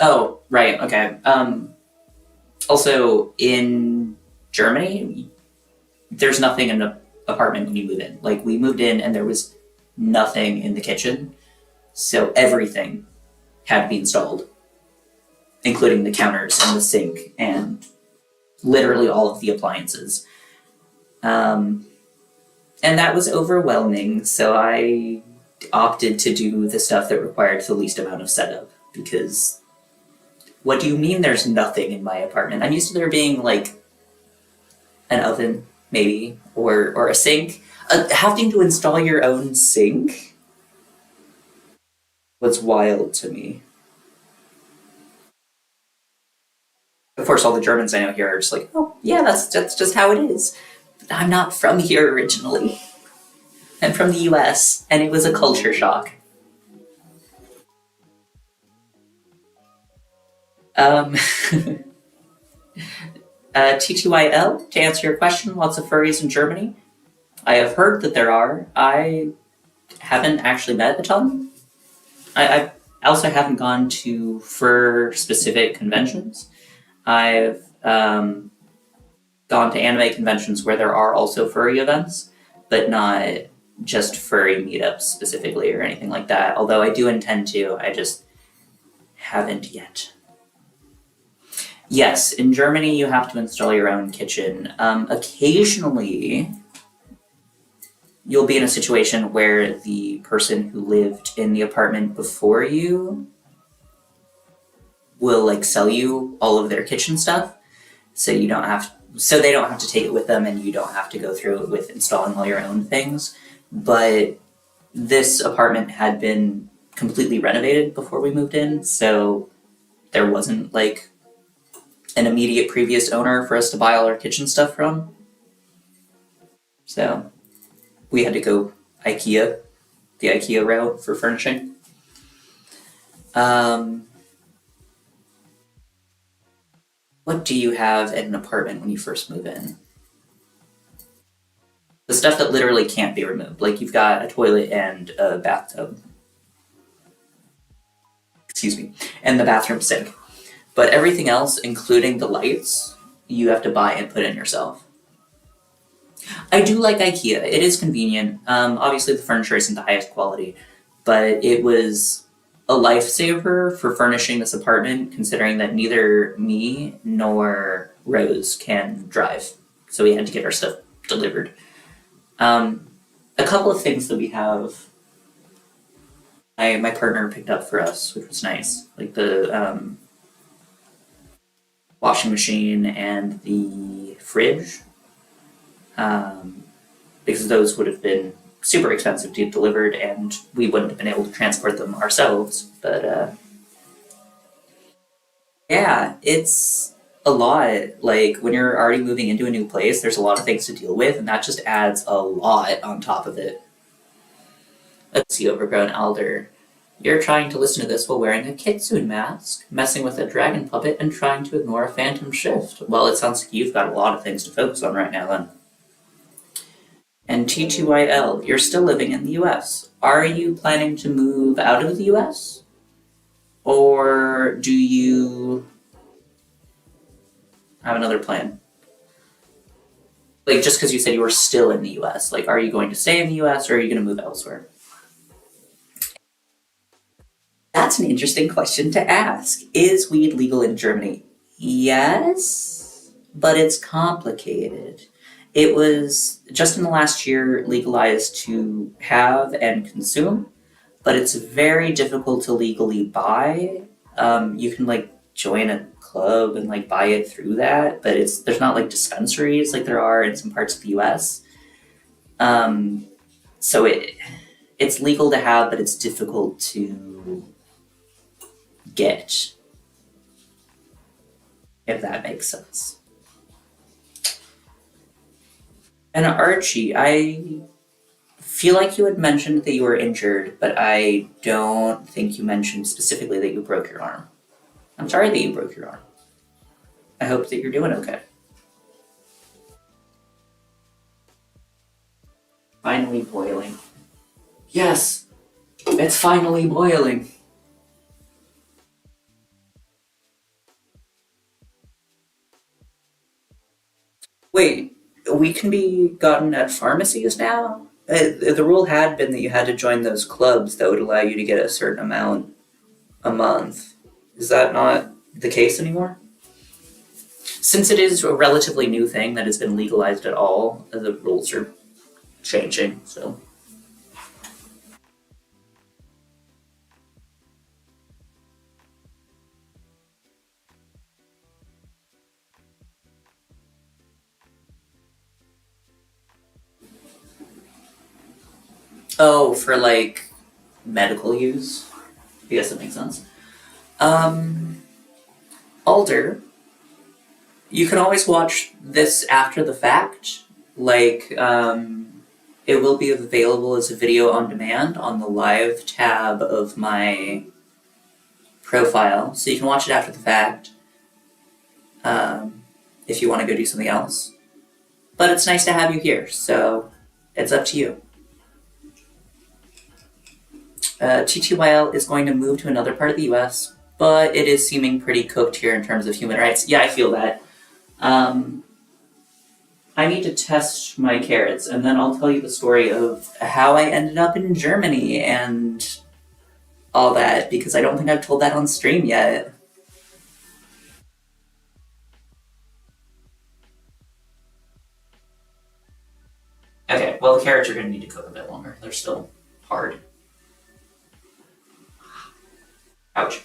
Oh, right, okay. Also, in Germany, there's nothing in the apartment when you move in. Like, we moved in and there was nothing in the kitchen, so everything had to be installed, including the counters and the sink and literally all of the appliances. And that was overwhelming, so I opted to do the stuff that required the least amount of setup, because what do you mean there's nothing in my apartment? I'm used to there being, like, an oven, maybe, or a sink. Having to install your own sink was wild to me. Of course, all the Germans I know here are just like, oh, yeah, that's just how it is. But I'm not from here originally. I'm from the US, and it was a culture shock. TTYL, to answer your question, lots of furries in Germany. I have heard that there are. I haven't actually met a ton. I also haven't gone to fur-specific conventions. I've gone to anime conventions where there are also furry events, but not just furry meetups specifically or anything like that, although I do intend to, I just haven't yet. Yes, in Germany you have to install your own kitchen. Occasionally, you'll be in a situation where the person who lived in the apartment before you will like sell you all of their kitchen stuff, so they don't have to take it with them, and you don't have to go through it with installing all your own things. But this apartment had been completely renovated before we moved in, so there wasn't like an immediate previous owner for us to buy all our kitchen stuff from. So we had to go IKEA, the IKEA route for furnishing. What do you have in an apartment when you first move in? The stuff that literally can't be removed, like you've got a toilet and a bathtub. Excuse me, and the bathroom sink. But everything else, including the lights, you have to buy and put in yourself. I do like IKEA. It is convenient. Obviously, the furniture isn't the highest quality, but it was a lifesaver for furnishing this apartment, considering that neither me nor Rose can drive. So we had to get our stuff delivered. A couple of things that we have, my partner picked up for us, which was nice, like the washing machine and the fridge, because those would have been super expensive to get delivered, and we wouldn't have been able to transport them ourselves. But yeah, it's a lot. Like when you're already moving into a new place, there's a lot of things to deal with, and that just adds a lot on top of it. Let's see, overgrown elder. You're trying to listen to this while wearing a kitsune mask, messing with a dragon puppet, and trying to ignore a phantom shift. Well, it sounds like you've got a lot of things to focus on right now, then. And T2YL, you're still living in the US. Are you planning to move out of the US? Or do you have another plan? Like, just because you said you were still in the US, like, are you going to stay in the US or are you going to move elsewhere? That's an interesting question to ask. Is weed legal in Germany? Yes, but it's complicated. It was just in the last year legalized to have and consume, but it's very difficult to legally buy. You can like join a club and like buy it through that, but there's not like dispensaries like there are in some parts of the US. So it's legal to have, but it's difficult to get, if that makes sense. And Archie, I feel like you had mentioned that you were injured, but I don't think you mentioned specifically that you broke your arm. I'm sorry that you broke your arm. I hope that you're doing okay. Finally boiling. Yes, it's finally boiling. Wait, we can be gotten at pharmacies now? The rule had been that you had to join those clubs that would allow you to get a certain amount a month. Is that not the case anymore? Since it is a relatively new thing that has been legalized at all, the rules are changing, so. Oh, for like medical use? I guess that makes sense. Alder, you can always watch this after the fact. Like, it will be available as a video on demand on the live tab of my profile, so you can watch it after the fact if you want to go do something else. But it's nice to have you here, so it's up to you. TTYL is going to move to another part of the US, but it is seeming pretty cooked here in terms of human rights. Yeah, I feel that. I need to test my carrots, and then I'll tell you the story of how I ended up in Germany and all that, because I don't think I've told that on stream yet. well, the carrots are going to need to cook a bit longer. They're still hard. Ouch.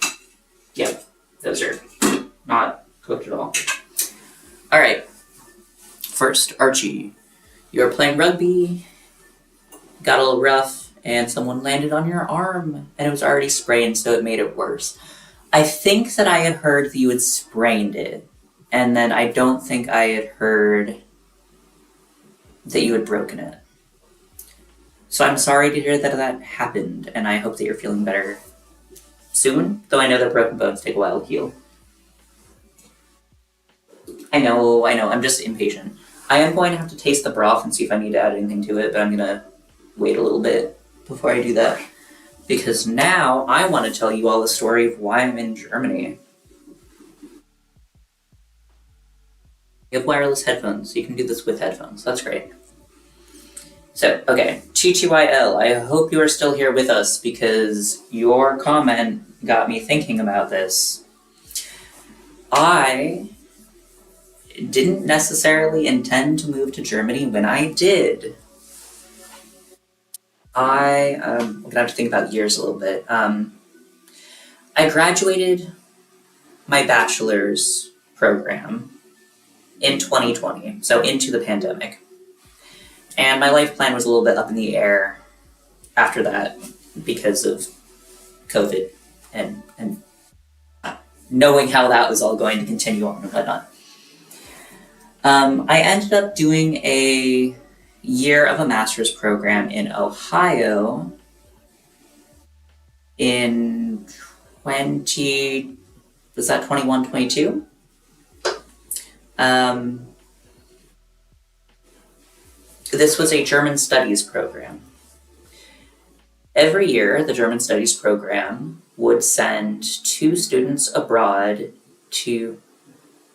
Yep, those are not cooked at all. All right. First, Archie. You were playing rugby, got a little rough, and someone landed on your arm, and it was already sprained, so it made it worse. I think that I had heard that you had sprained it, and then I don't think I had heard that you had broken it. So I'm sorry to hear that that happened, and I hope that you're feeling better soon, though I know that broken bones take a while to heal. I know, I'm just impatient. I am going to have to taste the broth and see if I need to add anything to it, but I'm going to wait a little bit before I do that. Because now I want to tell you all the story of why I'm in Germany. You have wireless headphones, so you can do this with headphones. That's great. So, okay, TTYL, I hope you are still here with us because your comment got me thinking about this. I didn't necessarily intend to move to Germany. When I did, I'm going to have to think about years a little bit. I graduated my bachelor's program in 2020, so into the pandemic. And my life plan was a little bit up in the air after that because of COVID and knowing how that was all going to continue on and whatnot. I ended up doing a year of a master's program in Ohio in 21, 22? This was a German studies program. Every year, the German studies program would send 2 students abroad to...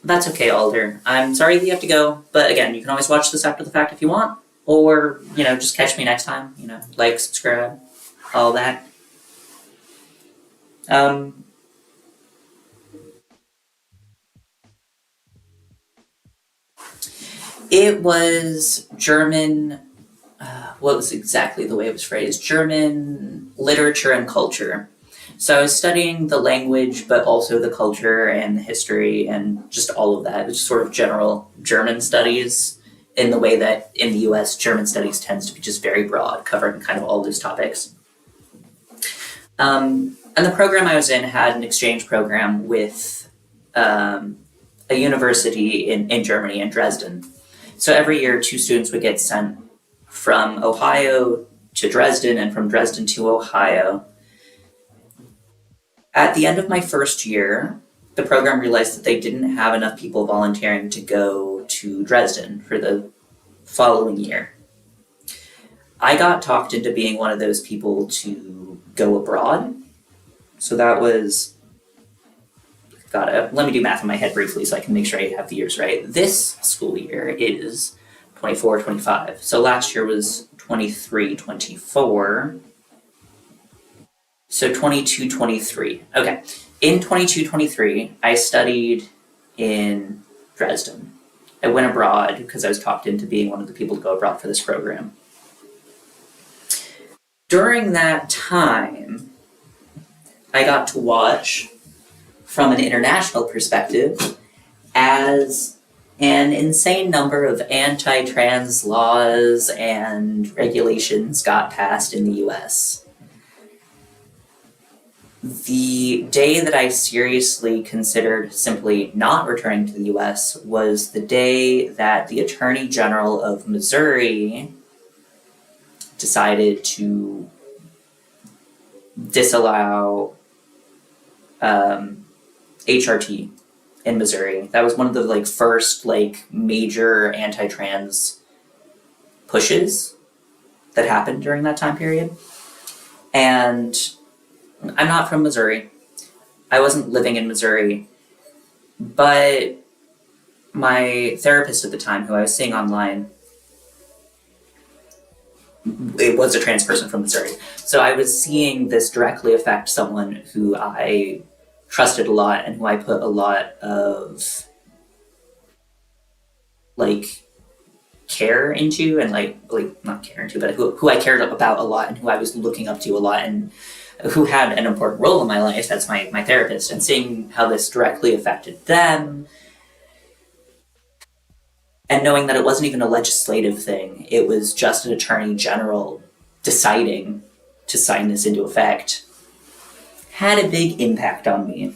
That's okay, Alder. I'm sorry that you have to go, but again, you can always watch this after the fact if you want, or, just catch me next time, like, subscribe, all that. It was German, what was exactly the way it was phrased? German literature and culture. So I was studying the language, but also the culture and the history and just all of that. It was sort of general German studies in the way that in the US, German studies tends to be just very broad, covering kind of all those topics. And the program I was in had an exchange program with a university in Germany, in Dresden. So every year, 2 students would get sent from Ohio to Dresden and from Dresden to Ohio. At the end of my first year, the program realized that they didn't have enough people volunteering to go to Dresden for the following year. I got talked into being one of those people to go abroad. So that was... let me do math in my head briefly so I can make sure I have the years right. This school year is 24, 25. So last year was 23, 24. So 22, 23. Okay. In 22, 23, I studied in Dresden. I went abroad because I was talked into being one of the people to go abroad for this program. During that time, I got to watch, from an international perspective, as an insane number of anti-trans laws and regulations got passed in the US. The day that I seriously considered simply not returning to the US was the day that the Attorney General of Missouri decided to disallow HRT in Missouri. That was one of the first major anti-trans pushes that happened during that time period. And I'm not from Missouri. I wasn't living in Missouri, but my therapist at the time, who I was seeing online, it was a trans person from Missouri. So I was seeing this directly affect someone who I trusted a lot and who I put a lot of care into and like not care into, but who I cared about a lot and who I was looking up to a lot and who had an important role in my life. That's my therapist, and seeing how this directly affected them, and knowing that it wasn't even a legislative thing, it was just an attorney general deciding to sign this into effect, had a big impact on me.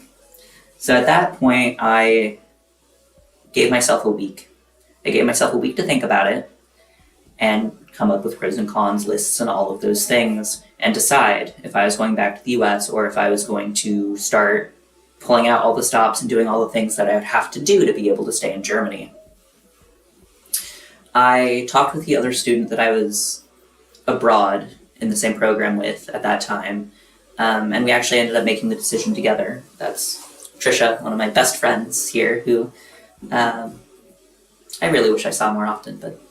So at that point, I gave myself a week. I gave myself a week to think about it and come up with pros and cons lists and all of those things and decide if I was going back to the US or if I was going to start pulling out all the stops and doing all the things that I would have to do to be able to stay in Germany. I talked with the other student that I was abroad in the same program with at that time, and we actually ended up making the decision together. That's Trisha, one of my best friends here, who I really wish I saw more often, but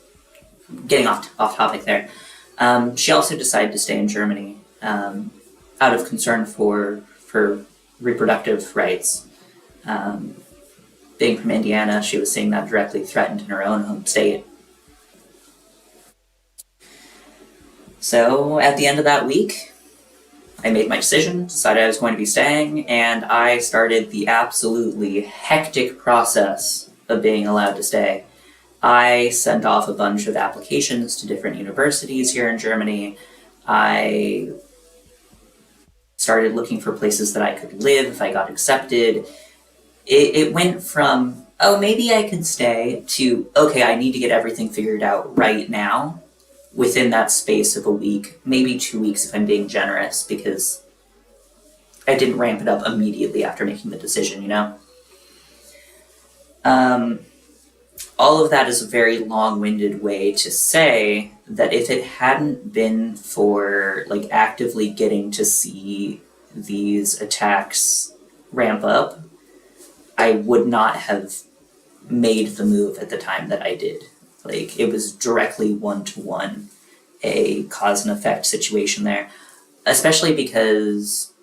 getting off topic there. She also decided to stay in Germany out of concern for reproductive rights. Being from Indiana, she was seeing that directly threatened in her own home state. So at the end of that week, I made my decision, decided I was going to be staying, and I started the absolutely hectic process of being allowed to stay. I sent off a bunch of applications to different universities here in Germany. I started looking for places that I could live if I got accepted. It went from, oh, maybe I could stay, to, okay, I need to get everything figured out right now within that space of a week, maybe 2 weeks if I'm being generous, because I didn't ramp it up immediately after making the decision, you know? All of that is a very long-winded way to say that if it hadn't been for like actively getting to see these attacks ramp up, I would not have made the move at the time that I did. Like, it was directly one-to-one a cause and effect situation there, especially because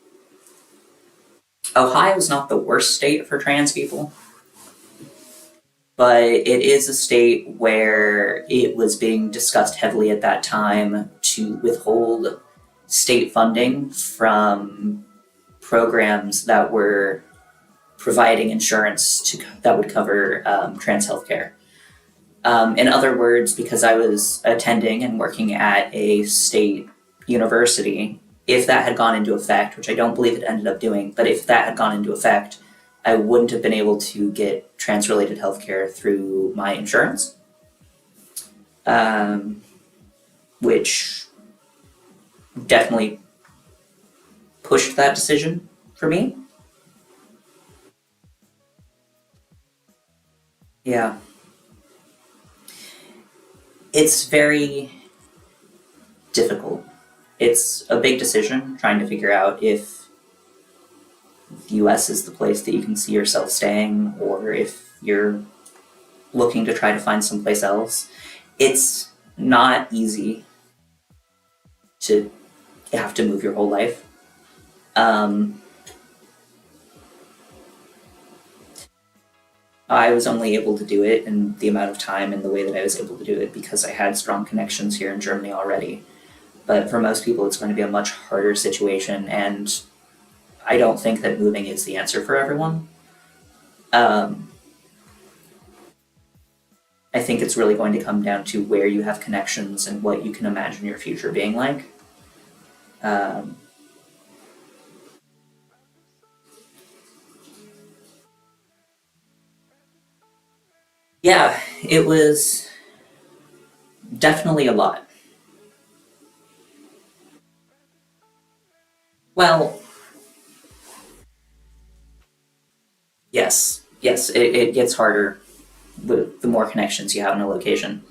Ohio is not the worst state for trans people, but it is a state where it was being discussed heavily at that time to withhold state funding from programs that were providing insurance that would cover trans healthcare. In other words, because I was attending and working at a state university, if that had gone into effect, which I don't believe it ended up doing, but if that had gone into effect, I wouldn't have been able to get trans-related healthcare through my insurance, which definitely pushed that decision for me. Yeah. It's very difficult. It's a big decision trying to figure out if the US is the place that you can see yourself staying, or if you're looking to try to find someplace else. It's not easy to have to move your whole life. I was only able to do it in the amount of time and the way that I was able to do it because I had strong connections here in Germany already. But for most people, it's going to be a much harder situation, and I don't think that moving is the answer for everyone. I think it's really going to come down to where you have connections and what you can imagine your future being like. Yeah, it was definitely a lot. Well, yes, it gets harder with the more connections you have in a location.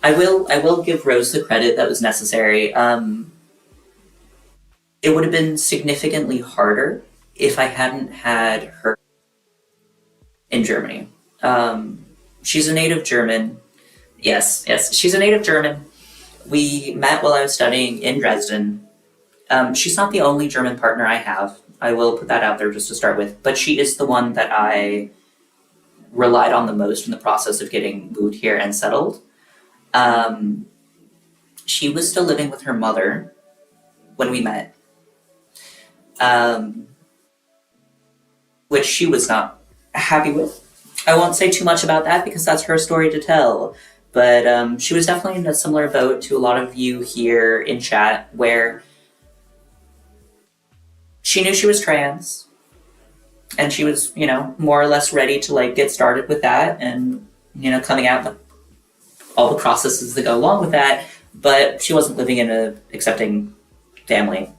I will give Rose the credit that was necessary. It would have been significantly harder if I hadn't had her in Germany. She's a native German. Yes, she's a native German. We met while I was studying in Dresden. She's not the only German partner I have. I will put that out there just to start with. But she is the one that I relied on the most in the process of getting moved here and settled. She was still living with her mother when we met, which she was not happy with. I won't say too much about that because that's her story to tell. But she was definitely in a similar boat to a lot of you here in chat, where she knew she was trans, and she was, more or less ready to like get started with that, and coming out with all the processes that go along with that. But she wasn't living in a accepting family.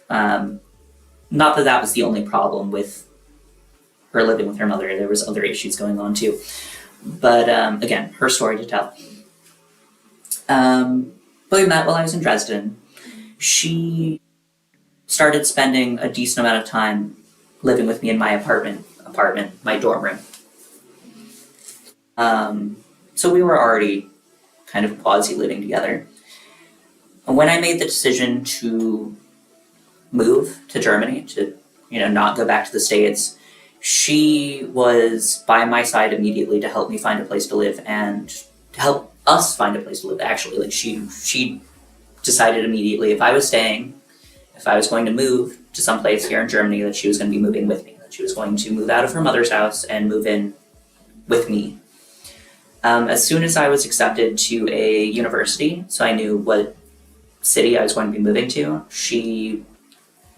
Not that that was the only problem with her living with her mother. There was other issues going on too. But again, her story to tell. But we met while I was in Dresden. She started spending a decent amount of time living with me in my apartment, my dorm room. So we were already kind of quasi-living together. And when I made the decision to move to Germany, to not go back to the States, she was by my side immediately to help me find a place to live and to help us find a place to live, actually. Like she decided immediately if I was going to move to some place here in Germany, that she was going to be moving with me, that she was going to move out of her mother's house and move in with me. As soon as I was accepted to a university, so I knew what city I was going to be moving to, she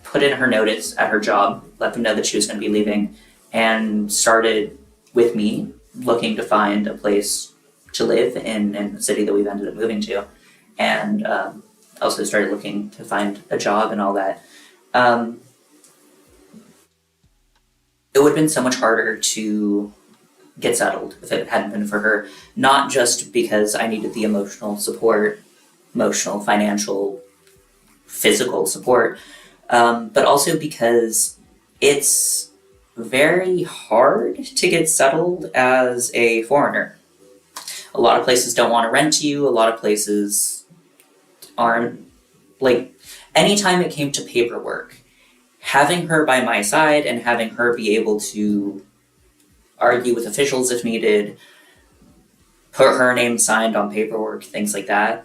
put in her notice at her job, let them know that she was going to be leaving, and started with me looking to find a place to live in the city that we've ended up moving to, and also started looking to find a job and all that. It would have been so much harder to get settled if it hadn't been for her, not just because I needed the emotional support, emotional, financial, physical support, but also because it's very hard to get settled as a foreigner. A lot of places don't want to rent to you, a lot of places aren't, like, anytime it came to paperwork, having her by my side and having her be able to argue with officials if needed, put her name signed on paperwork, things like that,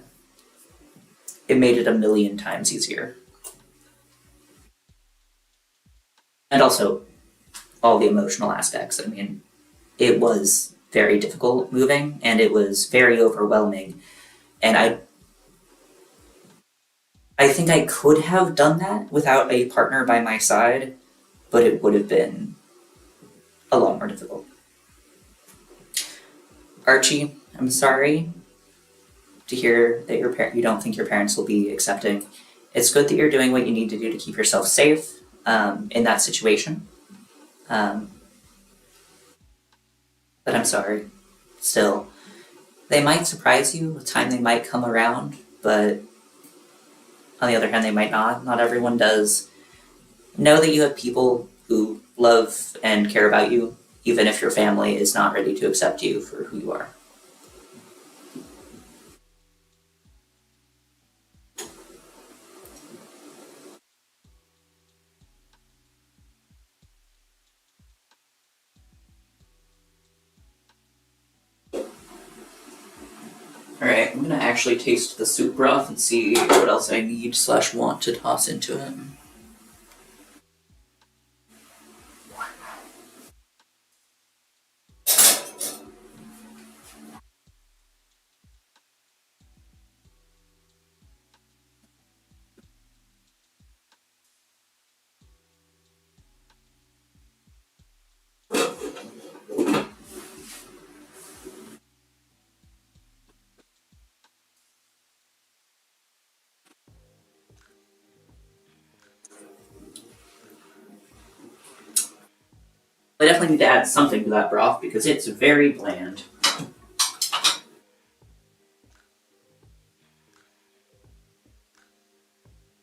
it made it a million times easier. And also, all the emotional aspects. I mean, it was very difficult moving, and it was very overwhelming. And I think I could have done that without a partner by my side, but it would have been a lot more difficult. Archie, I'm sorry to hear that you don't think your parents will be accepting. It's good that you're doing what you need to do to keep yourself safe in that situation. But I'm sorry. Still, they might surprise you with time, they might come around, but on the other hand, they might not. Not everyone does. Know that you have people who love and care about you, even if your family is not ready to accept you for who you are. Alright, I'm gonna actually taste the soup broth and see what else I need / want to toss into it. I definitely need to add something to that broth because it's very bland.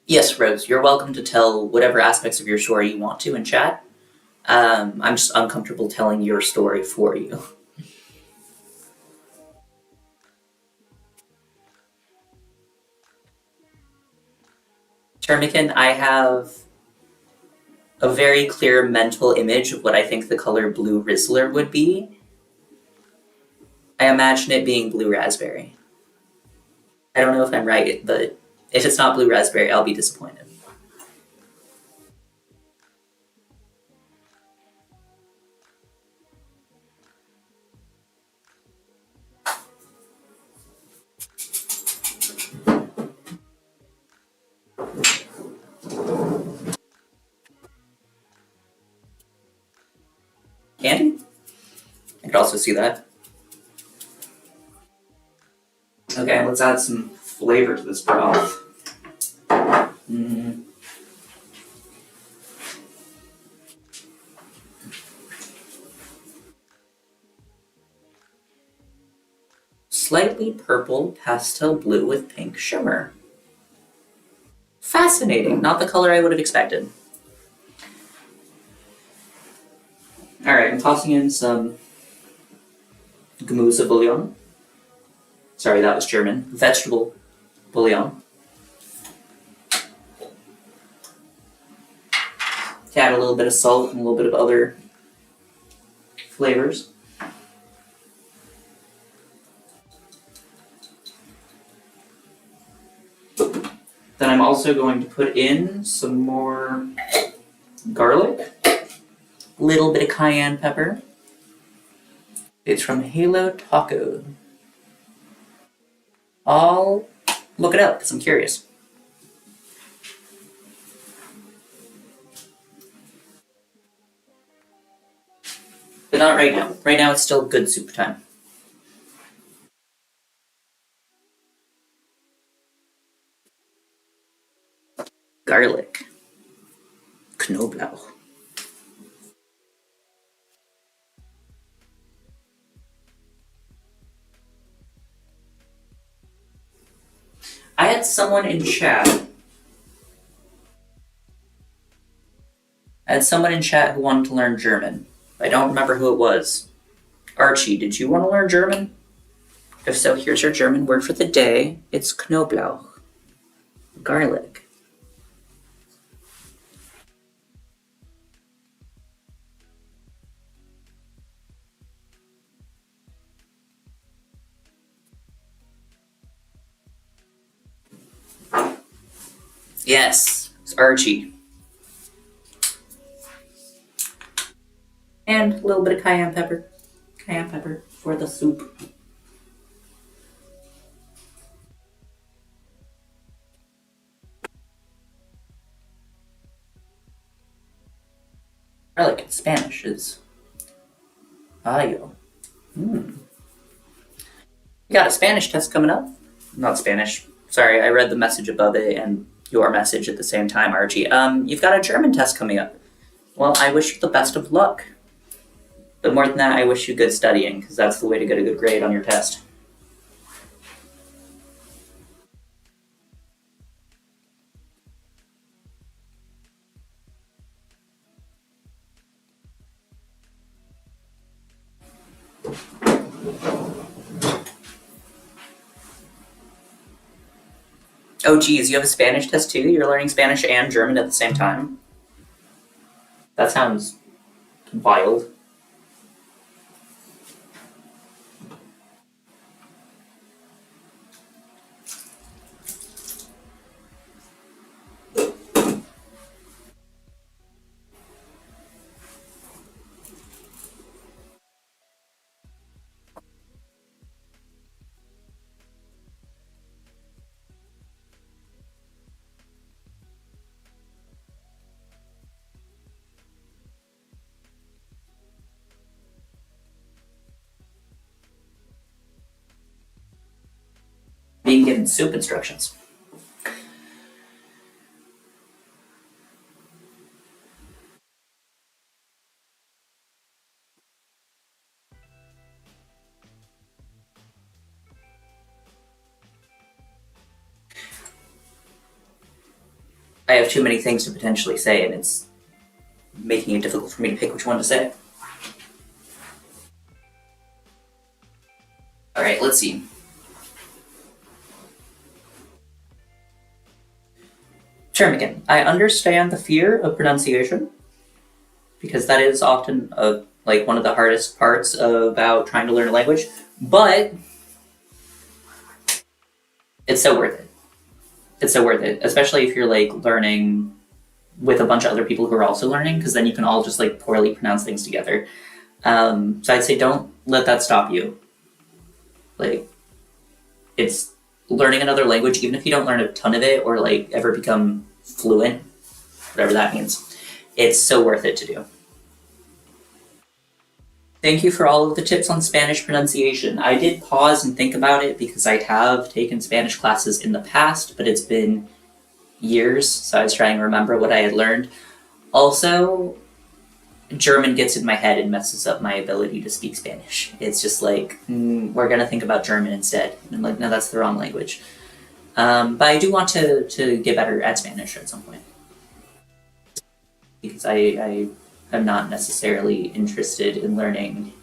Yes, Rose, you're welcome to tell whatever aspects of your story you want to in chat. I'm just uncomfortable telling your story for you. Termican, I have a very clear mental image of what I think the color blue Rizzler would be. I imagine it being blue raspberry. I don't know if I'm right, but if it's not blue raspberry, I'll be disappointed. Candy? I could also see that. Okay, let's add some flavor to this broth. Slightly purple pastel blue with pink shimmer. Fascinating, not the color I would have expected. Alright, I'm tossing in some Gemüse bouillon. Sorry, that was German. Vegetable bouillon. To add a little bit of salt and a little bit of other flavors. Then I'm also going to put in some more garlic, a little bit of cayenne pepper. It's from Halo Taco. I'll look it up because I'm curious. But not right now. Right now it's still good soup time. Garlic. Knoblauch. I had someone in chat. Who wanted to learn German. I don't remember who it was. Archie, did you want to learn German? If so, here's your German word for the day. It's Knoblauch. Garlic. Yes, it's Archie. And a little bit of cayenne pepper. Cayenne pepper for the soup. Garlic in Spanish is ayo. You got a Spanish test coming up? Not Spanish. Sorry, I read the message above it and your message at the same time, Archie. You've got a German test coming up. Well, I wish you the best of luck. But more than that, I wish you good studying, because that's the way to get a good grade on your test. Oh geez, you have a Spanish test too? You're learning Spanish and German at the same time? That sounds wild. Being given soup instructions. I have too many things to potentially say, and it's making it difficult for me to pick which one to say. Alright, let's see. Termigan. I understand the fear of pronunciation, because that is often like one of the hardest parts about trying to learn a language, But it's so worth it. It's so worth it, especially if you're like learning with a bunch of other people who are also learning, because then you can all just like poorly pronounce things together. So I'd say don't let that stop you. Like, it's learning another language, even if you don't learn a ton of it or like ever become fluent, whatever that means. It's so worth it to do. Thank you for all of the tips on Spanish pronunciation. I did pause and think about it because I have taken Spanish classes in the past, but it's been years, so I was trying to remember what I had learned. Also, German gets in my head and messes up my ability to speak Spanish. It's just like, we're gonna think about German instead. And I'm like, no, that's the wrong language. But I do want to get better at Spanish at some point. Because I am not necessarily interested in learning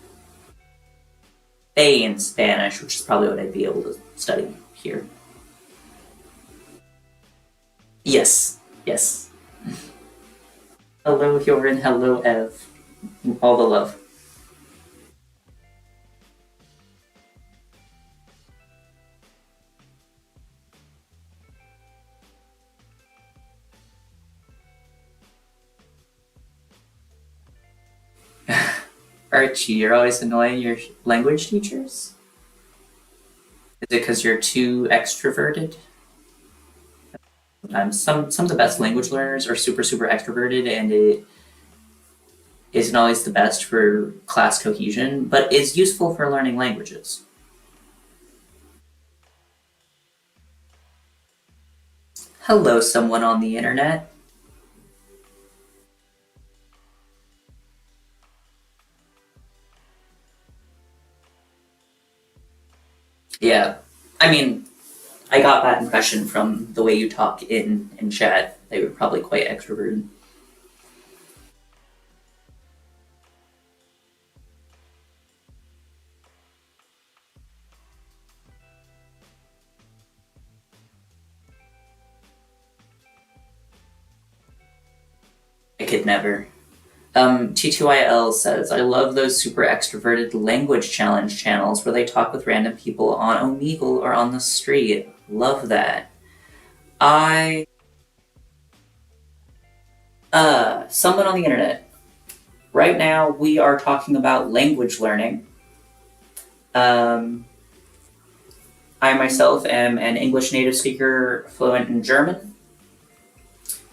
Spain Spanish, which is probably what I'd be able to study here. Yes, yes. Hello, Hyorin. Hello, Ev. All the love. Archie, you're always annoying your language teachers? Is it because you're too extroverted? Some of the best language learners are super, super extroverted, and it isn't always the best for class cohesion, but is useful for learning languages. Hello, someone on the internet. Yeah, I mean, I got that impression from the way you talk in chat. They were probably quite extroverted. I could never. T2IL says, I love those super extroverted language challenge channels where they talk with random people on Omegle or on the street. Love that. Someone on the internet. Right now, we are talking about language learning. I myself am an English native speaker fluent in German.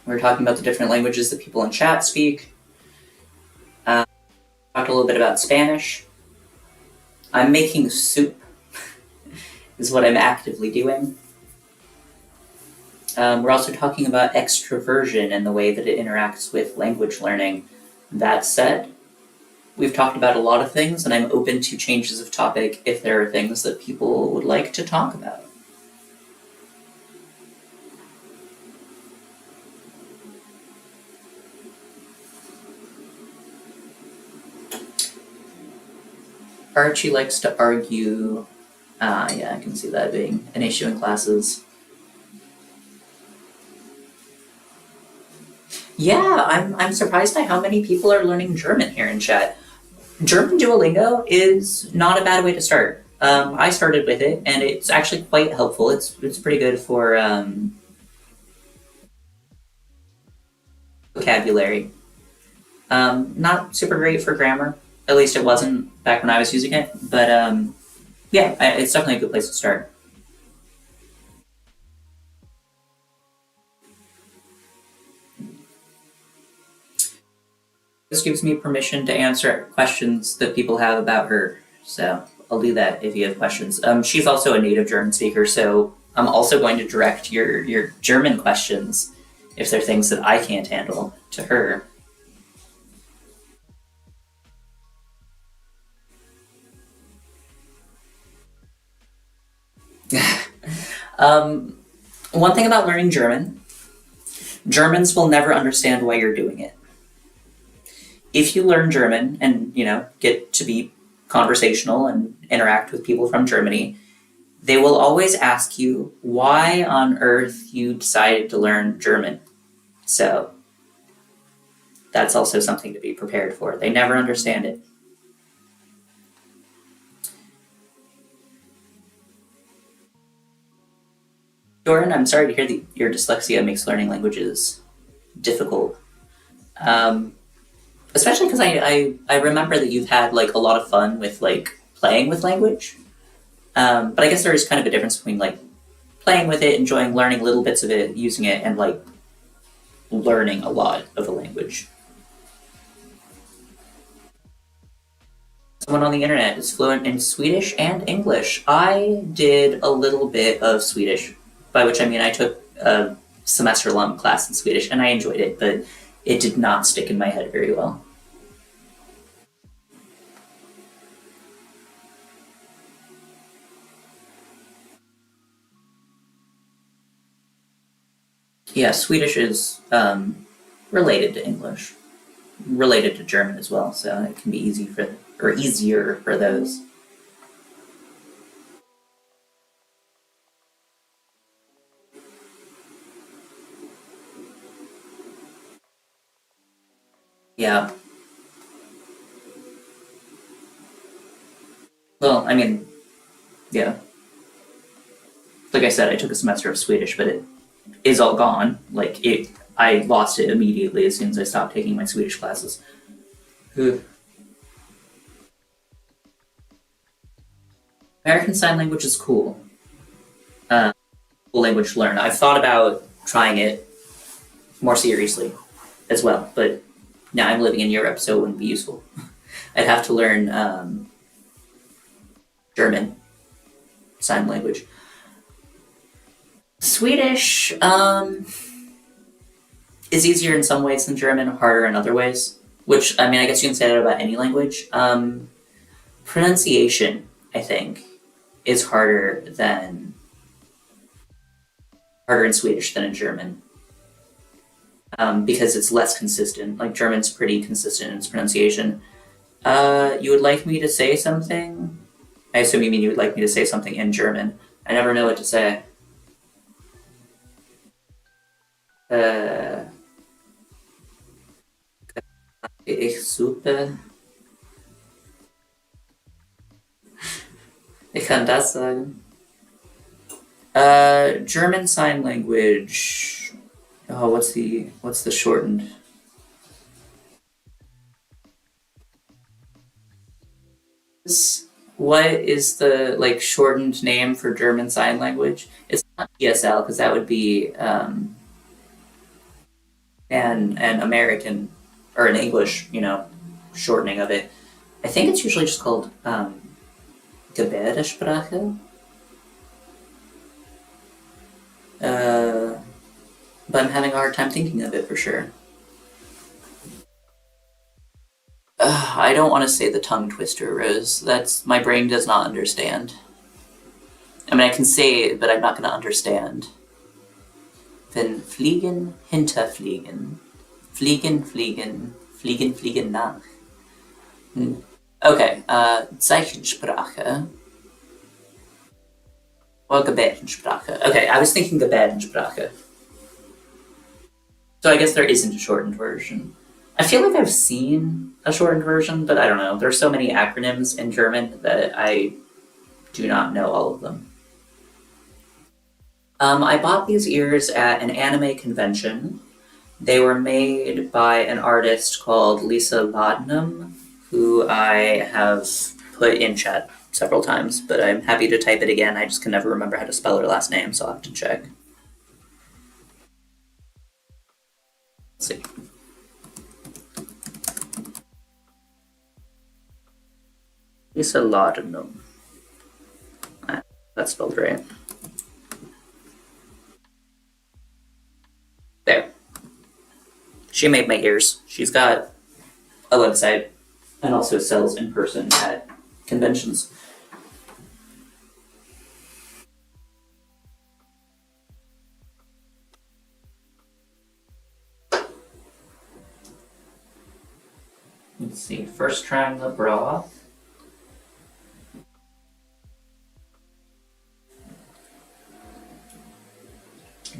We're talking about the different languages that people in chat speak. Talked a little bit about Spanish. I'm making soup, is what I'm actively doing. We're also talking about extroversion and the way that it interacts with language learning. That said, we've talked about a lot of things, and I'm open to changes of topic if there are things that people would like to talk about. Archie likes to argue. Yeah, I can see that being an issue in classes. Yeah, I'm surprised by how many people are learning German here in chat. German Duolingo is not a bad way to start. I started with it, and it's actually quite helpful. It's pretty good for vocabulary. Not super great for grammar. At least it wasn't back when I was using it. But yeah, it's definitely a good place to start. This gives me permission to answer questions that people have about her. So I'll do that if you have questions. She's also a native German speaker, so I'm also going to direct your German questions, if they're things that I can't handle, to her. One thing about learning German, Germans will never understand why you're doing it. If you learn German and, get to be conversational and interact with people from Germany, they will always ask you why on earth you decided to learn German. So that's also something to be prepared for. They never understand it. Jordan, I'm sorry to hear that your dyslexia makes learning languages difficult. Um, Especially because I remember that you've had like a lot of fun with like playing with language. But I guess there is kind of a difference between like playing with it, enjoying learning little bits of it, using it, and like learning a lot of a language. Someone on the internet is fluent in Swedish and English. I did a little bit of Swedish, by which I mean I took a semester long class in Swedish and I enjoyed it, but it did not stick in my head very well. Yeah, Swedish is related to English, related to German as well, so it can be easier for those. Yeah. Well, I mean, yeah. Like I said, I took a semester of Swedish, but it is all gone. Like it, I lost it immediately as soon as I stopped taking my Swedish classes. American Sign Language is cool. Cool language to learn. I've thought about trying it more seriously as well, but now I'm living in Europe, so it wouldn't be useful. I'd have to learn German Sign Language. Swedish is easier in some ways than German, harder in other ways. Which, I mean, I guess you can say that about any language. Pronunciation, I think, is harder in Swedish than in German. Because it's less consistent. Like German's pretty consistent in its pronunciation. You would like me to say something? I assume you mean you would like me to say something in German. I never know what to say. Ich suche. Ich kann das sagen. German Sign Language. Oh, what's the shortened? What is the like shortened name for German Sign Language? It's not ESL because that would be an American or an English, shortening of it. I think it's usually just called Gebärdensprache. But I'm having a hard time thinking of it for sure. I don't want to say the tongue twister, Rose. My brain does not understand. I mean, I can say it, but I'm not going to understand. Wenn fliegen, hinterfliegen. Fliegen, fliegen, fliegen, fliegen nach. Okay, Zeichensprache. Or Gebärdensprache. Okay, I was thinking Gebärdensprache. So I guess there isn't a shortened version. I feel like I've seen a shortened version, but I don't know. There's so many acronyms in German that I do not know all of them. I bought these ears at an anime convention. They were made by an artist called Lisa Ladnam, who I have put in chat several times, but I'm happy to type it again. I just can never remember how to spell her last name, so I'll have to check. Let's see. Lisa Ladnam. That's spelled right. There. She made my ears. She's got a website and also sells in person at conventions. Let's see. First trying the broth.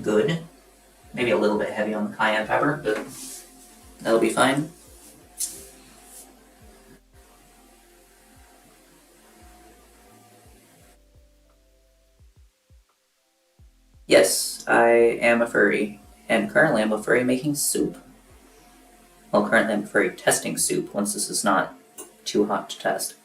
Good. Maybe a little bit heavy on the cayenne pepper, but that'll be fine. Yes, I am a furry, and currently I'm a furry making soup. Well, currently I'm a furry testing soup once this is not too hot to test.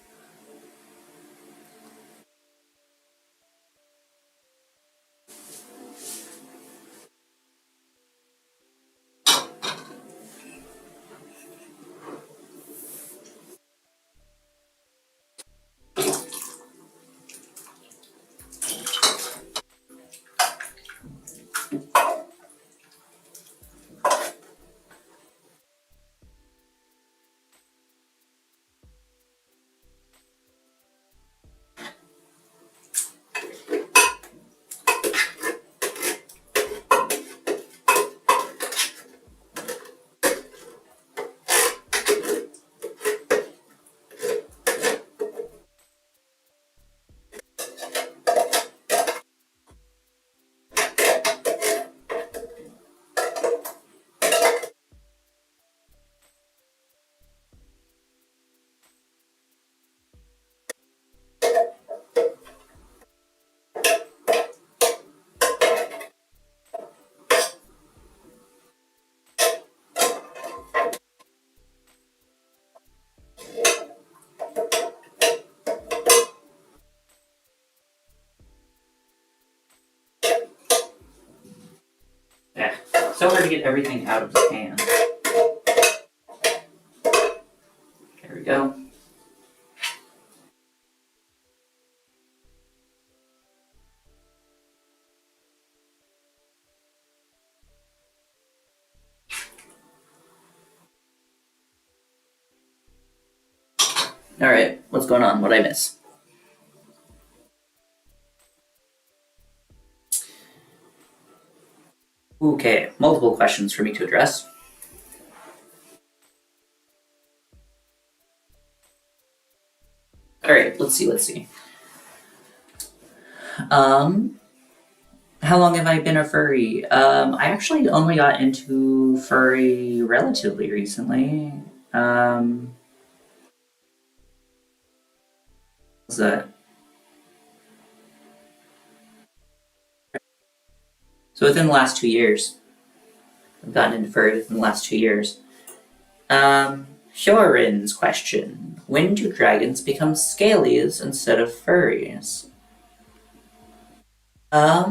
Yeah, so hard to get everything out of the pan. There we go. Alright, what's going on? What'd I miss? Okay, multiple questions for me to address. Alright, let's see. How long have I been a furry? I actually only got into furry relatively recently. What's that? So within the last 2 years. I've gotten into furry within the last 2 years. Shorin's question. When do dragons become scalies instead of furries? I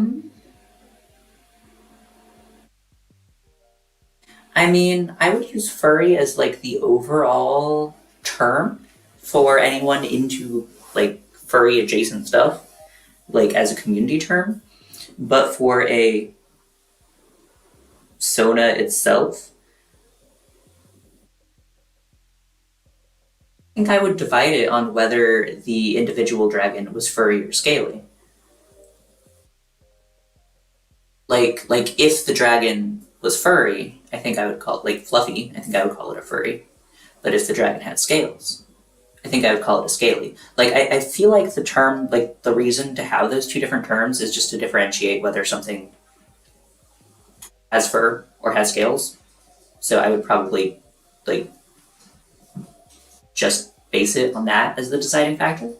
mean, I would use furry as like the overall term for anyone into like furry adjacent stuff, like as a community term. But for a Sona itself, I think I would divide it on whether the individual dragon was furry or scaly. Like if the dragon was furry, I think I would call it like fluffy. I think I would call it a furry. But if the dragon had scales, I think I would call it a scaly. Like I feel like the term, like the reason to have those two different terms is just to differentiate whether something has fur or has scales. So I would probably like just base it on that as the deciding factor.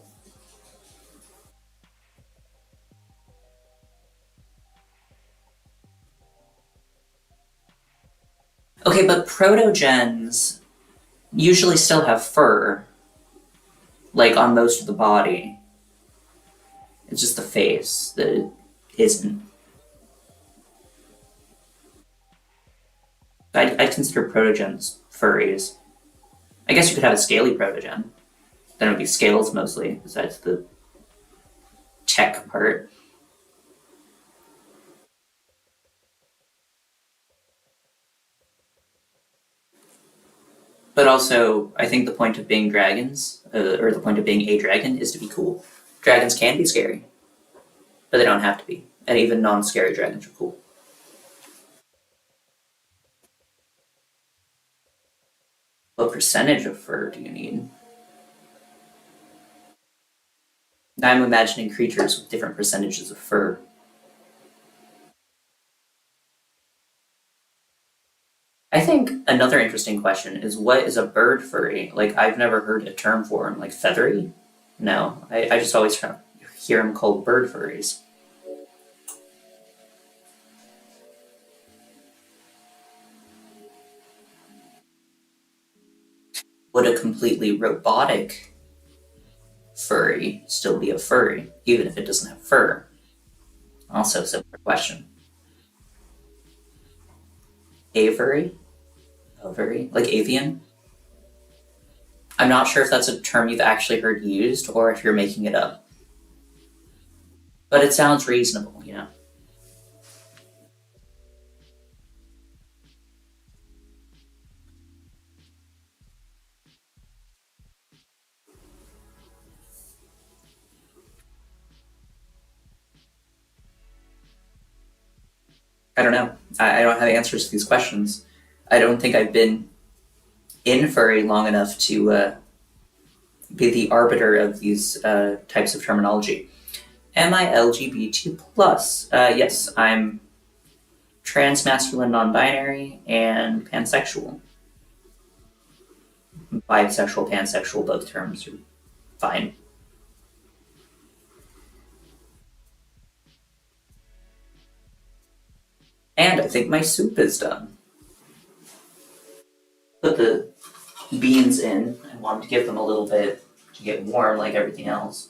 Okay, but protogens usually still have fur, like on most of the body. It's just the face that it isn't. I'd consider protogens furries. I guess you could have a scaly protogen. Then it would be scales mostly, besides the tech part. But also, I think the point of being dragons, or the point of being a dragon, is to be cool. Dragons can be scary, but they don't have to be. And even non-scary dragons are cool. What percentage of fur do you need? Now I'm imagining creatures with different percentages of fur. I think another interesting question is what is a bird furry? Like, I've never heard a term for them, like feathery? No, I just always hear them called bird furries. would a completely robotic furry still be a furry, even if it doesn't have fur? Also a similar question. Aviary? Ovary? Like avian? I'm not sure if that's a term you've actually heard used or if you're making it up. But it sounds reasonable, you know? I don't know. I don't have answers to these questions. I don't think I've been in furry long enough to be the arbiter of these types of terminology. Am I LGBT plus? Yes, I'm transmasculine, non-binary, and pansexual. Bisexual, pansexual, both terms are fine. And I think my soup is done. Put the beans in. I wanted to give them a little bit to get warm like everything else.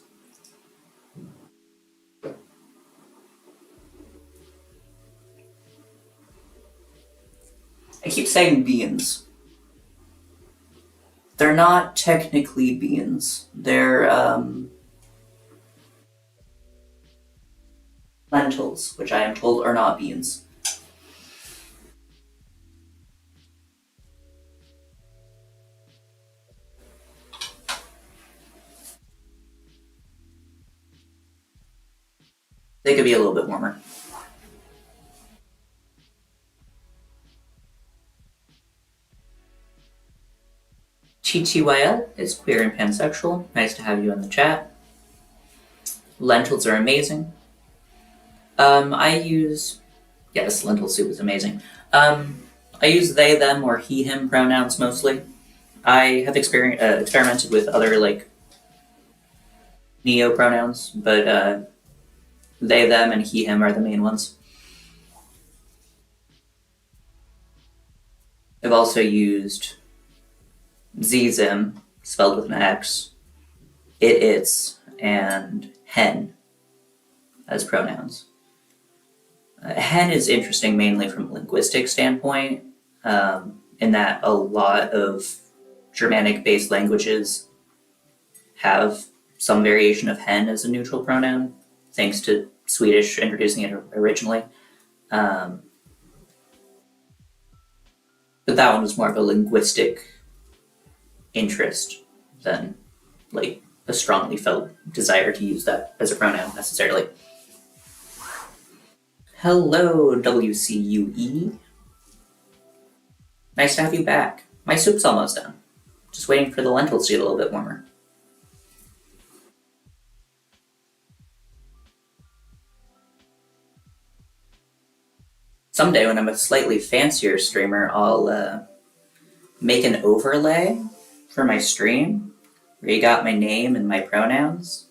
I keep saying beans. They're not technically beans. They're lentils, which I am told are not beans. They could be a little bit warmer. TTYL is queer and pansexual. Nice to have you in the chat. Lentils are amazing. Yes, lentil soup is amazing. I use they, them, or he, him pronouns mostly. I have experimented with other like neo pronouns, but they, them, and he, him are the main ones. I've also used zim, spelled with an X, its, and hen as pronouns. Hen is interesting mainly from a linguistic standpoint, in that a lot of Germanic-based languages have some variation of hen as a neutral pronoun, thanks to Swedish introducing it originally. But that one was more of a linguistic interest than like a strongly felt desire to use that as a pronoun necessarily. Hello, WCUE. Nice to have you back. My soup's almost done. Just waiting for the lentils to get a little bit warmer. Someday when I'm a slightly fancier streamer, I'll make an overlay for my stream where you got my name and my pronouns.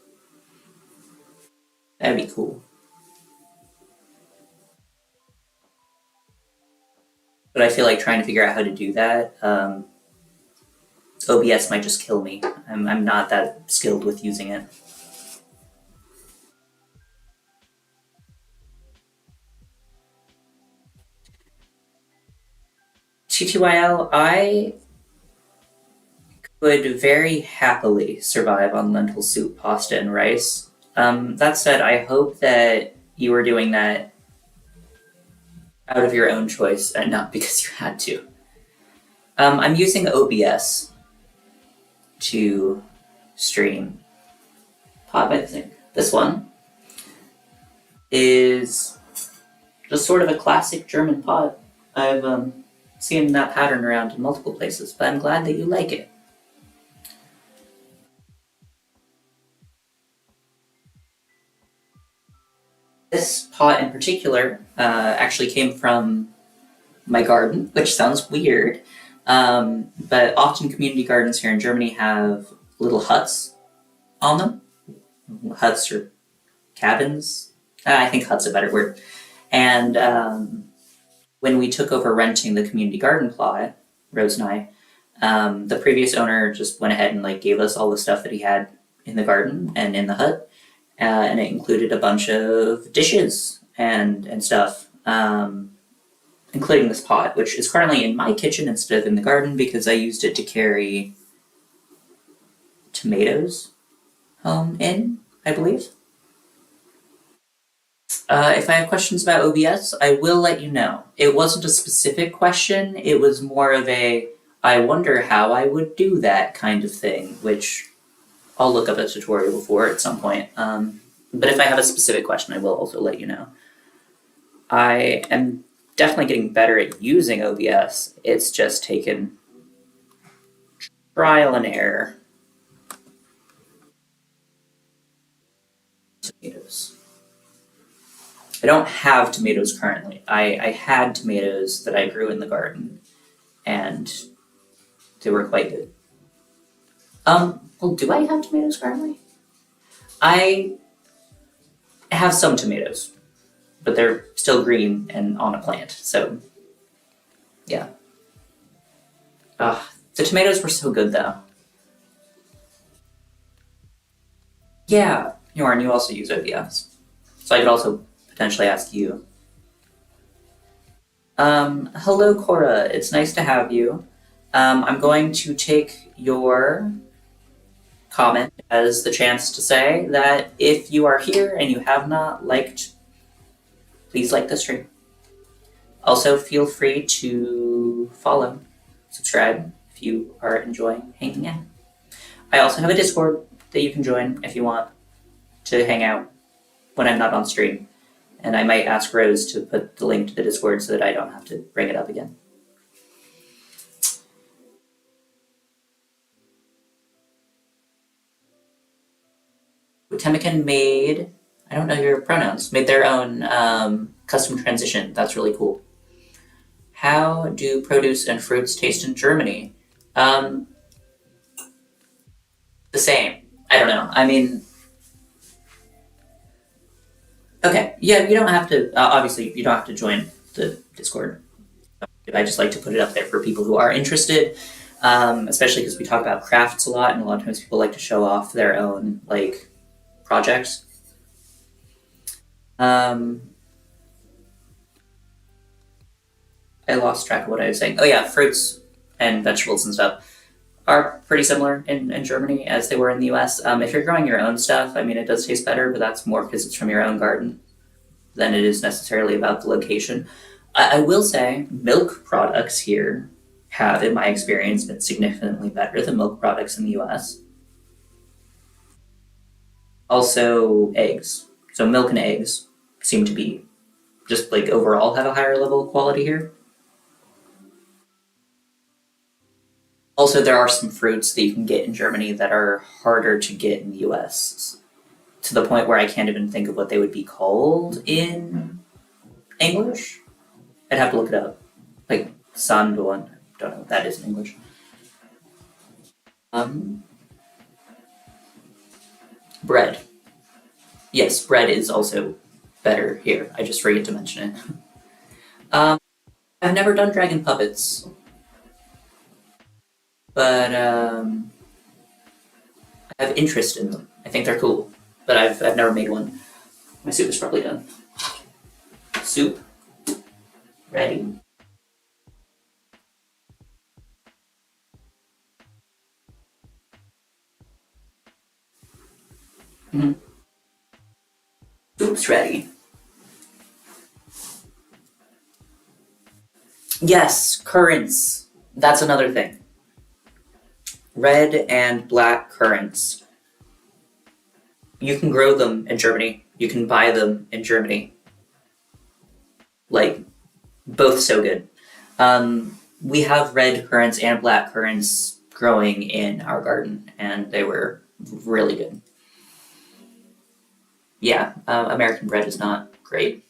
That'd be cool. But I feel like trying to figure out how to do that, OBS might just kill me. I'm not that skilled with using it. TTYL, I could very happily survive on lentil soup, pasta, and rice. That said, I hope that you were doing that out of your own choice and not because you had to. I'm using OBS to stream Podmixing. This one is just sort of a classic German pod. I've seen that pattern around in multiple places, but I'm glad that you like it. This pot in particular actually came from my garden, which sounds weird, but often community gardens here in Germany have little huts on them. Huts or cabins. I think hut's a better word. And when we took over renting the community garden plot, Rose and The previous owner just went ahead and like gave us all the stuff that he had in the garden and in the hut, and it included a bunch of dishes and stuff, including this pot, which is currently in my kitchen instead of in the garden because I used it to carry tomatoes home in, I believe. If I have questions about OBS, I will let you know. It wasn't a specific question, it was more of a, I wonder how I would do that kind of thing, which I'll look up a tutorial for at some point. But if I have a specific question, I will also let you know. I am definitely getting better at using OBS. It's just taken trial and error. Tomatoes. I don't have tomatoes currently. I had tomatoes that I grew in the garden, and they were quite good. Well, do I have tomatoes currently? I have some tomatoes, but they're still green and on a plant, so yeah. The tomatoes were so good though. Yeah, Yorn, you also use OBS. So I could also potentially ask you. Hello Cora, it's nice to have you. I'm going to take your comment as the chance to say that if you are here and you have not liked, please like the stream. Also, feel free to follow, subscribe if you are enjoying hanging out. I also have a Discord that you can join if you want to hang out when I'm not on stream. And I might ask Rose to put the link to the Discord so that I don't have to bring it up again. Potemkin made, I don't know your pronouns, made their own custom transition. That's really cool. How do produce and fruits taste in Germany? The same. I don't know. I mean, okay. Yeah, you don't have to, obviously, you don't have to join the Discord. I just like to put it up there for people who are interested, especially because we talk about crafts a lot, and a lot of times people like to show off their own, like, projects. I lost track of what I was saying. Oh yeah, fruits and vegetables and stuff are pretty similar in Germany as they were in the US. If you're growing your own stuff, I mean, it does taste better, but that's more because it's from your own garden than it is necessarily about the location. I will say milk products here have, in my experience, been significantly better than milk products in the US. Also, eggs. So milk and eggs seem to be just like overall have a higher level of quality here. Also, there are some fruits that you can get in Germany that are harder to get in the US, to the point where I can't even think of what they would be called in English. I'd have to look it up. Like Sandorn. Don't know what that is in English. Bread. Yes, bread is also better here. I just forget to mention it. I've never done dragon puppets, but I have interest in them. I think they're cool, but I've never made one. My soup is probably done. Soup ready. Soup's ready. Yes, currants. That's another thing. Red and black currants. You can grow them in Germany. You can buy them in Germany. Like, both so good. We have red currants and black currants growing in our garden, and they were really good. Yeah, American bread is not great.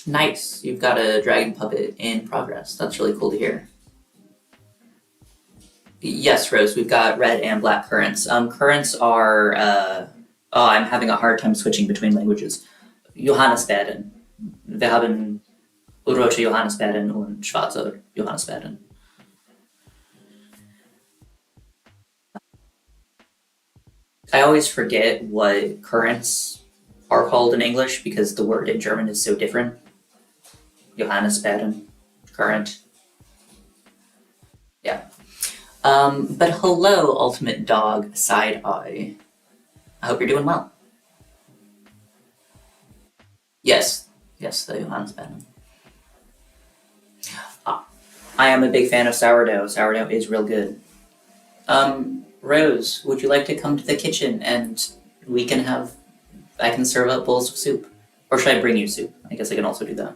Nice, you've got a dragon puppet in progress. That's really cool to hear. Yes, Rose, we've got red and black currants. Currants are, I'm having a hard time switching between languages. Johannesbeeren. Wir haben Rote Johannisbeeren und schwarze Johannisbeeren. I always forget what currants are called in English because the word in German is so different. Johannisbeeren, currant. Yeah. But hello, Ultimate Dog Side Eye. I hope you're doing well. Yes, the Johannisbeeren. I am a big fan of sourdough. Sourdough is real good. Rose, would you like to come to the kitchen and I can serve up bowls of soup? Or should I bring you soup? I guess I can also do that.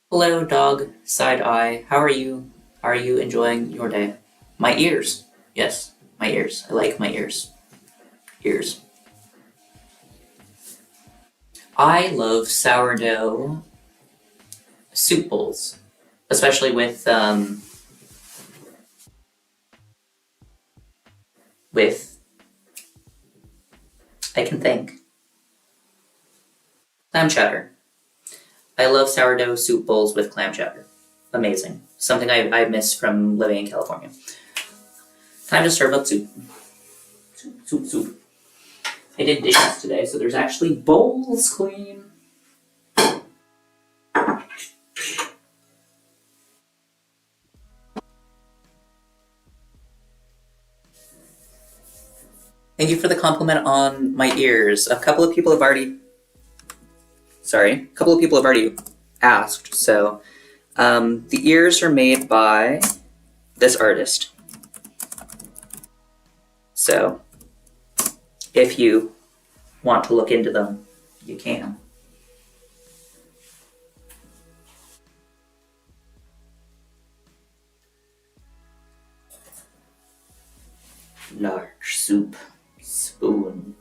Hello, dog, side eye. How are you? Are you enjoying your day? My ears. Yes, my ears. I like my ears. Ears. I love sourdough soup bowls, especially with I can think. Clam chowder. I love sourdough soup bowls with clam chowder. Amazing. Something I miss from living in California. Time to serve up soup. Soup. I did dishes today, so there's actually bowls clean. Thank you for the compliment on my ears. A couple of people have already asked. So, the ears are made by this artist. So, if you want to look into them, you can. Large soup spoon.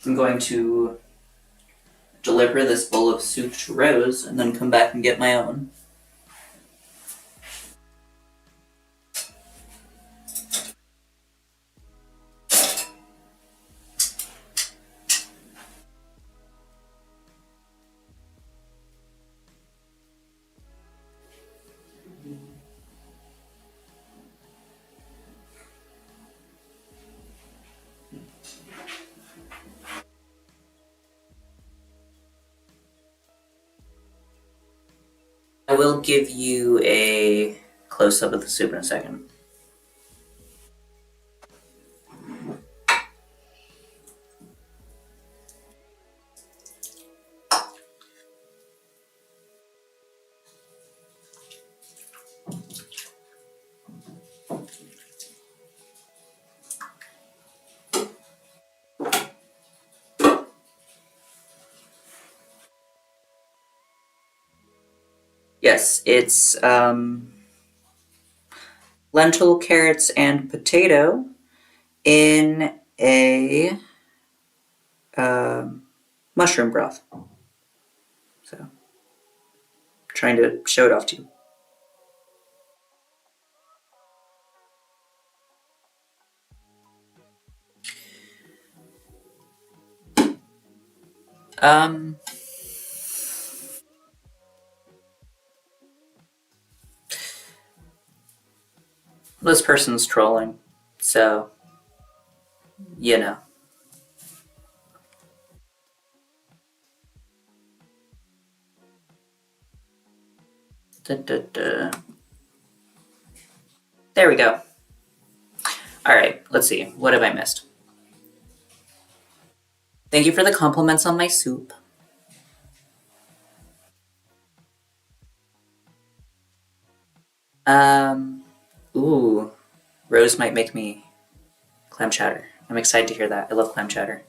I'm going to deliver this bowl of soup to Rose and then come back and get my own. I will give you a close-up of the soup in a second. Yes, it's lentil, carrots, and potato in a mushroom broth. So, trying to show it off to you. This person's trolling, so, you know. There we go. Alright, let's see. What have I missed? Thank you for the compliments on my soup. Ooh. Rose might make me clam chowder. I'm excited to hear that. I love clam chowder.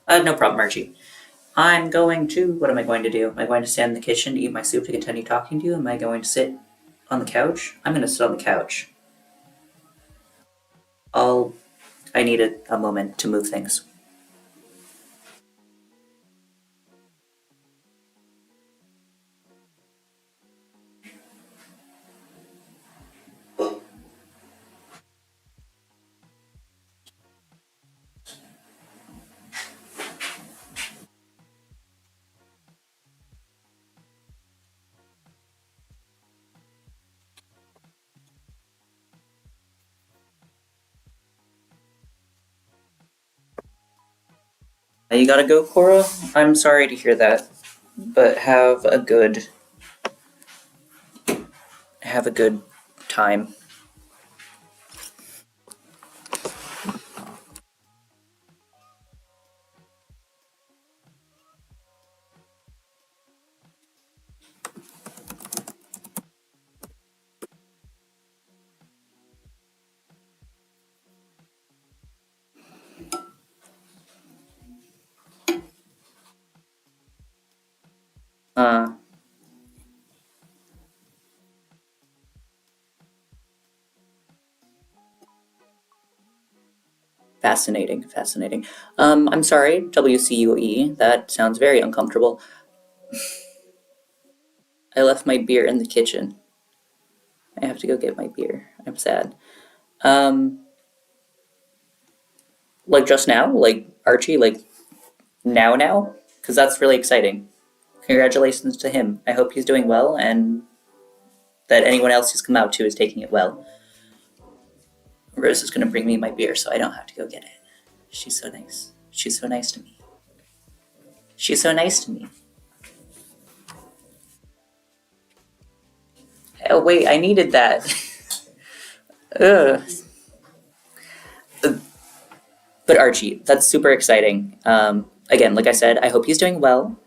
No problem, Archie. I'm going to. What am I going to do? Am I going to stand in the kitchen to eat my soup to continue talking to you? Am I going to sit on the couch? I'm going to sit on the couch. I need a moment to move things. You gotta go, Cora? I'm sorry to hear that, but have a good time. Uh, Fascinating, fascinating. I'm sorry, WCUE. That sounds very uncomfortable. I left my beer in the kitchen. I have to go get my beer. I'm sad. Um, like just now? Like Archie? Like now? Because that's really exciting. Congratulations to him. I hope he's doing well and that anyone else who's come out to is taking it well. Rose is going to bring me my beer so I don't have to go get it. She's so nice. She's so nice to me. She's so nice to me. Oh, wait, I needed that. Ugh. But Archie, that's super exciting. Again, like I said, I hope he's doing well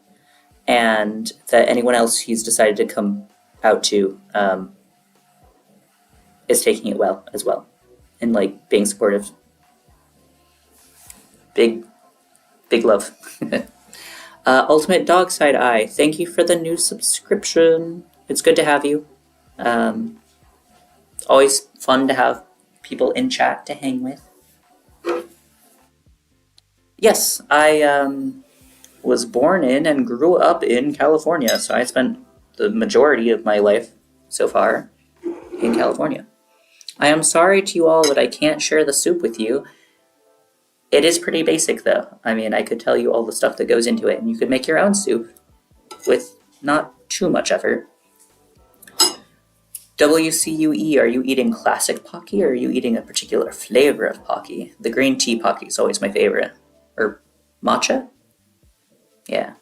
and that anyone else he's decided to come out to is taking it well as well and like being supportive. Big, big love. Ultimate Dog Side Eye, thank you for the new subscription. It's good to have you. Um, Always fun to have people in chat to hang with. Yes, I was born in and grew up in California, so I spent the majority of my life so far in California. I am sorry to you all that I can't share the soup with you. It is pretty basic though. I mean, I could tell you all the stuff that goes into it, and you could make your own soup with not too much effort. WCUE, are you eating classic Pocky or are you eating a particular flavor of Pocky? The green tea Pocky is always my favorite. Or matcha? Yeah.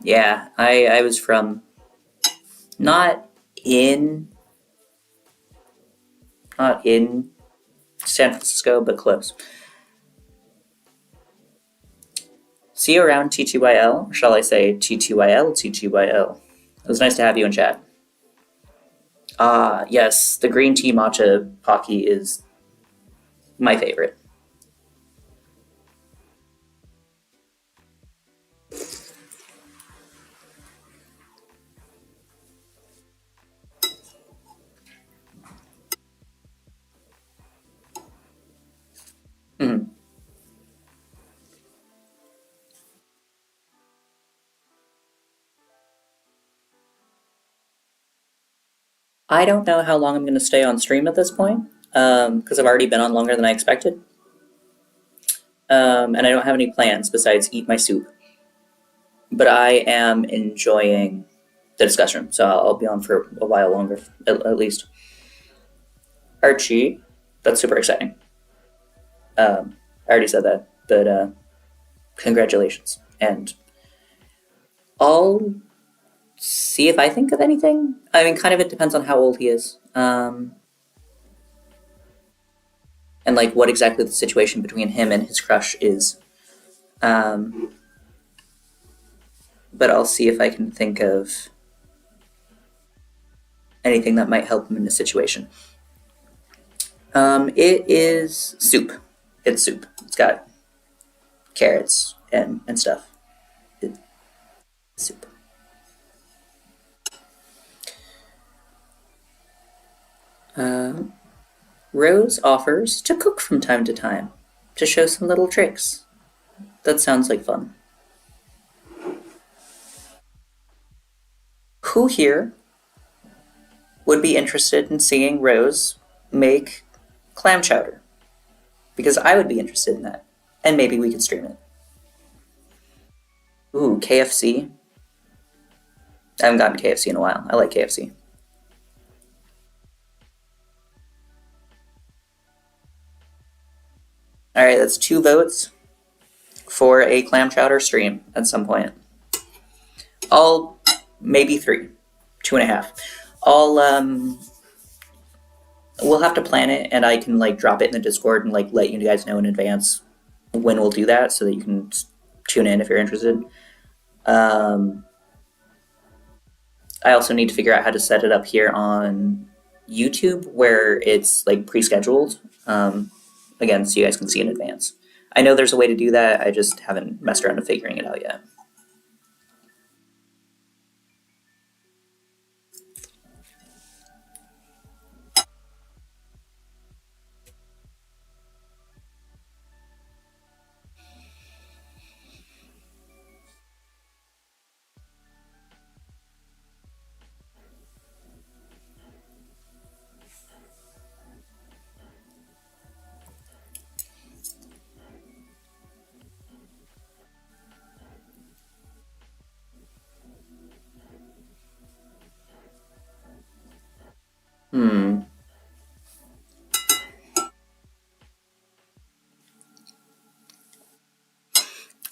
Yeah, I was from not in not in San Francisco, but close. See you around TTYL, or shall I say TTYL, TTYL. It was nice to have you in chat. Yes, the green tea matcha Pocky is my favorite. Mhm. I don't know how long I'm going to stay on stream at this point, because I've already been on longer than I expected. And I don't have any plans besides eat my soup. But I am enjoying the discussion, so I'll be on for a while longer, at least. Archie, that's super exciting. I already said that, but congratulations. And I'll see if I think of anything. I mean, kind of it depends on how old he is. And like what exactly the situation between him and his crush is. But I'll see if I can think of anything that might help him in the situation. It is soup. It's soup. It's got carrots and stuff. It's soup. Um, Rose offers to cook from time to time to show some little tricks. That sounds like fun. Who here would be interested in seeing Rose make clam chowder? Because I would be interested in that. And maybe we could stream it. Ooh, KFC. I haven't gotten KFC in a while. I like KFC. Alright, that's 2 votes for a clam chowder stream at some point. I'll maybe 3. 2.5. We'll have to plan it, and I can like drop it in the Discord and like let you guys know in advance when we'll do that, so that you can tune in if you're interested. I also need to figure out how to set it up here on YouTube, where it's like pre-scheduled. Again, so you guys can see in advance. I know there's a way to do that. I just haven't messed around with figuring it out yet.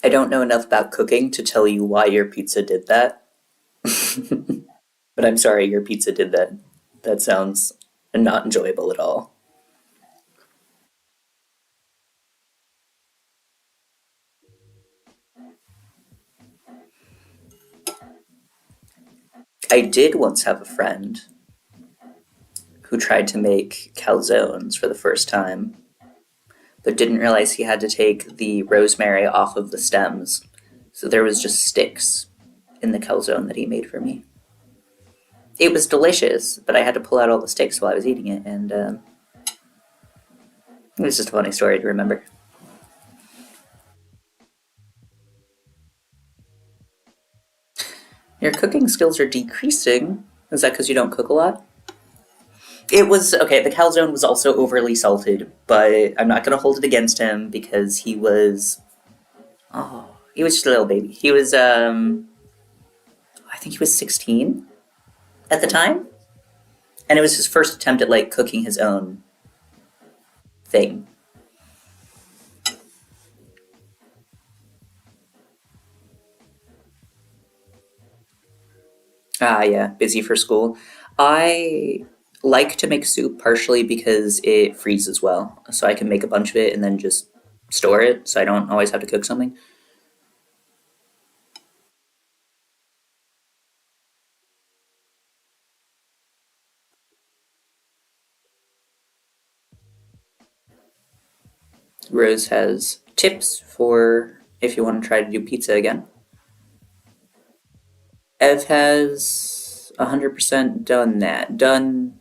I don't know enough about cooking to tell you why your pizza did that. But I'm sorry your pizza did that. That sounds not enjoyable at all. I did once have a friend who tried to make calzones for the first time, but didn't realize he had to take the rosemary off of the stems. So there was just sticks in the calzone that he made for me. It was delicious, but I had to pull out all the sticks while I was eating it, and it was just a funny story to remember. Your cooking skills are decreasing. Is that because you don't cook a lot? It was okay. The calzone was also overly salted, but I'm not gonna hold it against him because he was just a little baby. He was I think he was 16 at the time, and it was his first attempt at like cooking his own thing. Ah, yeah, busy for school. I like to make soup partially because it freezes well, so I can make a bunch of it and then just store it, so I don't always have to cook something. Rose has tips for if you want to try to do pizza again. Ev has 100% done that. Done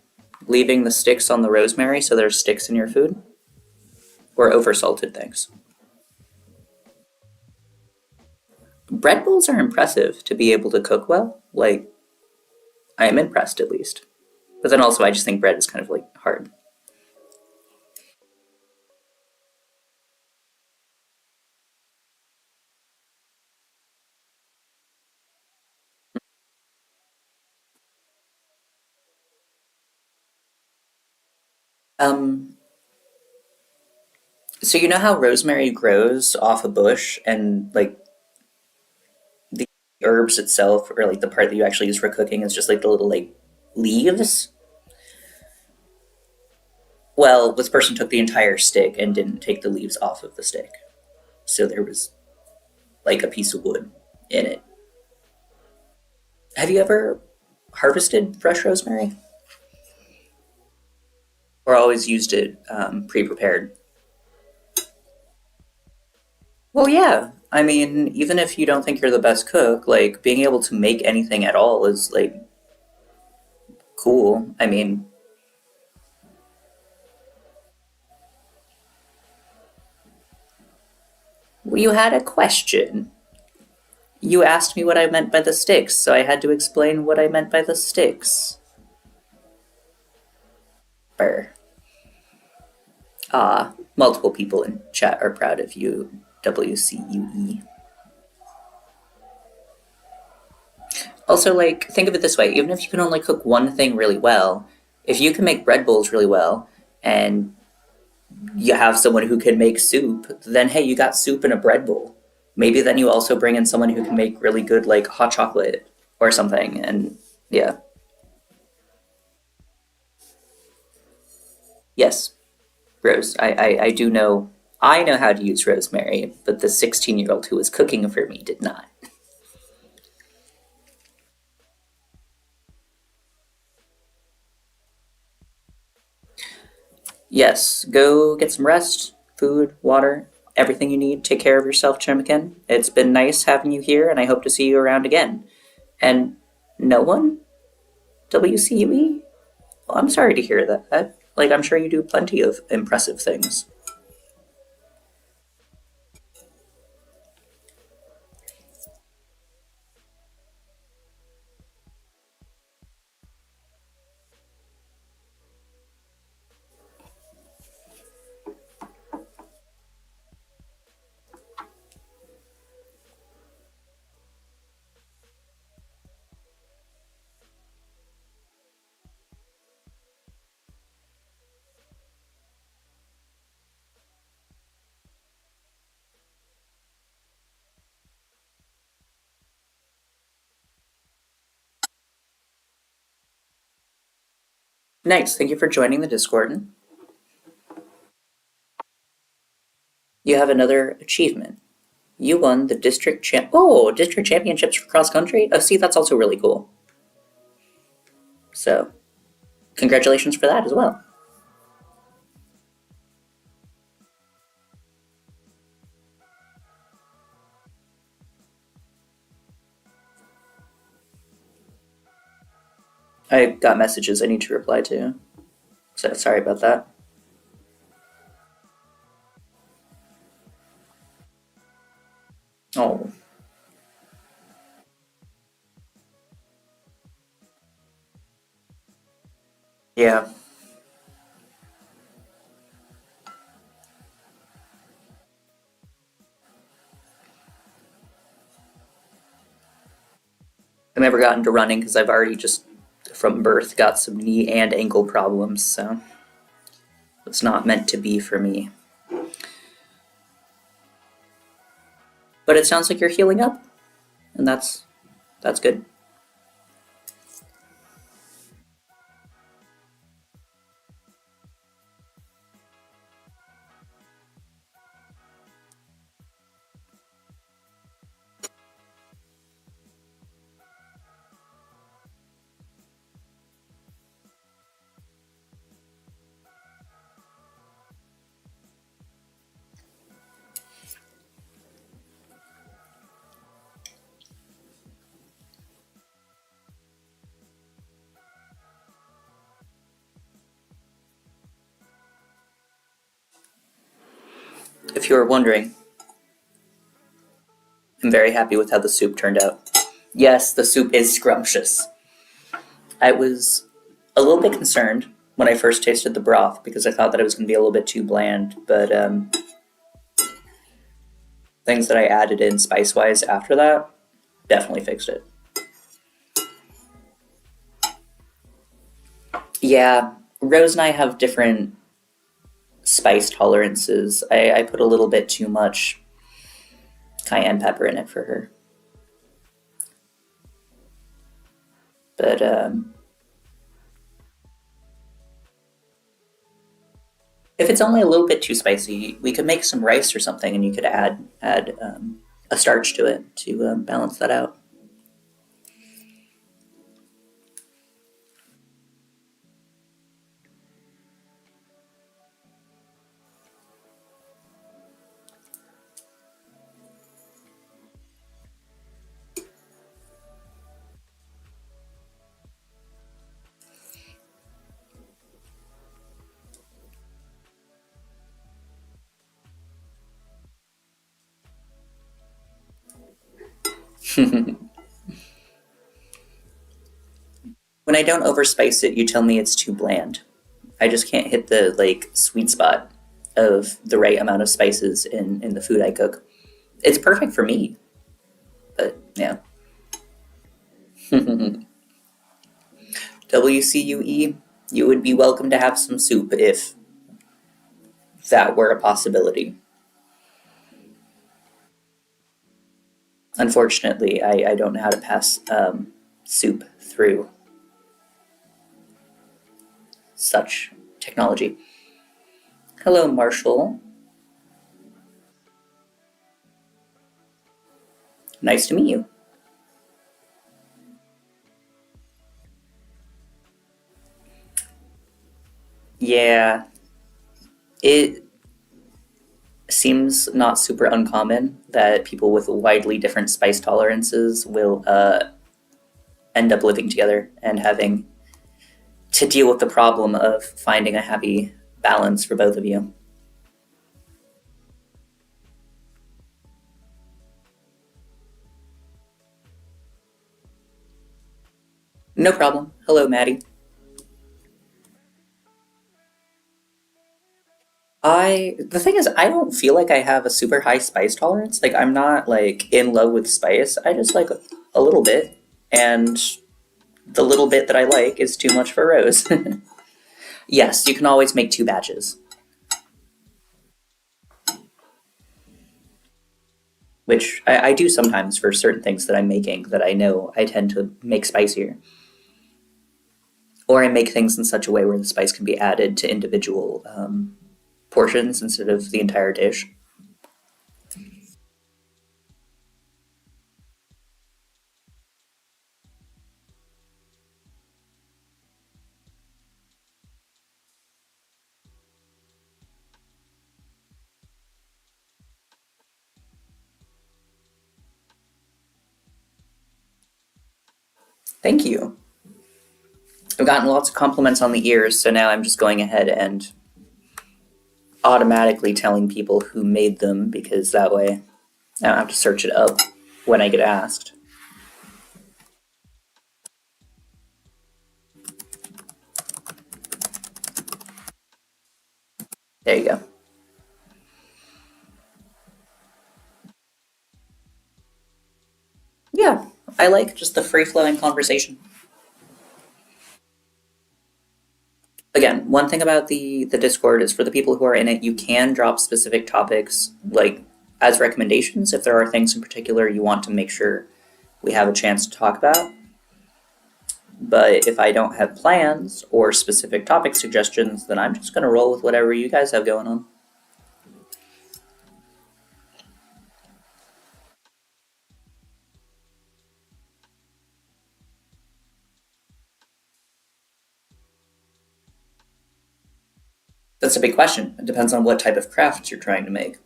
leaving the sticks on the rosemary so there's sticks in your food? Or over salted things? Bread bowls are impressive to be able to cook well. Like, I am impressed at least. But then also, I just think bread is kind of like hard. Um, so you know how rosemary grows off a bush and like the herbs itself, or like the part that you actually use for cooking, is just like the little like leaves? Well, this person took the entire stick and didn't take the leaves off of the stick. So there was like a piece of wood in it. Have you ever harvested fresh rosemary? Or always used it pre prepared? Well, yeah. I mean, even if you don't think you're the best cook, like being able to make anything at all is like cool. I mean, You had a question. You asked me what I meant by the sticks, so I had to explain what I meant by the sticks. Brr. Multiple people in chat are proud of you, WCUE. Also, like, think of it this way, even if you can only cook one thing really well, if you can make bread bowls really well, and you have someone who can make soup, then hey, you got soup in a bread bowl. Maybe then you also bring in someone who can make really good, like, hot chocolate or something, and yeah. Yes, Rose, I do know, I know how to use rosemary, but the 16-year-old who was cooking for me did not. Yes, go get some rest, food, water, everything you need. Take care of yourself, Chimikin. It's been nice having you here, and I hope to see you around again. And no one? WCUE? Well, I'm sorry to hear that. Like, I'm sure you do plenty of impressive things. Nice, thank you for joining the Discord. You have another achievement. You won the district championships for cross country. Oh, see, that's also really cool. So, congratulations for that as well. I got messages I need to reply to. So sorry about that. Oh. Yeah. I've never gotten to running because I've already just from birth got some knee and ankle problems, so it's not meant to be for me. But it sounds like you're healing up, and that's good. If you were wondering, I'm very happy with how the soup turned out. Yes, the soup is scrumptious. I was a little bit concerned when I first tasted the broth because I thought that it was going to be a little bit too bland, but things that I added in spice-wise after that definitely fixed it. Yeah, Rose and I have different spice tolerances. I put a little bit too much cayenne pepper in it for her. But if it's only a little bit too spicy, we could make some rice or something, and you could add a starch to it to balance that out. When I don't overspice it, you tell me it's too bland. I just can't hit the like sweet spot of the right amount of spices in the food I cook. It's perfect for me, but yeah. WCUE, you would be welcome to have some soup if that were a possibility. Unfortunately, I don't know how to pass soup through such technology. Hello, Marshall. Nice to meet you. Yeah, it seems not super uncommon that people with widely different spice tolerances will end up living together and having to deal with the problem of finding a happy balance for both of you. No problem. Hello, Maddie. The thing is, I don't feel like I have a super high spice tolerance. Like, I'm not like in love with spice. I just like a little bit, and the little bit that I like is too much for Rose. Yes, you can always make two batches, which I do sometimes for certain things that I'm making that I know I tend to make spicier. Or I make things in such a way where the spice can be added to individual portions instead of the entire dish. Thank you. I've gotten lots of compliments on the ears, so now I'm just going ahead and automatically telling people who made them because that way I don't have to search it up when I get asked. There you go. Yeah, I like just the free flowing conversation. Again, one thing about the Discord is for the people who are in it, you can drop specific topics like as recommendations if there are things in particular you want to make sure we have a chance to talk about. But if I don't have plans or specific topic suggestions, then I'm just going to roll with whatever you guys have going on. That's a big question. It depends on what type of crafts you're trying to make.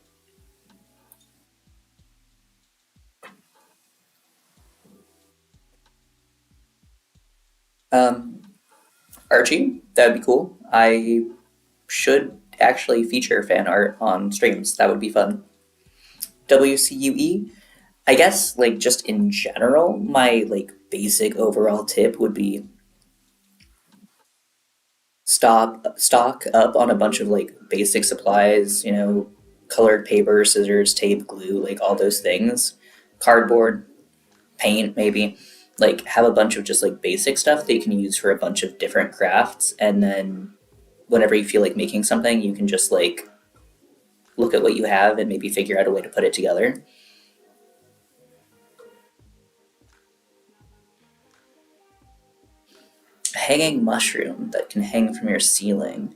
Um, Archie, that would be cool. I should actually feature fan art on streams. That would be fun. WCUE, I guess like just in general, my like basic overall tip would be stock up on a bunch of like basic supplies, colored paper, scissors, tape, glue, like all those things. Cardboard, paint maybe. Like have a bunch of just like basic stuff that you can use for a bunch of different crafts, and then whenever you feel like making something, you can just like look at what you have and maybe figure out a way to put it together. A hanging mushroom that can hang from your ceiling.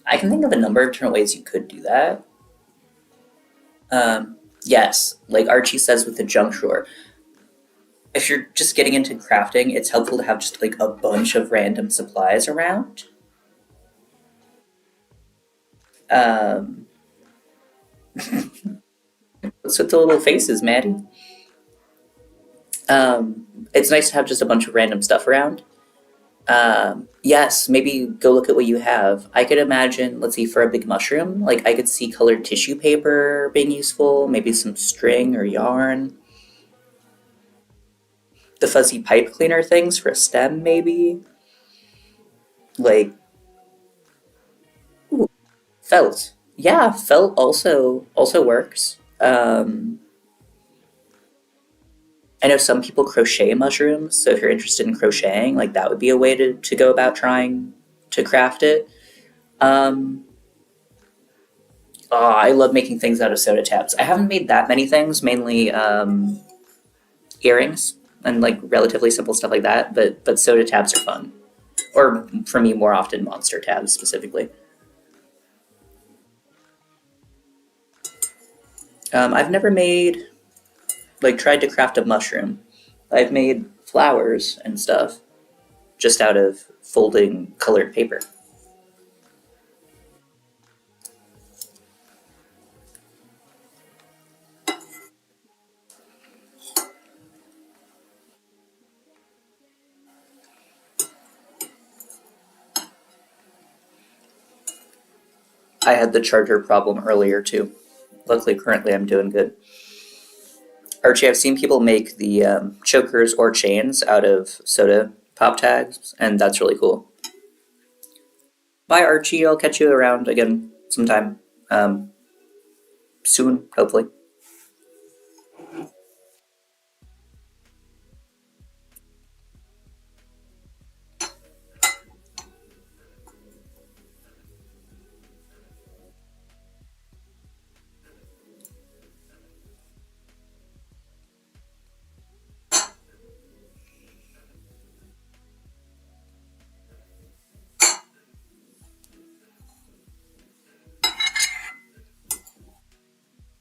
I can think of a number of different ways you could do that. Yes, like Archie says with the junk drawer. If you're just getting into crafting, it's helpful to have just like a bunch of random supplies around. Um, what's with the little faces, Maddie? It's nice to have just a bunch of random stuff around. Yes, maybe go look at what you have. I could imagine, let's see, for a big mushroom, like I could see colored tissue paper being useful, maybe some string or yarn. the fuzzy pipe cleaner things for a stem, maybe. Like, ooh, felt. Yeah, felt also works. I know some people crochet mushrooms, so if you're interested in crocheting, like that would be a way to go about trying to craft it. Um, I love making things out of soda tabs. I haven't made that many things, mainly earrings and like relatively simple stuff like that. But soda tabs are fun, or for me, more often monster tabs specifically. I've never made like tried to craft a mushroom. I've made flowers and stuff just out of folding colored paper. I had the charger problem earlier too. Luckily, currently I'm doing good. Archie, I've seen people make the chokers or chains out of soda pop tags, and that's really cool. Bye, Archie. I'll catch you around again sometime um, soon, hopefully.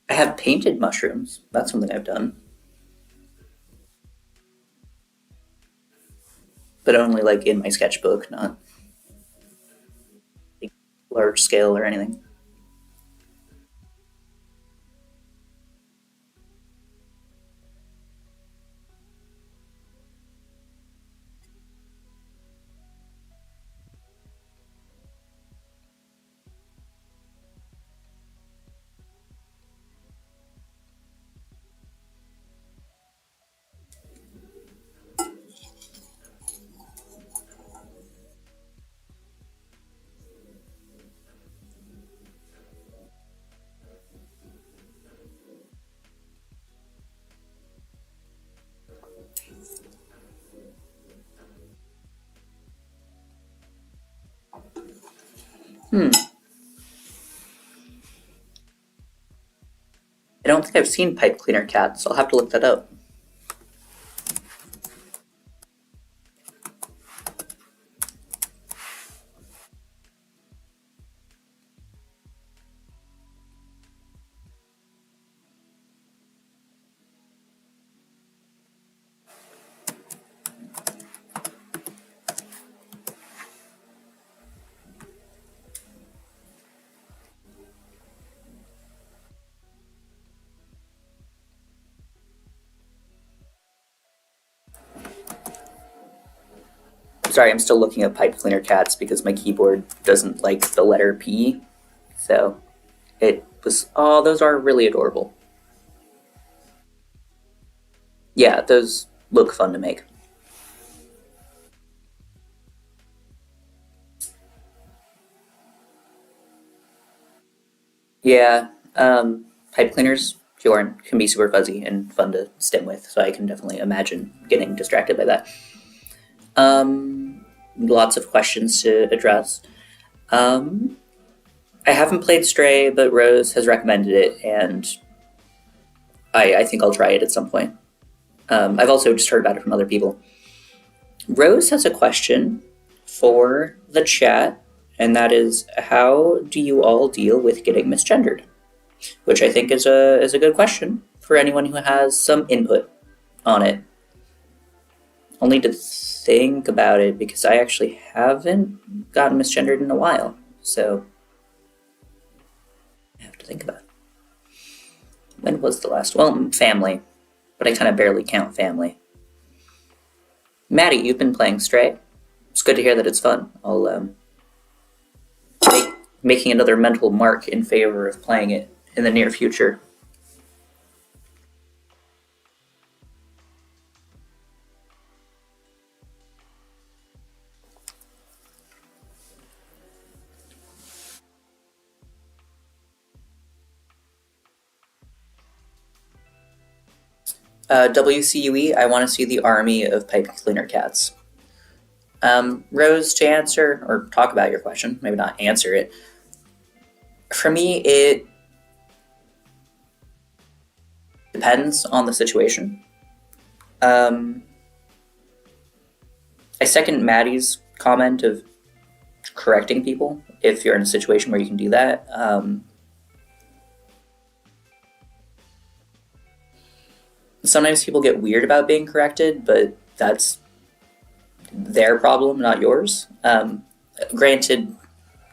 I have painted mushrooms. That's something I've done, but only like in my sketchbook, not like large scale or anything. Hmm. I don't think I've seen pipe cleaner cats. I'll have to look that up. Sorry, I'm still looking at pipe cleaner cats because my keyboard doesn't like the letter P. So it was. Oh, those are really adorable. Yeah, those look fun to make. Yeah, pipe cleaners, Bjorn, can be super fuzzy and fun to stim with, so I can definitely imagine getting distracted by that. Lots of questions to address. Um, I haven't played Stray, but Rose has recommended it, and I think I'll try it at some point. I've also just heard about it from other people. Rose has a question for the chat, and that is, how do you all deal with getting misgendered? Which I think is a good question for anyone who has some input on it. I'll need to think about it because I actually haven't gotten misgendered in a while, so I have to think about it. When was the last? Well, family, but I kind of barely count family. Maddie, you've been playing Stray. It's good to hear that it's fun. I'll making another mental mark in favor of playing it in the near future. WCUE, I want to see the army of pipe cleaner cats. Rose, to answer or talk about your question, maybe not answer it. For me, it depends on the situation. I second Maddie's comment of correcting people if you're in a situation where you can do that. Sometimes people get weird about being corrected, but that's their problem, not yours. Granted,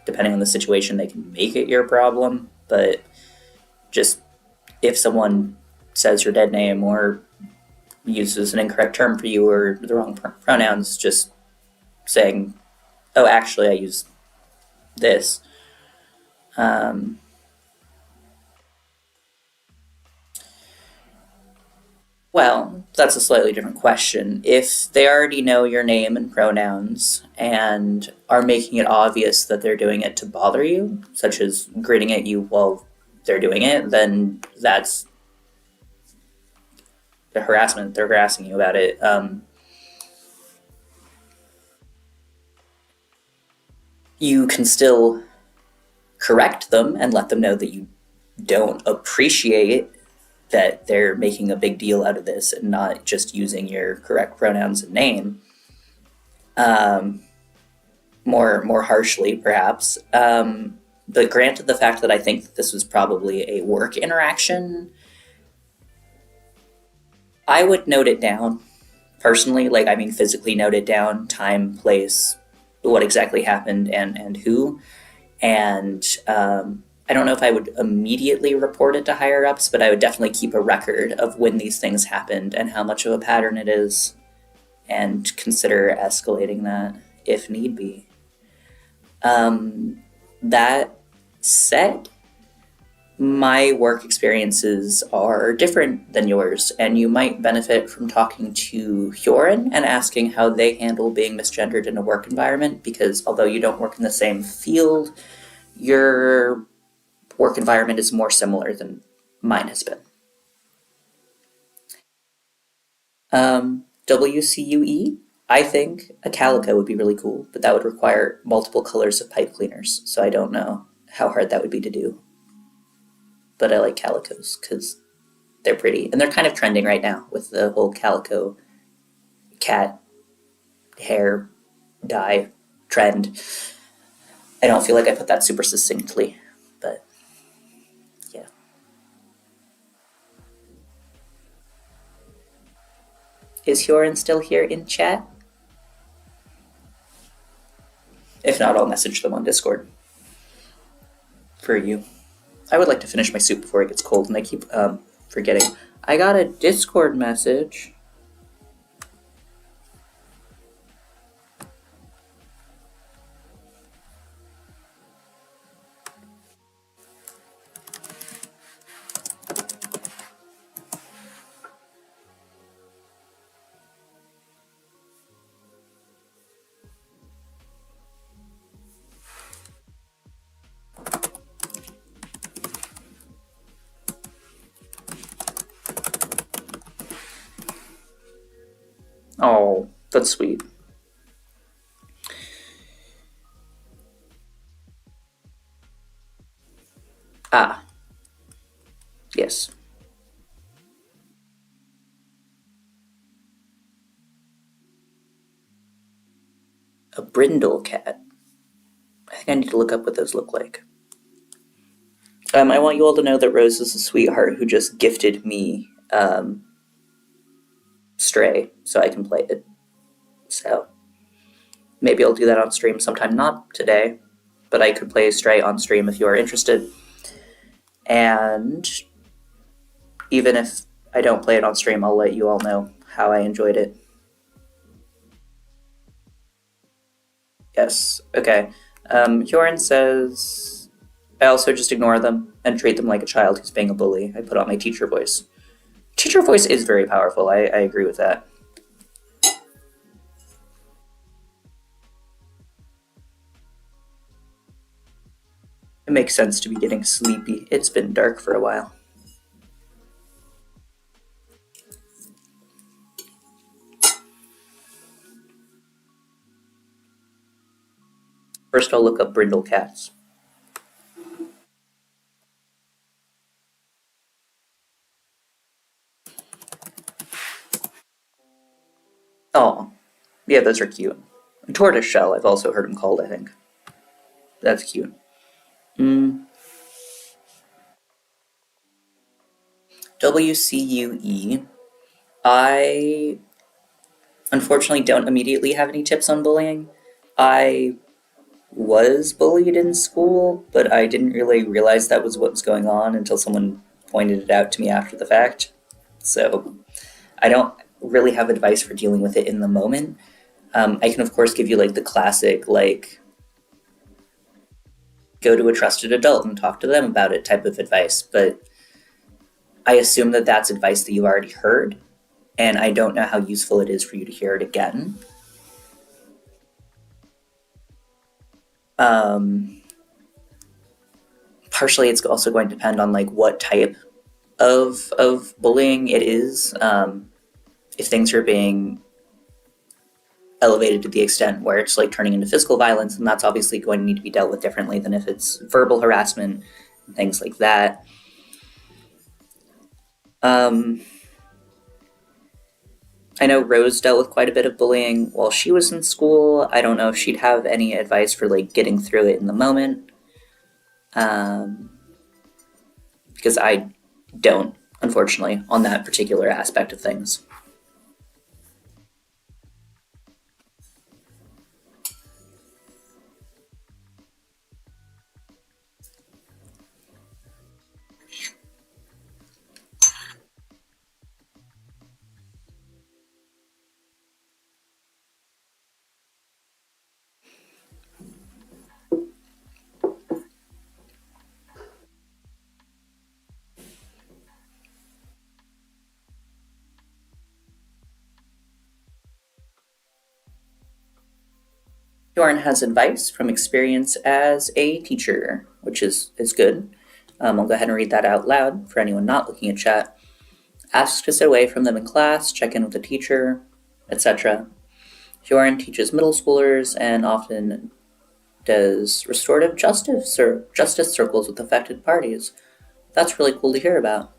depending on the situation, they can make it your problem, but just if someone says your dead name or uses an incorrect term for you or the wrong pronouns, just saying, oh, actually, I use this. Well, that's a slightly different question. If they already know your name and pronouns and are making it obvious that they're doing it to bother you, such as grinning at you while they're doing it, then that's the harassment. They're harassing you about it. You can still correct them and let them know that you don't appreciate that they're making a big deal out of this and not just using your correct pronouns and name. More harshly, perhaps. But granted the fact that I think that this was probably a work interaction, I would note it down personally, physically note it down, time, place, what exactly happened, and who. And I don't know if I would immediately report it to higher ups, but I would definitely keep a record of when these things happened and how much of a pattern it is, and consider escalating that if need be. That said, my work experiences are different than yours, and you might benefit from talking to Hyorin and asking how they handle being misgendered in a work environment, because although you don't work in the same field, your work environment is more similar than mine has been. WCUE, I think a calico would be really cool, but that would require multiple colors of pipe cleaners, so I don't know how hard that would be to do. But I like calicos because they're pretty, and they're kind of trending right now with the whole calico cat hair dye trend. I don't feel like I put that super succinctly, but yeah. Is Hyorin still here in chat? If not, I'll message them on Discord for you. I would like to finish my soup before it gets cold, and I keep forgetting. I got a Discord message. Oh, that's sweet. Ah, yes. A brindle cat. I think I need to look up what those look like. I want you all to know that Rose is a sweetheart who just gifted me Stray so I can play it. So maybe I'll do that on stream sometime. Not today, but I could play Stray on stream if you are interested. And even if I don't play it on stream, I'll let you all know how I enjoyed it. Yes, okay. Hyorin says, I also just ignore them and treat them like a child who's being a bully. I put on my teacher voice. Teacher voice is very powerful. I agree with that. It makes sense to be getting sleepy. It's been dark for a while. First, I'll look up brindle cats. Oh, yeah, those are cute. Tortoise shell, I've also heard them called, I think. That's cute. WCUE. I unfortunately don't immediately have any tips on bullying. I was bullied in school, but I didn't really realize that was what was going on until someone pointed it out to me after the fact. So I don't really have advice for dealing with it in the moment. I can, of course, give you like the classic, like, go to a trusted adult and talk to them about it type of advice, but I assume that that's advice that you already heard, and I don't know how useful it is for you to hear it again. Um, Partially, it's also going to depend on like what type of bullying it is. If things are being elevated to the extent where it's like turning into physical violence, then that's obviously going to need to be dealt with differently than if it's verbal harassment and things like that. I know Rose dealt with quite a bit of bullying while she was in school. I don't know if she'd have any advice for like getting through it in the moment, because I don't, unfortunately, on that particular aspect of things. Bjorn has advice from experience as a teacher, which is good. I'll go ahead and read that out loud for anyone not looking at chat. Ask to sit away from them in class, check in with the teacher, etc. Bjorn teaches middle schoolers and often does restorative justice circles with affected parties. That's really cool to hear about.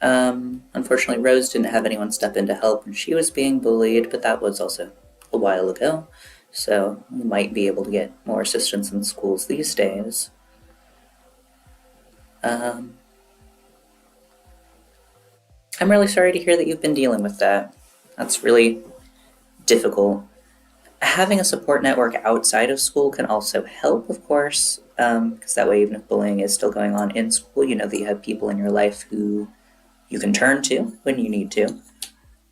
Unfortunately, Rose didn't have anyone step in to help when she was being bullied, but that was also a while ago, so you might be able to get more assistance in schools these days. I'm really sorry to hear that you've been dealing with that. That's really difficult. Having a support network outside of school can also help, of course, because that way, even if bullying is still going on in school, you know that you have people in your life who you can turn to when you need to.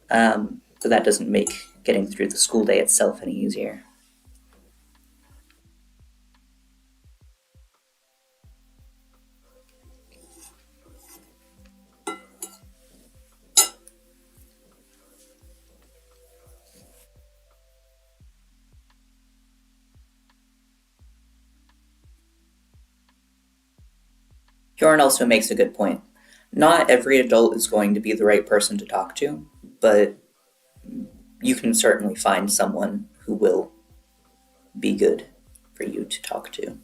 But that doesn't make getting through the school day itself any easier. Bjorn also makes a good point. Not every adult is going to be the right person to talk to, but you can certainly find someone who will be good for you to talk to.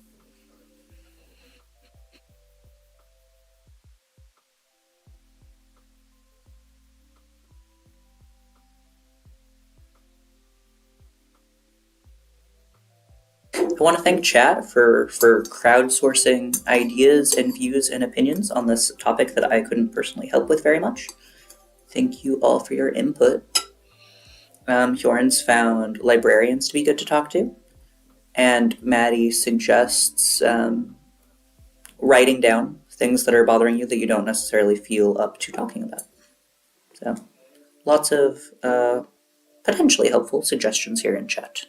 I want to thank chat for crowdsourcing ideas and views and opinions on this topic that I couldn't personally help with very much. Thank you all for your input. Hjorn's found librarians to be good to talk to, and Maddie suggests writing down things that are bothering you that you don't necessarily feel up to talking about. So, lots of potentially helpful suggestions here in chat.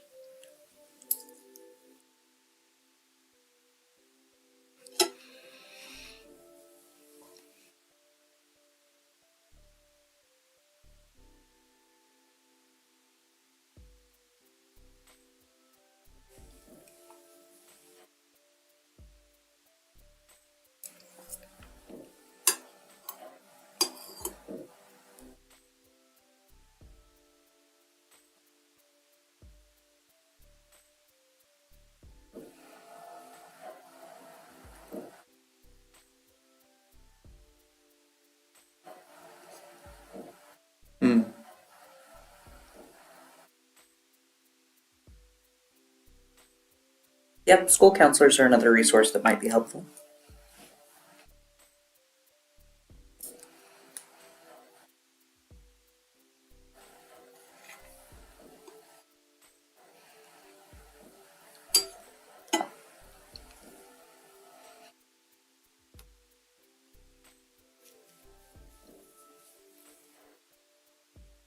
Yep, school counselors are another resource that might be helpful.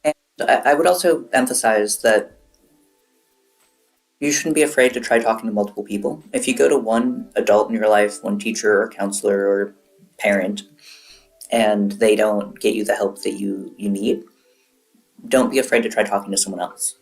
And I would also emphasize that you shouldn't be afraid to try talking to multiple people. If you go to one adult in your life, one teacher or counselor or parent, and they don't get you the help that you need, don't be afraid to try talking to someone else.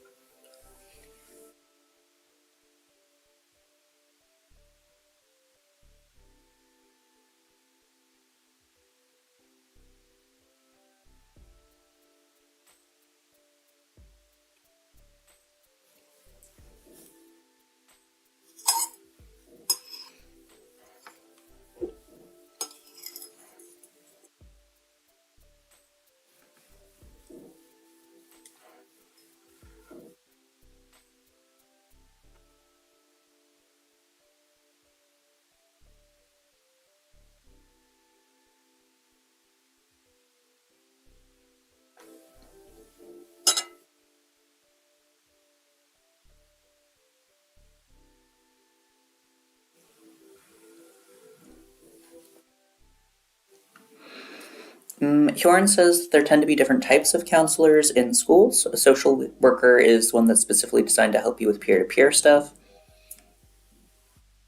Hjorn says there tend to be different types of counselors in schools. A social worker is one that's specifically designed to help you with peer to peer stuff.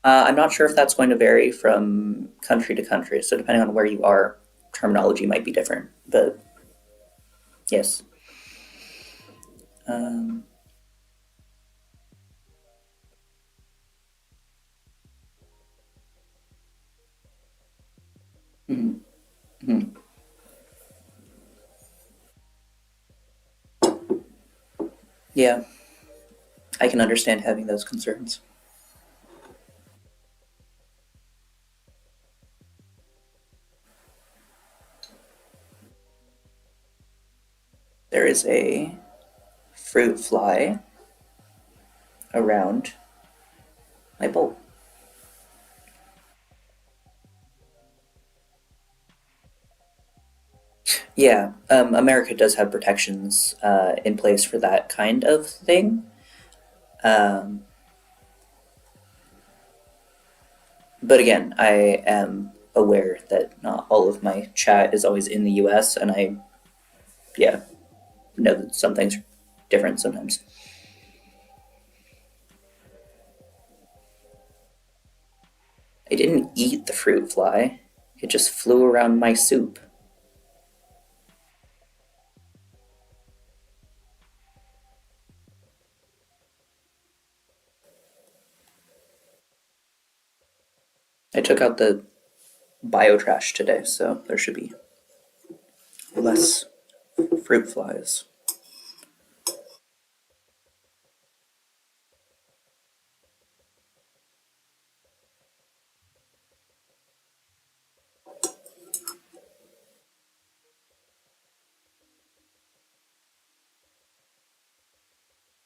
I'm not sure if that's going to vary from country to country, so depending on where you are, terminology might be different. But yes. Um, mhm, mhm. Yeah, I can understand having those concerns. There is a fruit fly around my bowl. Yeah, America does have protections in place for that kind of thing. Um, but again, I am aware that not all of my chat is always in the US, and yeah, know that some things are different sometimes. I didn't eat the fruit fly, it just flew around my soup. I took out the biotrash today, so there should be less fruit flies.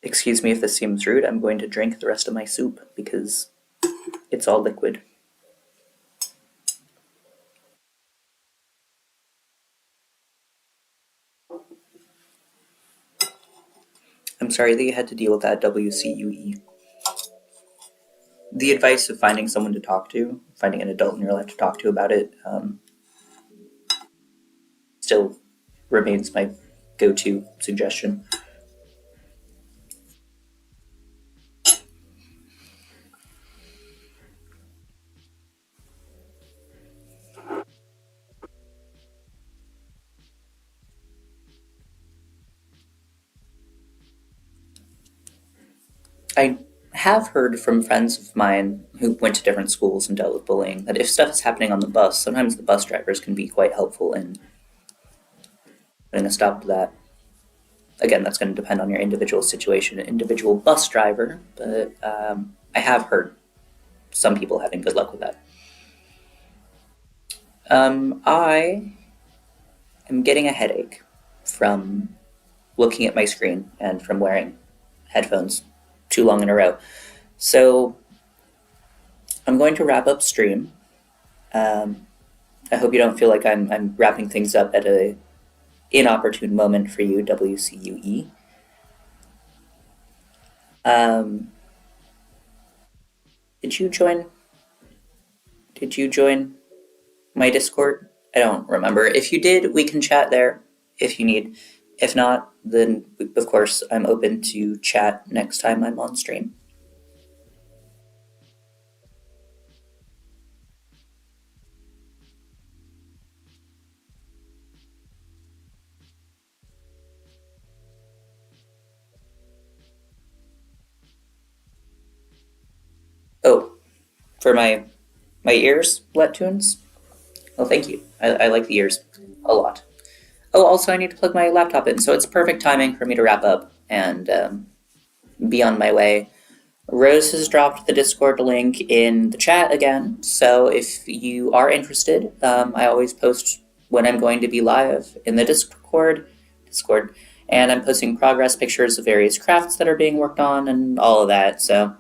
Excuse me if this seems rude, I'm going to drink the rest of my soup because it's all liquid. I'm sorry that you had to deal with that, WCUE. The advice of finding someone to talk to, finding an adult in your life to talk to about it, still remains my go to suggestion. I have heard from friends of mine who went to different schools and dealt with bullying that if stuff is happening on the bus, sometimes the bus drivers can be quite helpful in putting a stop to that. Again, that's going to depend on your individual situation, individual bus driver, but I have heard some people having good luck with that. I am getting a headache from looking at my screen and from wearing headphones too long in a row. So I'm going to wrap up stream. I hope you don't feel like I'm wrapping things up at a inopportune moment for you, WCUE. Um, did you join? Did you join my Discord? I don't remember. If you did, we can chat there if you need. If not, then of course I'm open to chat next time I'm on stream. Oh, for my ears, Tunes. Oh, thank you. I like the ears a lot. Oh, also I need to plug my laptop in, so it's perfect timing for me to wrap up and be on my way. Rose has dropped the Discord link in the chat again, so if you are interested, I always post when I'm going to be live in the Discord, and I'm posting progress pictures of various crafts that are being worked on and all of that, so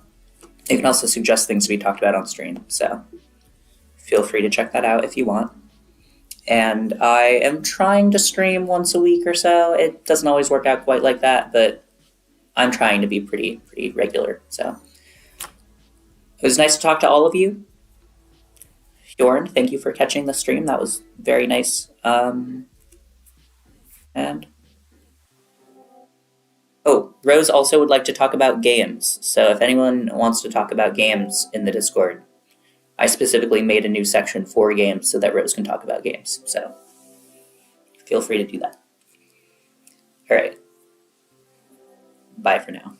you can also suggest things to be talked about on stream, so feel free to check that out if you want. And I am trying to stream once a week or so. It doesn't always work out quite like that, but I'm trying to be pretty regular, so. It was nice to talk to all of you. Jorn, thank you for catching the stream. That was very nice. And oh, Rose also would like to talk about games. So if anyone wants to talk about games in the Discord, I specifically made a new section for games so that Rose can talk about games. So feel free to do that. All right. Bye for now.